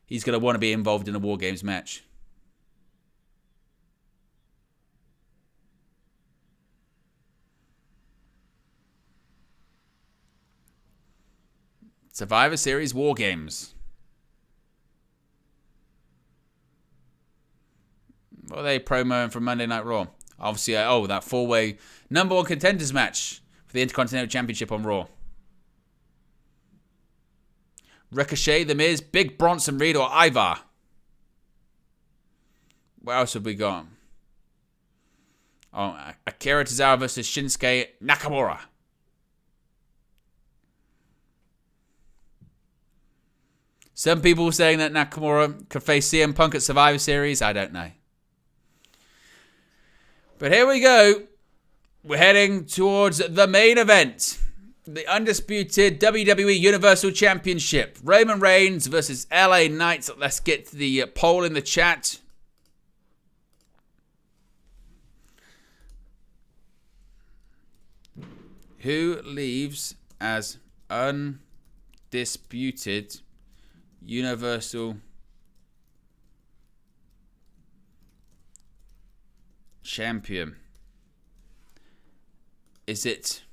S1: he's going to want to be involved in a War Games match. Survivor Series War Games. What are they promoing from Monday Night Raw? Obviously, that 4-way number 1 contenders match for the Intercontinental Championship on Raw. Ricochet, The Miz, Big Bronson Reed, or Ivar. What else have we got? Oh, Akira Tozawa versus Shinsuke Nakamura. Some people saying that Nakamura could face CM Punk at Survivor Series. I don't know. But here we go. We're heading towards the main event. The undisputed WWE Universal Championship. Roman Reigns versus LA Knight. Let's get to the poll in the chat. Who leaves as undisputed Universal Champion? Is it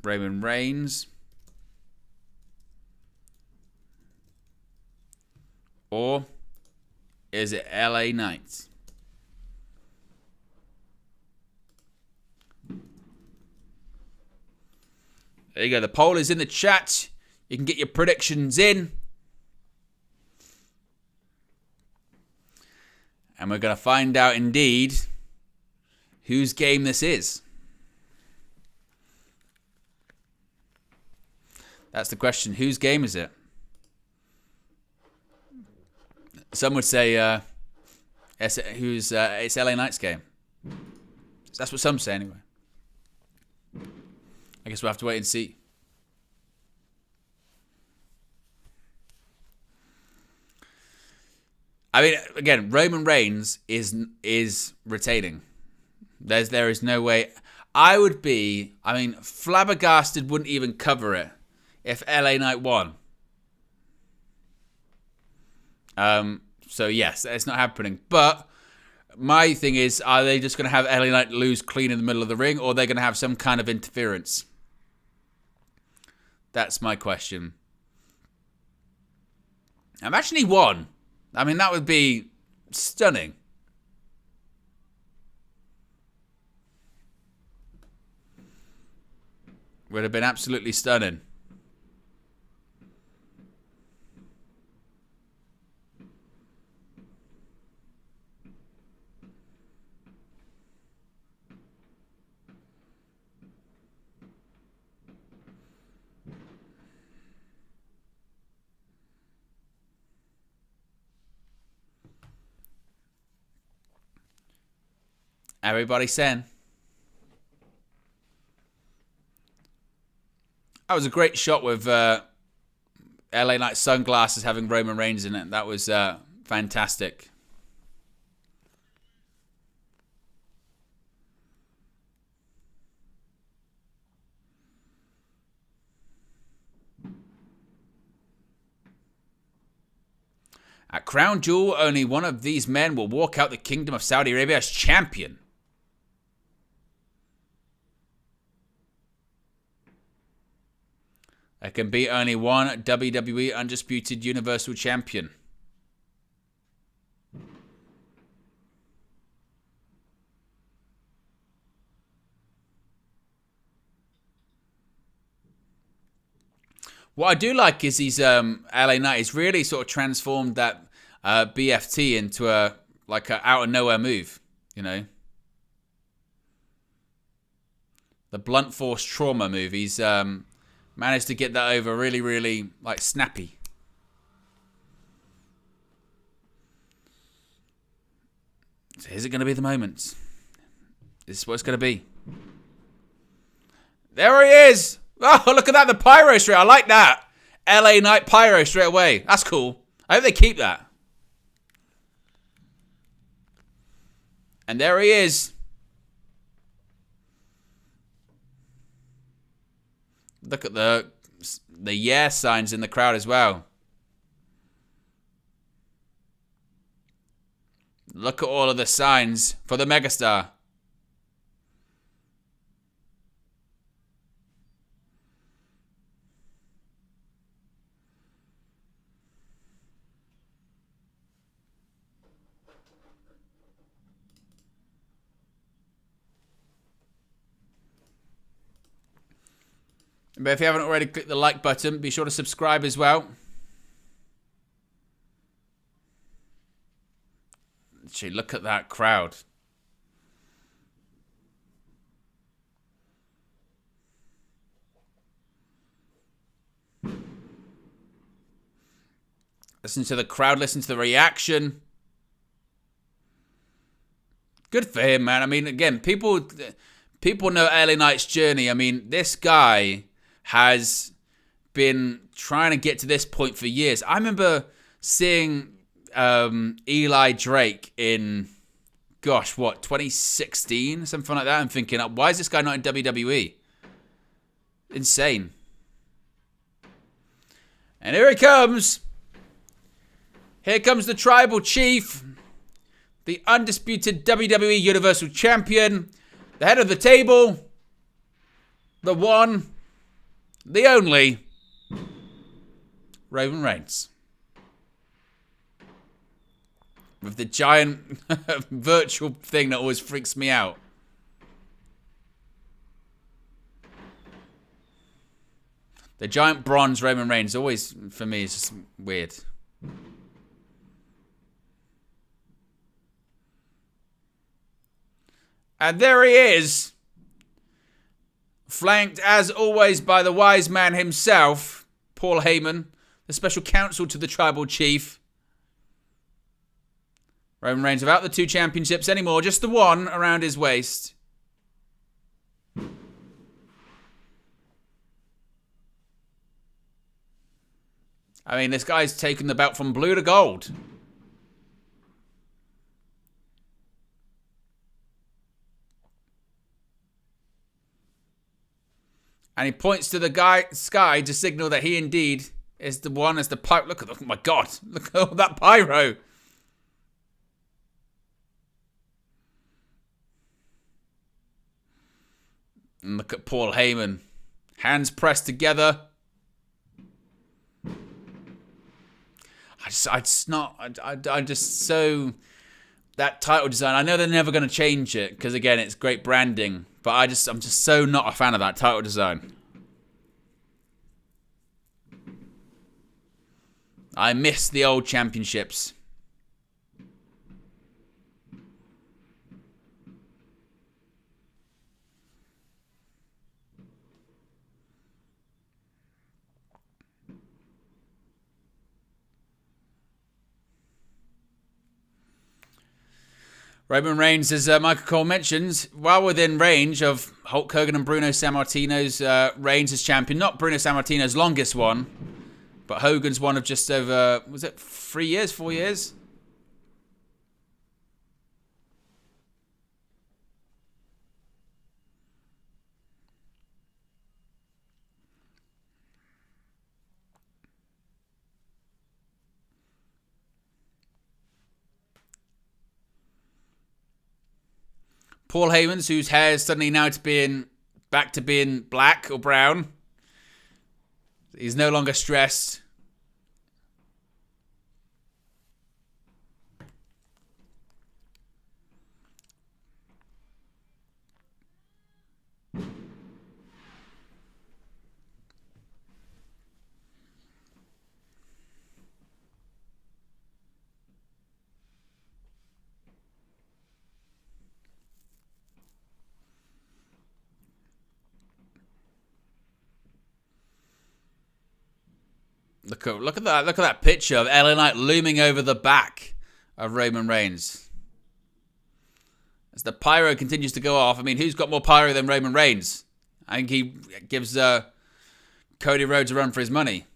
S1: Roman Reigns or is it LA Knight? There you go. The poll is in the chat. You can get your predictions in. And we're going to find out indeed whose game this is. That's the question. Whose game is it? Some would say it's LA Knight's game. That's what some say anyway. I guess we'll have to wait and see. I mean, again, Roman Reigns is retaining. There is no way. I mean, flabbergasted wouldn't even cover it if LA Knight won. So yes, it's not happening. But my thing is, are they just going to have LA Knight lose clean in the middle of the ring, or are they going to have some kind of interference? That's my question. Imagine he won. I mean, that would be stunning. Would have been absolutely stunning. Everybody saying. That was a great shot with LA Knight sunglasses having Roman Reigns in it. That was fantastic. At Crown Jewel, only one of these men will walk out the Kingdom of Saudi Arabia as champion. There can be only one WWE Undisputed Universal Champion. What I do like is he's LA Knight is really sort of transformed that BFT into a out of nowhere move, you know. The blunt force trauma move. He's managed to get that over really, really snappy. So is it going to be the moment? This is what it's going to be. There he is! Oh, look at that, the pyro straight. I like that. LA Knight pyro straight away. That's cool. I hope they keep that. And there he is. Look at the yeah signs in the crowd as well. Look at all of the signs for the megastar. But if you haven't already clicked the like button, be sure to subscribe as well. Gee, look at that crowd. Listen to the crowd, listen to the reaction. Good for him, man. I mean, again, people know LA Knight's journey. I mean, this guy has been trying to get to this point for years. I remember seeing Eli Drake in, 2016? Something like that. I'm thinking, why is this guy not in WWE? Insane. And here he comes. Here comes the Tribal Chief, the undisputed WWE Universal Champion, the head of the table, the one, the only, Roman Reigns. With the giant virtual thing that always freaks me out. The giant bronze Roman Reigns always, for me, is just weird. And there he is. Flanked, as always, by the wise man himself, Paul Heyman, the special counsel to the Tribal Chief. Roman Reigns without the 2 championships anymore, just the one around his waist. I mean, this guy's taken the belt from blue to gold. And he points to the sky to signal that he indeed is the one as the pyro. Look at oh my God, look at all that pyro. And look at Paul Heyman. Hands pressed together. I'm just so... That title design, I know they're never going to change it because, again, it's great branding. But I'm just so not a fan of that title design. I miss the old championships. Roman Reigns, as Michael Cole mentions, while within range of Hulk Hogan and Bruno Sammartino's reigns as champion. Not Bruno Sammartino's longest one, but Hogan's one of just over, was it 4 years? Paul Heyman's, whose hair is suddenly now back to being black or brown. He's no longer stressed. Look at that picture of LA Knight looming over the back of Roman Reigns. As the pyro continues to go off, I mean, who's got more pyro than Roman Reigns? I think he gives Cody Rhodes a run for his money.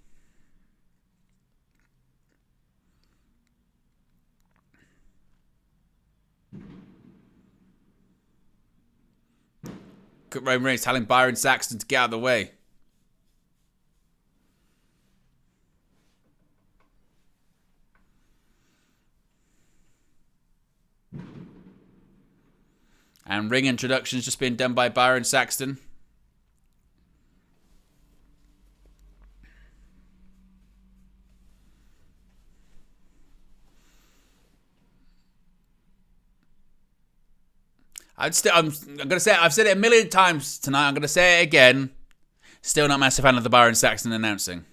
S1: Roman Reigns telling Byron Saxton to get out of the way. And ring introductions just being done by Byron Saxton. I'm gonna say I've said it a million times tonight. I'm gonna say it again. Still not a massive fan of the Byron Saxton announcing.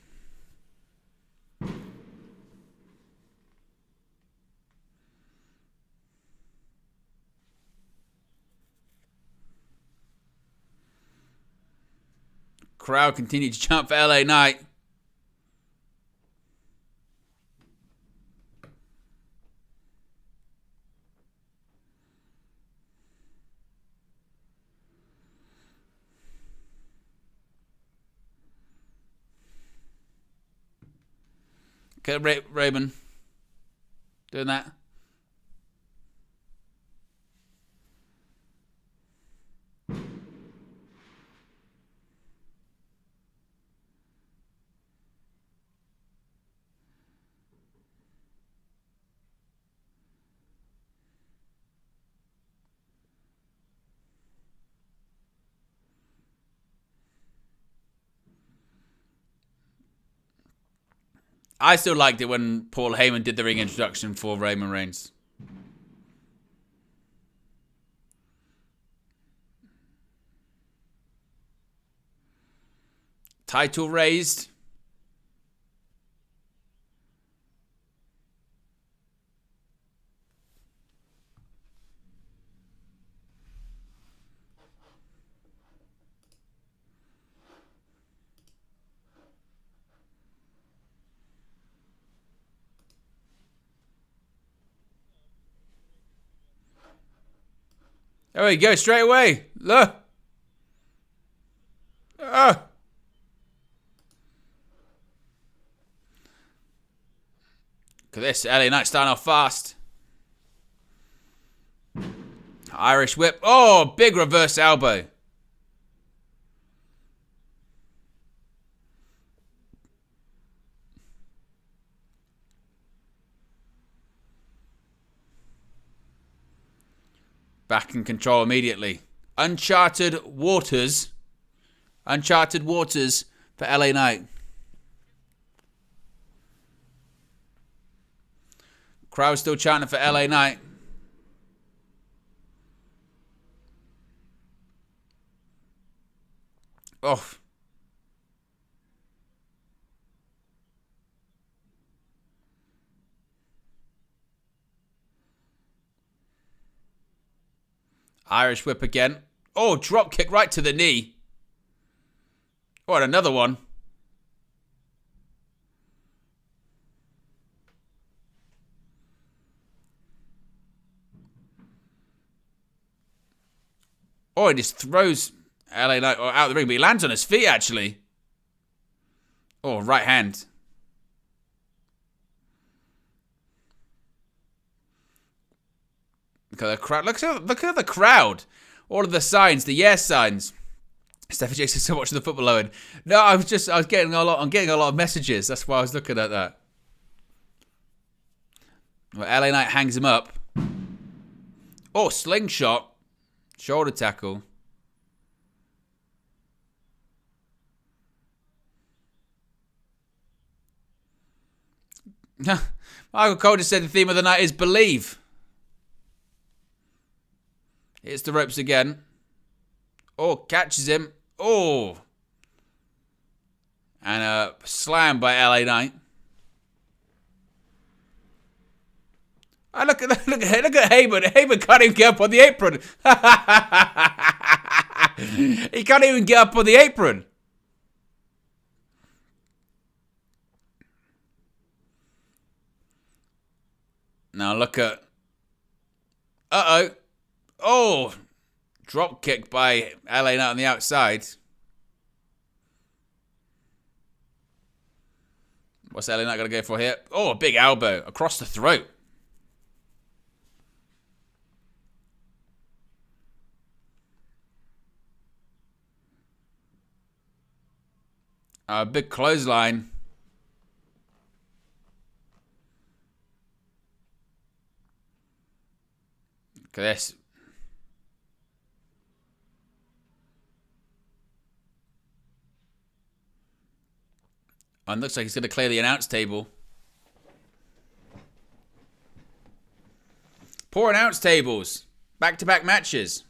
S1: Crowd continued to chant for LA Knight. Okay, Raymond doing that. I still liked it when Paul Heyman did the ring introduction for Roman Reigns. Title raised. There we go, straight away. Look. Look at this. LA Knight starting off fast. Irish whip. Oh, big reverse elbow. Back in control immediately. Uncharted waters. Uncharted waters for LA Knight. Crowd still chanting for LA Knight. Oh. Irish whip again. Oh, drop kick right to the knee. Oh, and another one. Oh, he just throws LA Knight out of the ring, but he lands on his feet, actually. Oh, right hand. Look at the crowd. Look at the crowd. All of the signs, the yes signs. Stephanie Jason still watching the football, Owen. No, I'm getting a lot of messages. That's why I was looking at that. Well, LA Knight hangs him up. Oh, slingshot. Shoulder tackle. Michael Cole just said the theme of the night is believe. Hits the ropes again. Oh, catches him. Oh. And a slam by LA Knight. Oh, look at Heyman. Heyman can't even get up on the apron. He can't even get up on the apron. Now look at... Uh-oh. Oh, drop kick by LA Knight on the outside. What's LA Knight going to go for here? Oh, a big elbow across the throat. Big clothesline. Look at this. And looks like he's going to clear the announce table. Poor announce tables. Back-to-back matches.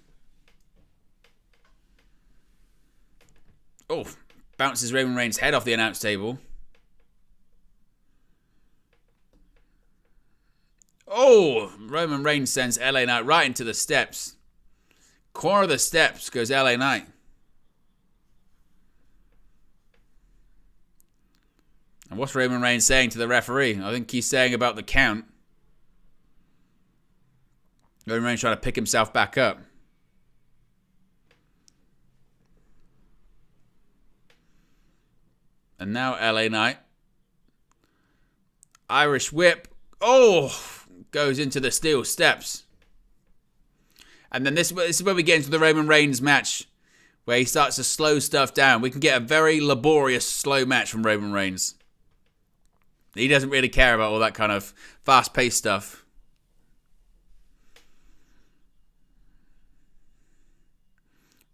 S1: Oh, bounces Roman Reigns' head off the announce table. Oh, Roman Reigns sends LA Knight right into the steps. Corner of the steps goes LA Knight. And what's Roman Reigns saying to the referee? I think he's saying about the count. Roman Reigns trying to pick himself back up. And now LA Knight. Irish whip. Oh, goes into the steel steps. And then this is where we get into the Roman Reigns match, where he starts to slow stuff down. We can get a very laborious slow match from Roman Reigns. He doesn't really care about all that kind of fast-paced stuff.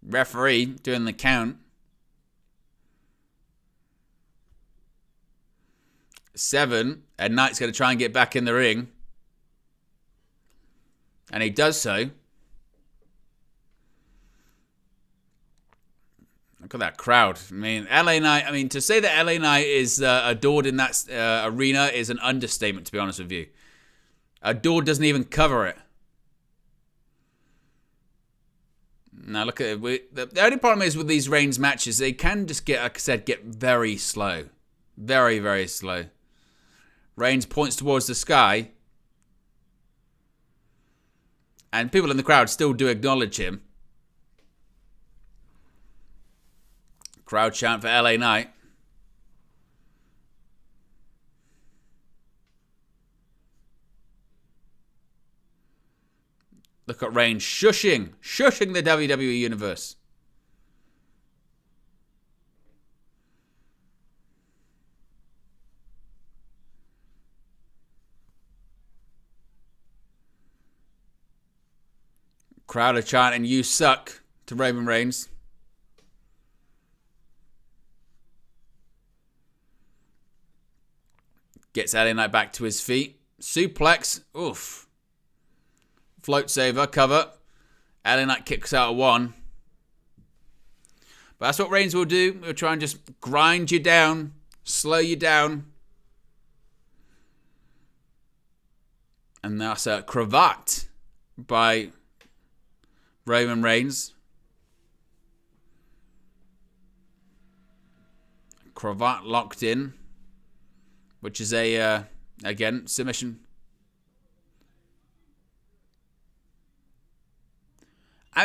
S1: Referee doing the count. 7. And Knight's going to try and get back in the ring. And he does so. Look at that crowd. I mean, LA Knight. I mean, to say that LA Knight is adored in that arena is an understatement, to be honest with you. Adored doesn't even cover it. Now, look at it. The only problem is with these Reigns matches, they can just get, like I said, get very slow. Very, very slow. Reigns points towards the sky. And people in the crowd still do acknowledge him. Crowd chant for LA Knight. Look at Reigns shushing the WWE Universe. Crowd are chanting, "You suck," to Roman Reigns. Gets LA Knight back to his feet. Suplex. Oof. Floats over. Cover. LA Knight kicks out of 1. But that's what Reigns will do. He'll try and just grind you down. Slow you down. And that's a cravat by Roman Reigns. Cravat locked in. Which is a, again, submission.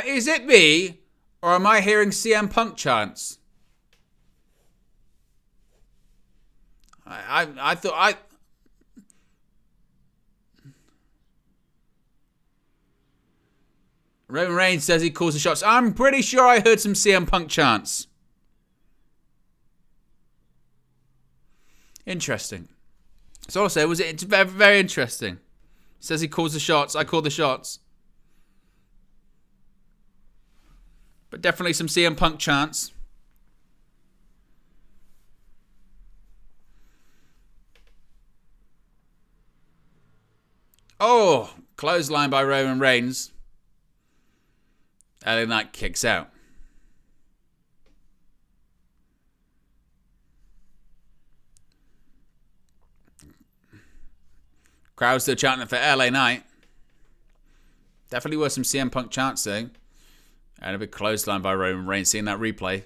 S1: Is it me? Or am I hearing CM Punk chants? I thought Roman Reigns says he calls the shots. I'm pretty sure I heard some CM Punk chants. Interesting. So also, it's very, very interesting. Says he calls the shots. I call the shots. But definitely some CM Punk chants. Oh, clothesline by Roman Reigns. LA Knight kicks out. Crowd still chanting for LA Knight. Definitely worth some CM Punk chants though. And a big clothesline by Roman Reigns. Seeing that replay.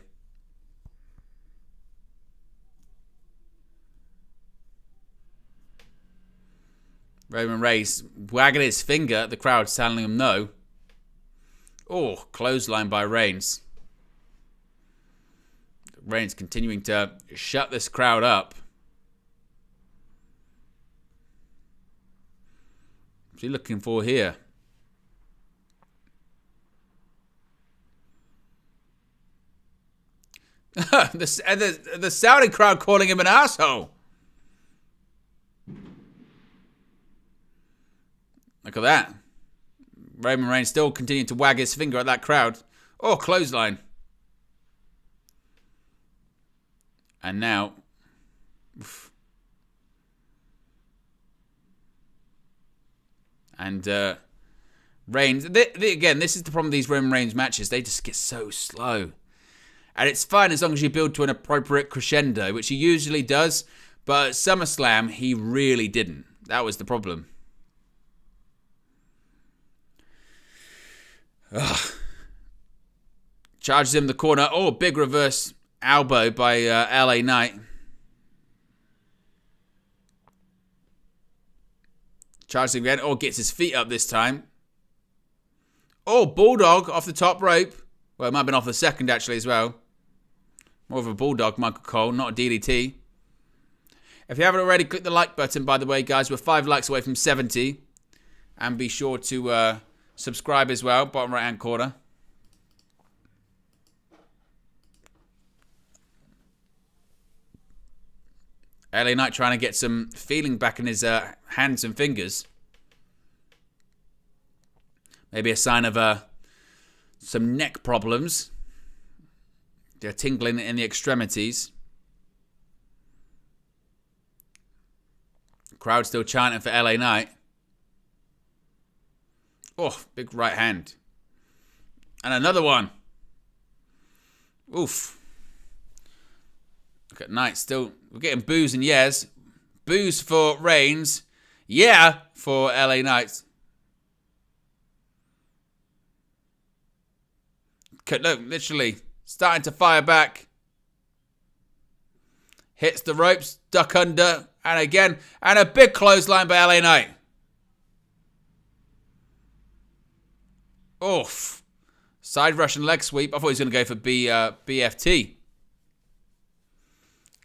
S1: Roman Reigns wagging his finger at the crowd, telling him no. Oh, clothesline by Reigns. Reigns continuing to shut this crowd up. What's he looking for here? the Saudi crowd calling him an asshole. Look at that. Roman Reigns still continuing to wag his finger at that crowd. Oh, clothesline. And now... Oof. And Reigns... again, this is the problem with these Roman Reigns matches. They just get so slow. And it's fine as long as you build to an appropriate crescendo, which he usually does. But at SummerSlam, he really didn't. That was the problem. Ugh. Charges him the corner. Oh, big reverse elbow by LA Knight. Charges him again. Oh, gets his feet up this time. Oh, Bulldog off the top rope. Well, it might have been off the second, actually, as well. More of a Bulldog, Michael Cole, not a DDT. If you haven't already, click the like button, by the way, guys. We're 5 likes away from 70. And be sure to subscribe as well, bottom right-hand corner. LA Knight trying to get some feeling back in his hands and fingers. Maybe a sign of some neck problems. They're tingling in the extremities. Crowd still chanting for LA Knight. Oh, big right hand. And another one. Oof. Look at Knight still. We're getting boos and yes. Boos for Reigns. Yeah for LA Knight. Look, literally starting to fire back. Hits the ropes. Duck under. And again. And a big clothesline by LA Knight. Oof. Side Russian leg sweep. I thought he was going to go for BFT.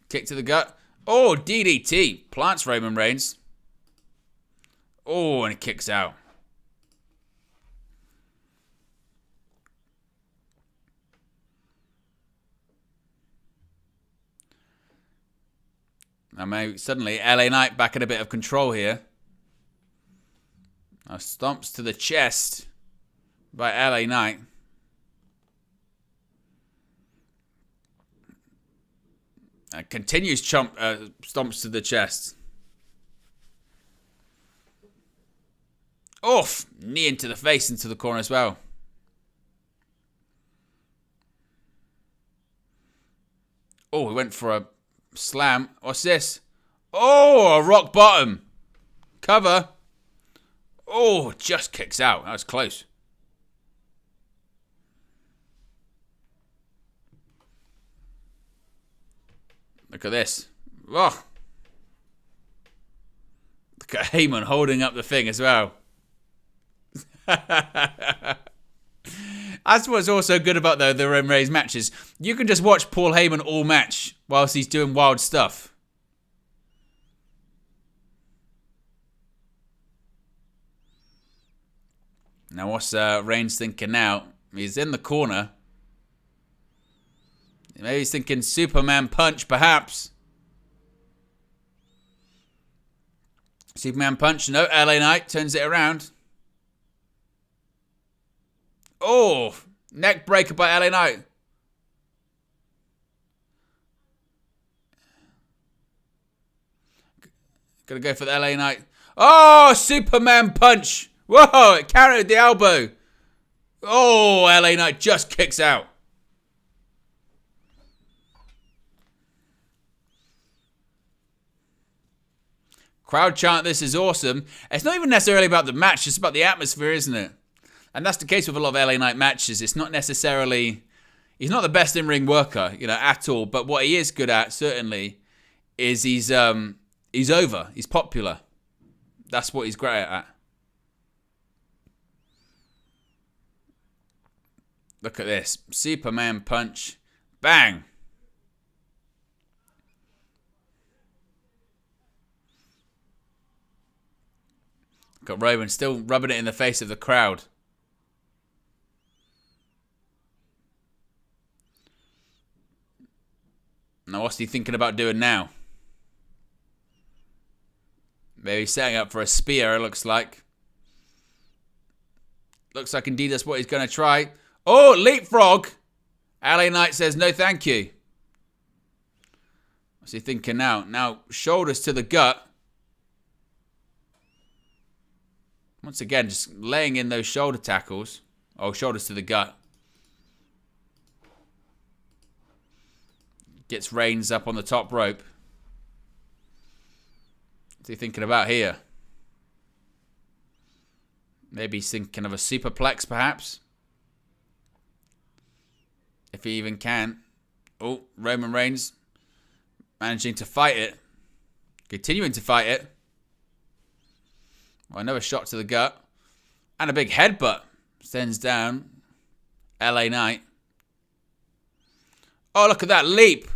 S1: Kick to the gut. Oh, DDT. Plants Roman Reigns. Oh, and it kicks out. Now maybe suddenly LA Knight back in a bit of control here. Now stomps to the chest by LA Knight. Continues stomps to the chest. Oof! Knee into the face, into the corner as well. Oh, he went for a slam. What's this? Oh, a rock bottom. Cover. Oh, just kicks out. That was close. Look at this. Oh. Look at Heyman holding up the thing as well. That's what's also good about the Roman Reigns matches. You can just watch Paul Heyman all match whilst he's doing wild stuff. Now what's Reigns thinking now? He's in the corner. Maybe he's thinking Superman punch, perhaps. Superman punch. No, LA Knight turns it around. Oh, neck breaker by LA Knight. Gonna go for the LA Knight. Oh, Superman punch. Whoa, it carried the elbow. Oh, LA Knight just kicks out. Crowd chant, this is awesome. It's not even necessarily about the match, it's about the atmosphere, isn't it? And that's the case with a lot of LA Knight matches. It's not necessarily... He's not the best in-ring worker, at all. But what he is good at, certainly, is he's over. He's popular. That's what he's great at. Look at this. Superman punch. Bang. Got Roman still rubbing it in the face of the crowd. Now, what's he thinking about doing now? Maybe setting up for a spear, it looks like. Looks like indeed that's what he's going to try. Oh, leapfrog! LA Knight says no thank you. What's he thinking now? Now, shoulders to the gut. Once again, just laying in those shoulder tackles. Oh, shoulders to the gut. Gets Reigns up on the top rope. What's he thinking about here? Maybe he's thinking of a superplex, perhaps. If he even can. Oh, Roman Reigns managing to fight it. Continuing to fight it. Well, another shot to the gut. And a big headbutt. Sends down LA Knight. Oh, look at that leap.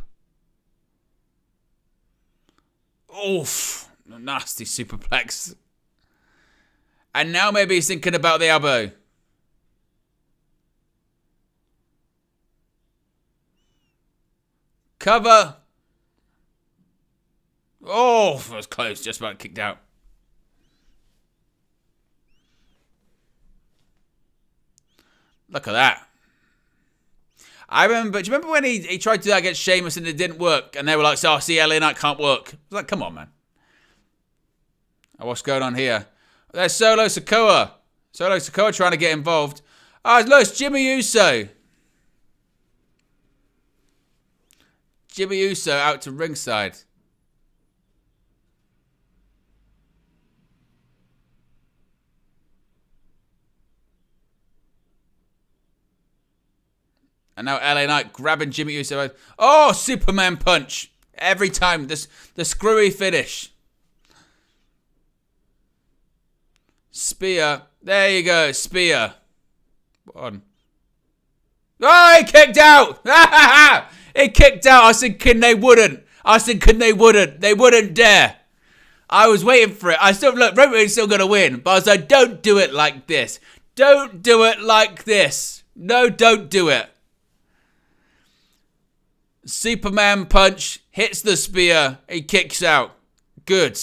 S1: Oof. Nasty superplex. And now maybe he's thinking about the elbow. Cover. Oh, that was close. Just about kicked out. Look at that. I remember, do you remember when he tried to do that against Sheamus and it didn't work? And they were like, so, see, LA Knight can't work. I was like, come on, man. Oh, what's going on here? There's Solo Sikoa. Solo Sikoa trying to get involved. Oh, look, it's Jimmy Uso. Jimmy Uso out to ringside. And now LA Knight grabbing Jimmy Uso. Oh, Superman punch. Every time. The screwy finish. Spear. There you go. Spear. On. Oh, he kicked out. He kicked out. I was thinking they wouldn't. They wouldn't dare. I was waiting for it. I still, look, Ripley's still going to win. But I was like, don't do it like this. Don't do it like this. No, don't do it. Superman punch. Hits the spear. He kicks out. Good.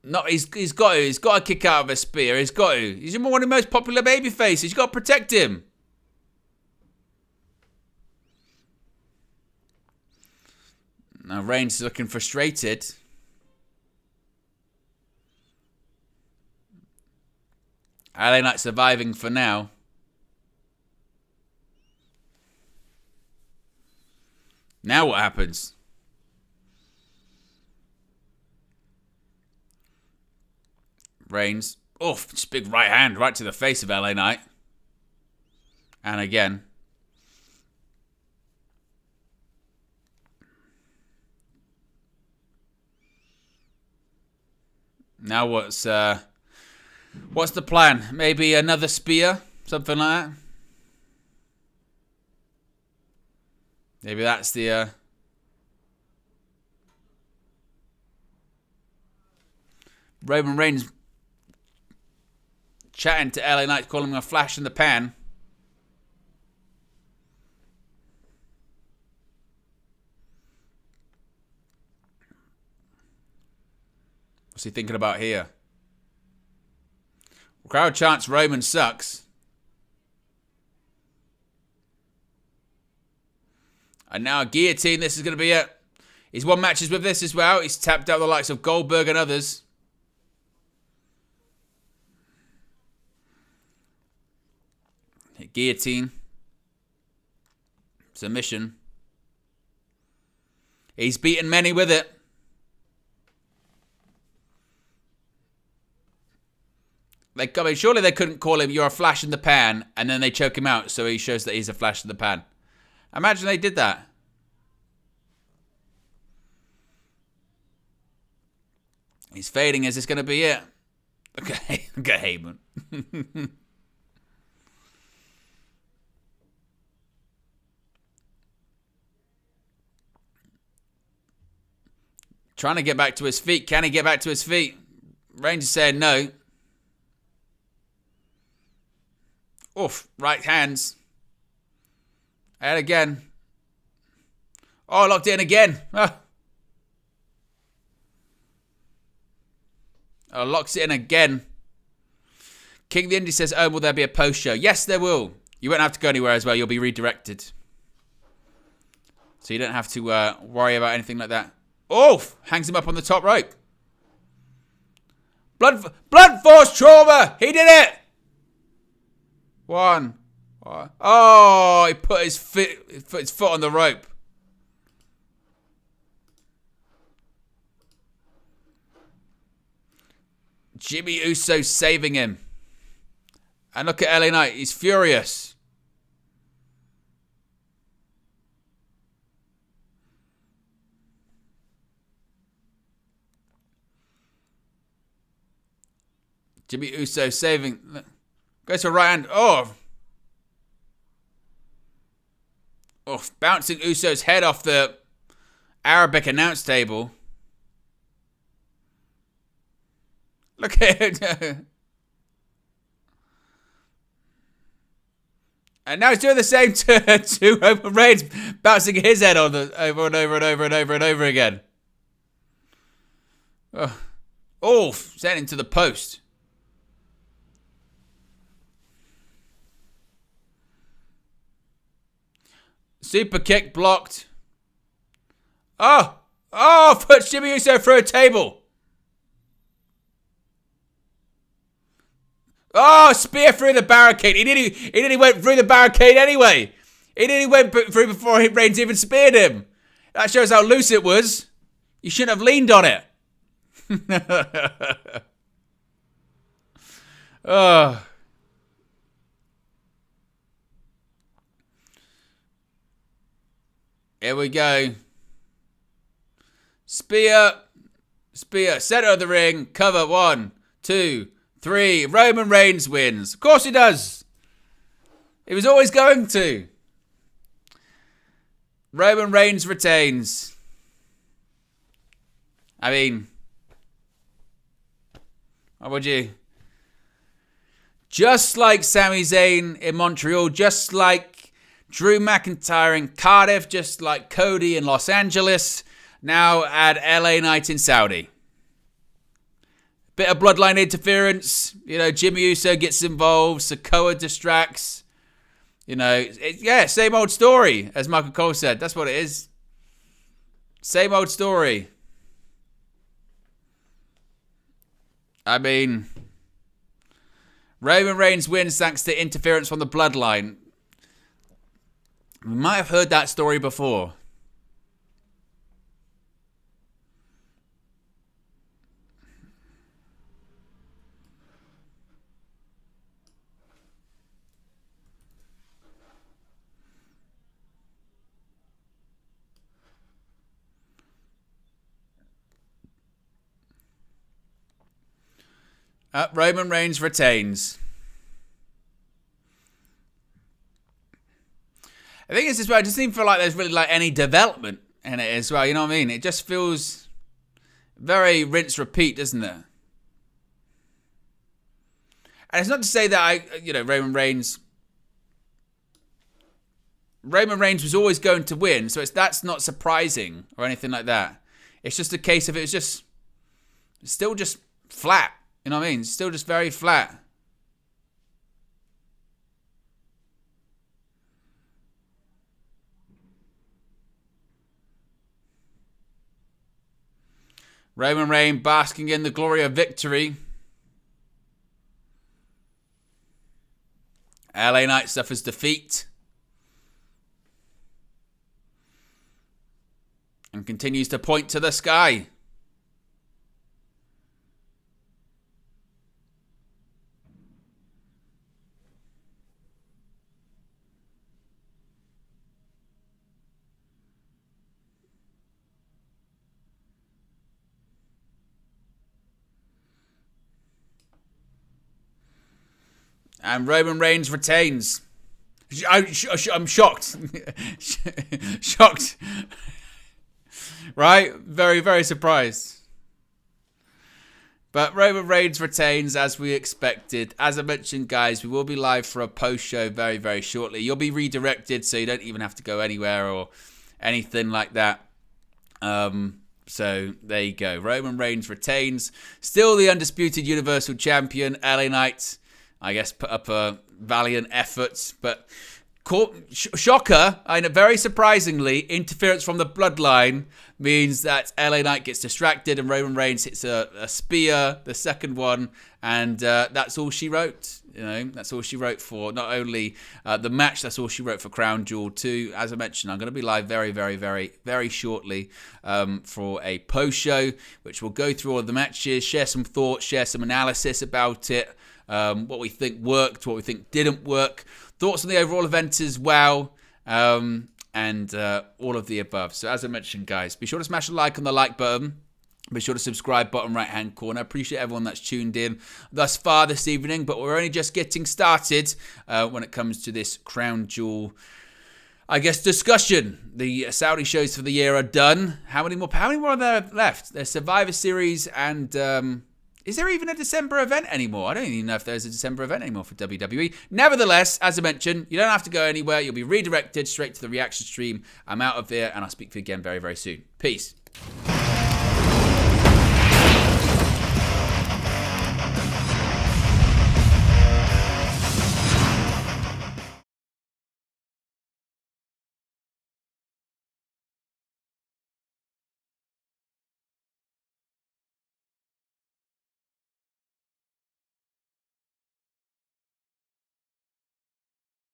S1: No, he's got to kick out of a spear. He's got to. He's one of the most popular baby faces. You've got to protect him. Now Reigns is looking frustrated. LA Knight surviving for now. Now what happens? Reigns. Oof, just big right hand right to the face of LA Knight. And again. Now what's the plan? Maybe another spear? Something like that? Maybe that's the Roman Reigns chatting to LA Knight, calling him a flash in the pan. What's he thinking about here? Crowd chants Roman sucks. And now a guillotine. This is going to be it. He's won matches with this as well. He's tapped out the likes of Goldberg and others. Guillotine. Submission. He's beaten many with it. Like, I mean, surely they couldn't call him, you're a flash in the pan, and then they choke him out so he shows that he's a flash in the pan. Imagine they did that. He's fading. Is this going to be it? Okay, get Heyman. Trying to get back to his feet. Can he get back to his feet? Reigns is saying no. Oof, right hands. And again. Oh, locked in again. Oh, locks it in again. King of the Indie says, oh, will there be a post show? Yes, there will. You won't have to go anywhere as well. You'll be redirected. So you don't have to worry about anything like that. Oh, hangs him up on the top rope. Blood force trauma. He did it. One. Oh, he put his foot on the rope. Jimmy Uso saving him. And look at LA Knight. He's furious. Jimmy Uso saving. Goes for a right hand. Oh, bouncing Uso's head off the Arabic announce table. Look at it. And now he's doing the same to Roman Reigns, bouncing his head on the over and over and over and over and over again. Oh, sent into the post. Super kick blocked. Oh, puts Jimmy Uso through a table. Oh, spear through the barricade. He nearly went through the barricade anyway. He nearly went through before Reigns even speared him. That shows how loose it was. You shouldn't have leaned on it. Oh. Here we go. Spear. Center of the ring. Cover. 1, 2, 3. Roman Reigns wins. Of course he does. He was always going to. Roman Reigns retains. I mean, how would you? Just like Sami Zayn in Montreal, just like Drew McIntyre in Cardiff, just like Cody in Los Angeles, now add LA Knight in Saudi. Bit of bloodline interference. You know, Jimmy Uso gets involved. Sikoa distracts. You know, same old story, as Michael Cole said. That's what it is. Same old story. I mean, Roman Reigns wins thanks to interference from the bloodline. We might have heard that story before. Roman Reigns retains. I think it's as well. It doesn't even feel like there's really like any development in it as well. You know what I mean? It just feels very rinse repeat, doesn't it? And it's not to say that Roman Reigns was always going to win, so that's not surprising or anything like that. It's just a case of it's still just flat. You know what I mean? It's still just very flat. Roman Reigns basking in the glory of victory. LA Knight suffers defeat. And continues to point to the sky. And Roman Reigns retains. I'm shocked. Shocked. Right? Very, very surprised. But Roman Reigns retains as we expected. As I mentioned, guys, we will be live for a post-show very, very shortly. You'll be redirected, so you don't even have to go anywhere or anything like that. So there you go. Roman Reigns retains. Still the undisputed Universal Champion. LA Knight, I guess, put up a valiant effort, but shocker, and very surprisingly, interference from the bloodline means that LA Knight gets distracted and Roman Reigns hits a spear, the second one, and that's all she wrote. That's all she wrote for not only the match, that's all she wrote for Crown Jewel 2. As I mentioned, I'm going to be live very, very, very, very shortly for a post-show, which will go through all of the matches, share some thoughts, share some analysis about it, what we think worked, what we think didn't work, thoughts on the overall event as well, and all of the above. So as I mentioned, guys, be sure to smash a like on the like button. Be sure to subscribe, bottom right-hand corner. Appreciate everyone that's tuned in thus far this evening, but we're only just getting started when it comes to this Crown Jewel, I guess, discussion. The Saudi shows for the year are done. How many more are there left? There's Survivor Series, and is there even a December event anymore? I don't even know if there's a December event anymore for WWE. Nevertheless, as I mentioned, you don't have to go anywhere. You'll be redirected straight to the reaction stream. I'm out of here, and I'll speak to you again very, very soon. Peace.